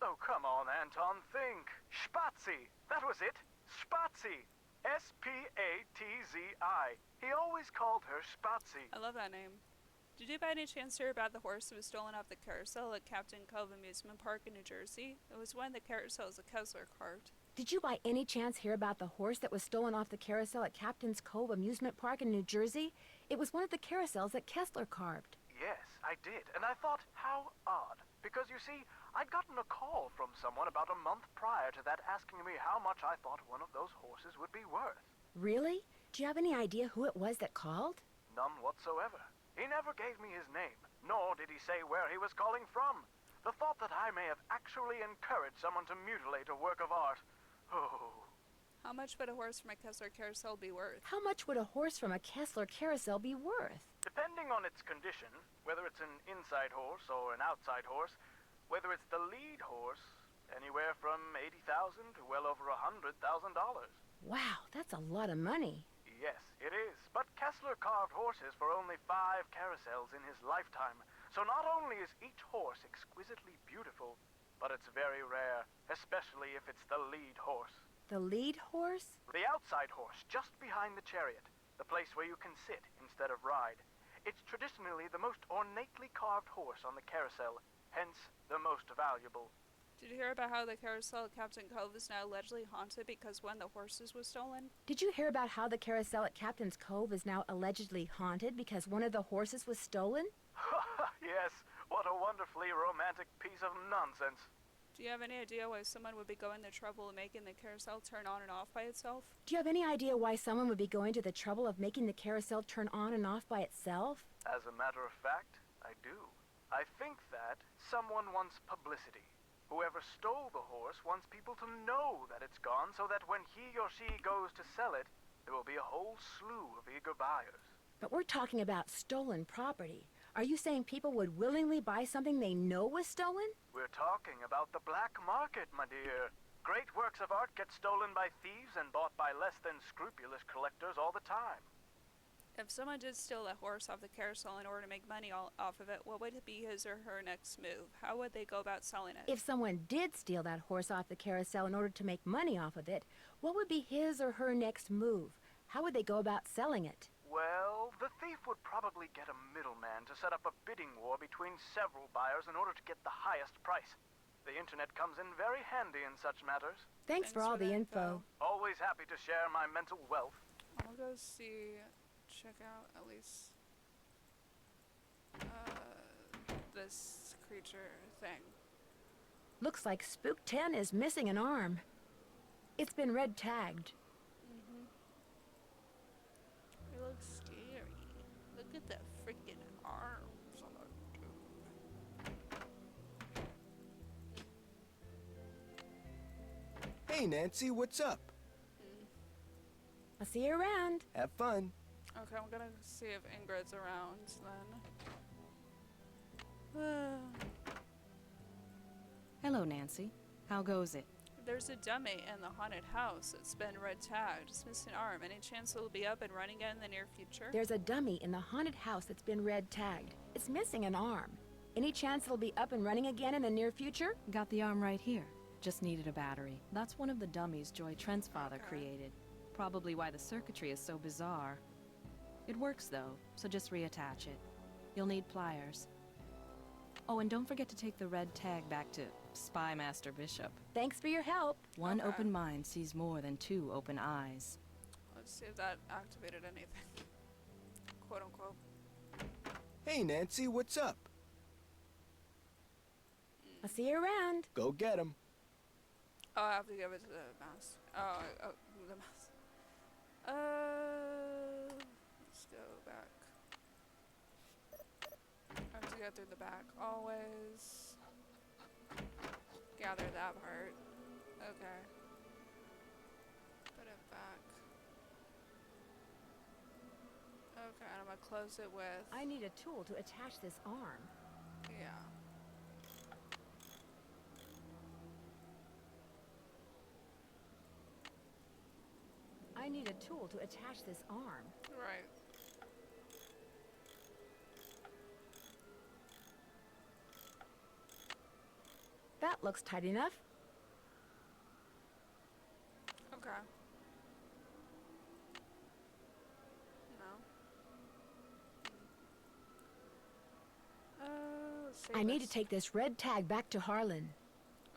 Oh, come on, Anton, think. Spazi. That was it. Spazi. S-P-A-T-Z-I. He always called her Spazi. I love that name. Did you by any chance hear about the horse that was stolen off the carousel at Captain Cove Amusement Park in New Jersey? It was one of the carousels that Kessler carved. Did you by any chance hear about the horse that was stolen off the carousel at Captain's Cove Amusement Park in New Jersey? It was one of the carousels that Kessler carved. Yes, I did, and I thought, how odd. Because, you see, I'd gotten a call from someone about a month prior to that asking me how much I thought one of those horses would be worth. Really? Do you have any idea who it was that called? None whatsoever. He never gave me his name, nor did he say where he was calling from. The thought that I may have actually encouraged someone to mutilate a work of art. Oh. How much would a horse from a Kessler carousel be worth? How much would a horse from a Kessler carousel be worth? Depending on its condition, whether it's an inside horse or an outside horse, whether it's the lead horse, anywhere from $80,000 to well over $100,000. Wow, that's a lot of money. Yes, it is. But Kessler carved horses for only 5 carousels in his lifetime. So not only is each horse exquisitely beautiful, but it's very rare, especially if it's the lead horse. The lead horse? The outside horse, just behind the chariot. The place where you can sit instead of ride. It's traditionally the most ornately carved horse on the carousel, hence the most valuable. Did you hear about how the carousel at Captain Cove is now allegedly haunted because one of the horses was stolen? Did you hear about how the carousel at Captain's Cove is now allegedly haunted because one of the horses was stolen? Yes, what a wonderfully romantic piece of nonsense. Do you have any idea why someone would be going the trouble of making the carousel turn on and off by itself? Do you have any idea why someone would be going to the trouble of making the carousel turn on and off by itself? As a matter of fact, I do. I think that someone wants publicity. Whoever stole the horse wants people to know that it's gone so that when he or she goes to sell it, there will be a whole slew of eager buyers. But we're talking about stolen property. Are you saying people would willingly buy something they know was stolen? We're talking about the black market, my dear. Great works of art get stolen by thieves and bought by less than scrupulous collectors all the time. If someone did steal that horse off the carousel in order to make money off of it, what would be his or her next move? How would they go about selling it? If someone did steal that horse off the carousel in order to make money off of it, what would be his or her next move? How would they go about selling it? Well, the thief would probably get a middleman to set up a bidding war between several buyers in order to get the highest price. The internet comes in very handy in such matters. Thanks for all the info. Always happy to share my mental wealth. I'll go check out at least this creature thing. Looks like Spook 10 is missing an arm. It's been red tagged. It looks scary. Look at the freaking arms on that dude. Hey, Nancy, what's up? I'll see you around. Have fun. Okay, I'm gonna see if Ingrid's around then. Hello, Nancy. How goes it? There's a dummy in the haunted house. It's been red tagged. It's missing an arm. Any chance it'll be up and running again in the near future? There's a dummy in the haunted house that's been red tagged. It's missing an arm. Any chance it'll be up and running again in the near future? Got the arm right here. Just needed a battery. That's one of the dummies Joy Trent's father created. Probably why the circuitry is so bizarre. It works though, so just reattach it. You'll need pliers. Oh, and don't forget to take the red tag back to Spy Master Bishop. Thanks for your help. One open mind sees more than two open eyes. Let's see if that activated anything. Quote unquote. Hey, Nancy, what's up? I'll see you around. Go get him. Oh, I have to give it to the mouse. Oh, the mouse. Let's go back. I have to go through the back. Always gather that part. Okay. Put it back. Okay, and I'm gonna close it with. I need a tool to attach this arm. Yeah. I need a tool to attach this arm. Right. That looks tight enough. Okay. No. Let's see I need to this. take this red tag back to Harlan.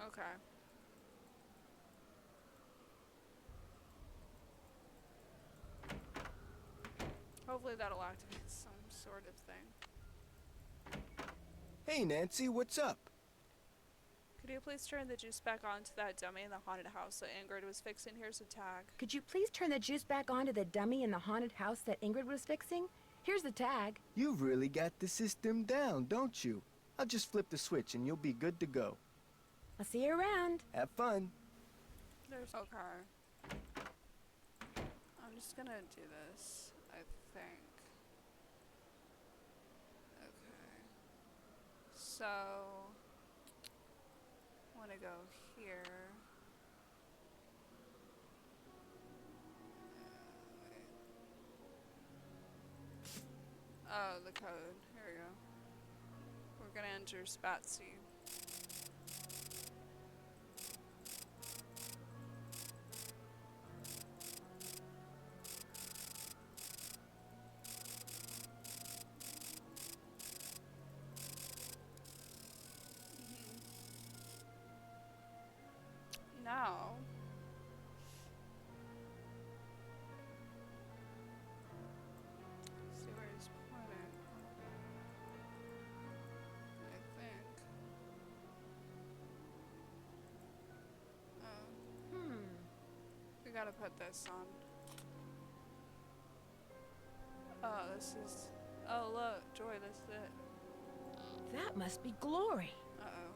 Okay. Hopefully that'll activate some sort of thing. Hey, Nancy, what's up? Could you please turn the juice back on to that dummy in the haunted house that Ingrid was fixing? Here's a tag. Could you please turn the juice back on to the dummy in the haunted house that Ingrid was fixing? Here's the tag. You've really got the system down, don't you? I'll just flip the switch and you'll be good to go. I'll see you around. Have fun. There's okay. I'm just gonna do this, I think. Okay. So I wanna go here. Wait. Oh, the code. Here we go. We're gonna enter Spatsy. Now, see where he's pointing. I think. Oh. We gotta put this on. Oh, this is. Oh, look, Joy, this is it. That must be Glory. Uh-oh.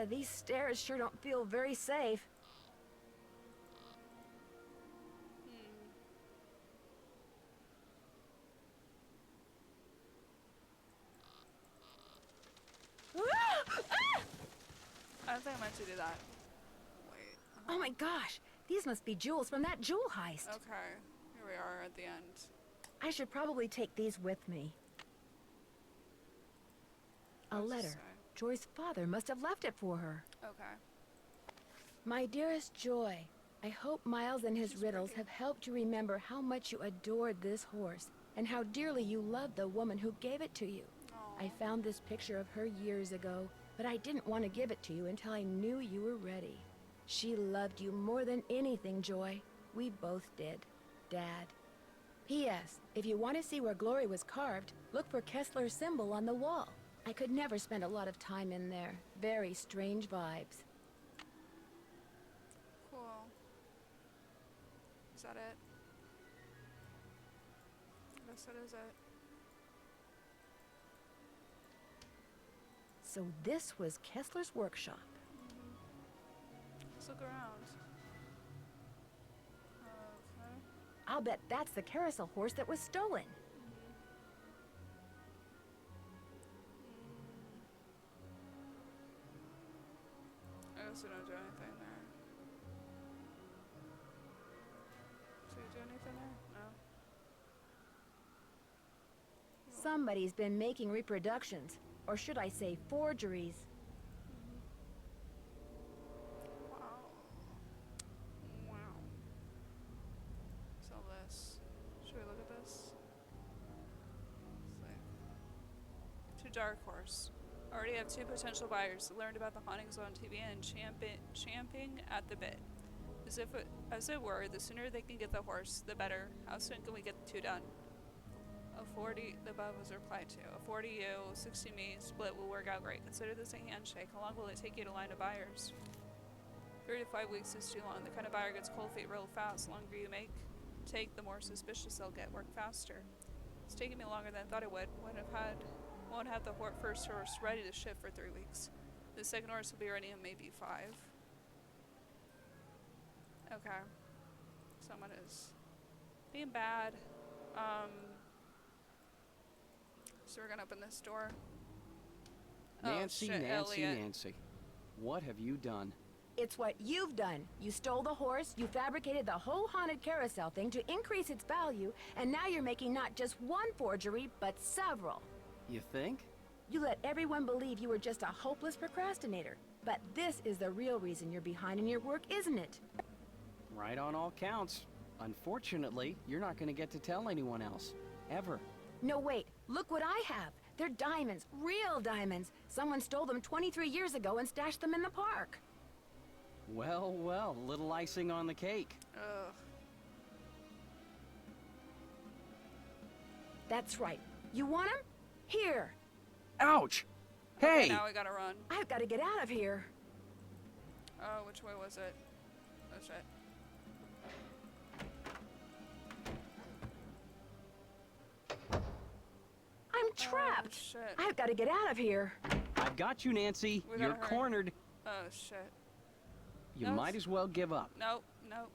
These stairs sure don't feel very safe. I don't think I meant to do that. Wait. Oh my gosh, these must be jewels from that jewel heist. Okay, here we are at the end. I should probably take these with me. A letter. Joy's father must have left it for her. Okay. My dearest Joy, I hope Miles and his riddles have helped you remember how much you adored this horse and how dearly you loved the woman who gave it to you. Aww. I found this picture of her years ago, but I didn't want to give it to you until I knew you were ready. She loved you more than anything, Joy. We both did. Dad. P.S. If you want to see where Glory was carved, look for Kessler's symbol on the wall. I could never spend a lot of time in there. Very strange vibes. Cool. Is that it? I guess that is it. So this was Kessler's workshop. Let's look around. Okay. I'll bet that's the carousel horse that was stolen. I guess we don't do anything there. Do we do anything there? No. Somebody's been making reproductions. Or should I say forgeries. Wow. Wow. So this. Should we look at this? It's like... To Dark Horse. Already have 2 potential buyers that learned about the hauntings on TV and champing at the bit. As it were, the sooner they can get the horse, the better. How soon can we get the 2 done? A 40, the above was replied to. A 40 you, 60 me, split will work out great. Consider this a handshake. How long will it take you to line of buyers? 3 to 5 weeks is too long. The kind of buyer gets cold feet real fast. The longer you take, the more suspicious they'll get. Work faster. It's taking me longer than I thought it would. Won't have the first horse ready to ship for 3 weeks. The second horse will be ready in maybe 5. Okay. Someone is being bad. So we're gonna open this door. Nancy, oh, shit, Nancy, Elliot. Nancy. What have you done? It's what you've done. You stole the horse, you fabricated the whole haunted carousel thing to increase its value, and now you're making not just one forgery, but several. You think? You let everyone believe you were just a hopeless procrastinator. But this is the real reason you're behind in your work, isn't it? Right on all counts. Unfortunately, you're not going to get to tell anyone else. Ever. No, wait. Look what I have. They're diamonds. Real diamonds. Someone stole them 23 years ago and stashed them in the park. Well, well, little icing on the cake. Ugh. That's right. You want them? Here. Ouch! Okay, Hey! now we gotta run. I've got to get out of here. Oh, which way was it? Oh shit. I'm trapped. Oh, shit. I've got to get out of here. I've got you, Nancy. We You're gotta hurry. cornered. Oh shit. You No, might it's- as well give up. Nope, nope.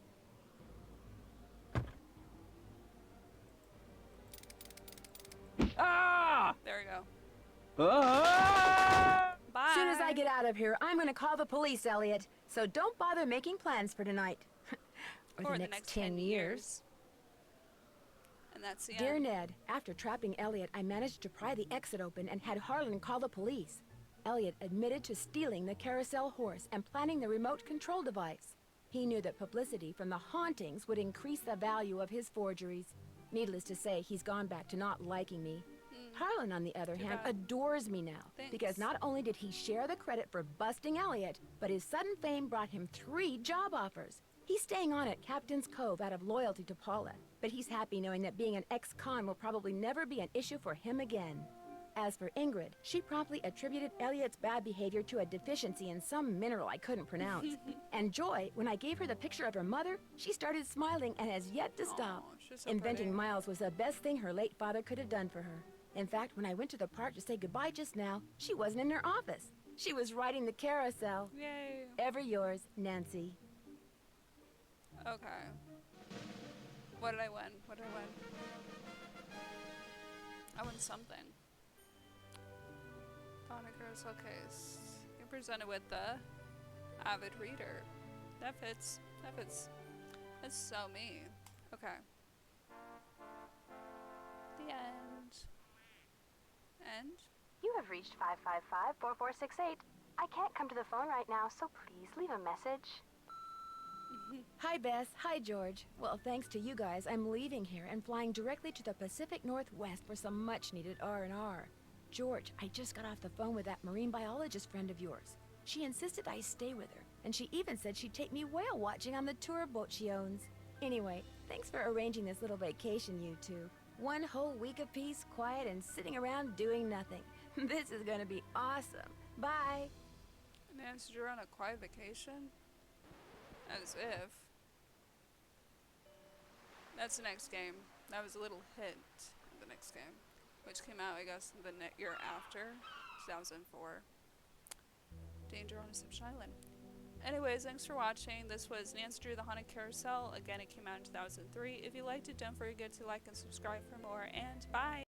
Ah! There we go. Ah! Bye. As soon as I get out of here, I'm going to call the police, Elliot. So don't bother making plans for tonight. or For the next 10 years. And that's the Dear end. Ned, after trapping Elliot, I managed to pry the exit open and had Harlan call the police. Elliot admitted to stealing the carousel horse and planning the remote control device. He knew that publicity from the hauntings would increase the value of his forgeries. Needless to say, he's gone back to not liking me. Harlan, on the other hand, bad. adores me now. Thanks. Because not only did he share the credit for busting Elliot, but his sudden fame brought him 3 job offers. He's staying on at Captain's Cove out of loyalty to Paula, but he's happy knowing that being an ex-con will probably never be an issue for him again. As for Ingrid, she promptly attributed Elliot's bad behavior to a deficiency in some mineral I couldn't pronounce. And Joy, when I gave her the picture of her mother, she started smiling and has yet to stop. Aw, she's so Inventing pretty. Miles was the best thing her late father could have done for her. In fact, when I went to the park to say goodbye just now, she wasn't in her office. She was riding the carousel. Yay. Ever yours, Nancy. Okay. What did I win? What did I win? I won something. Donna Carousel case. You're presented with the avid reader. That fits. That fits. That's so me. Okay. The end. End? You have reached 555-4468. I can't come to the phone right now, so please leave a message. Hi, Bess. Hi, George. Well, thanks to you guys, I'm leaving here and flying directly to the Pacific Northwest for some much-needed R&R. George, I just got off the phone with that marine biologist friend of yours. She insisted I stay with her, and she even said she'd take me whale watching on the tour boat she owns. Anyway, thanks for arranging this little vacation, you two. 1 whole week of peace, quiet, and sitting around doing nothing. This is gonna be awesome. Bye. Nancy, you're on a quiet vacation? As if. That's the next game. That was a little hint of the next game, which came out, I guess, the year after, 2004. Danger on Deception Island. Anyways, thanks for watching. This was Nancy Drew the Haunted Carousel. Again, it came out in 2003. If you liked it, don't forget to like and subscribe for more, and bye!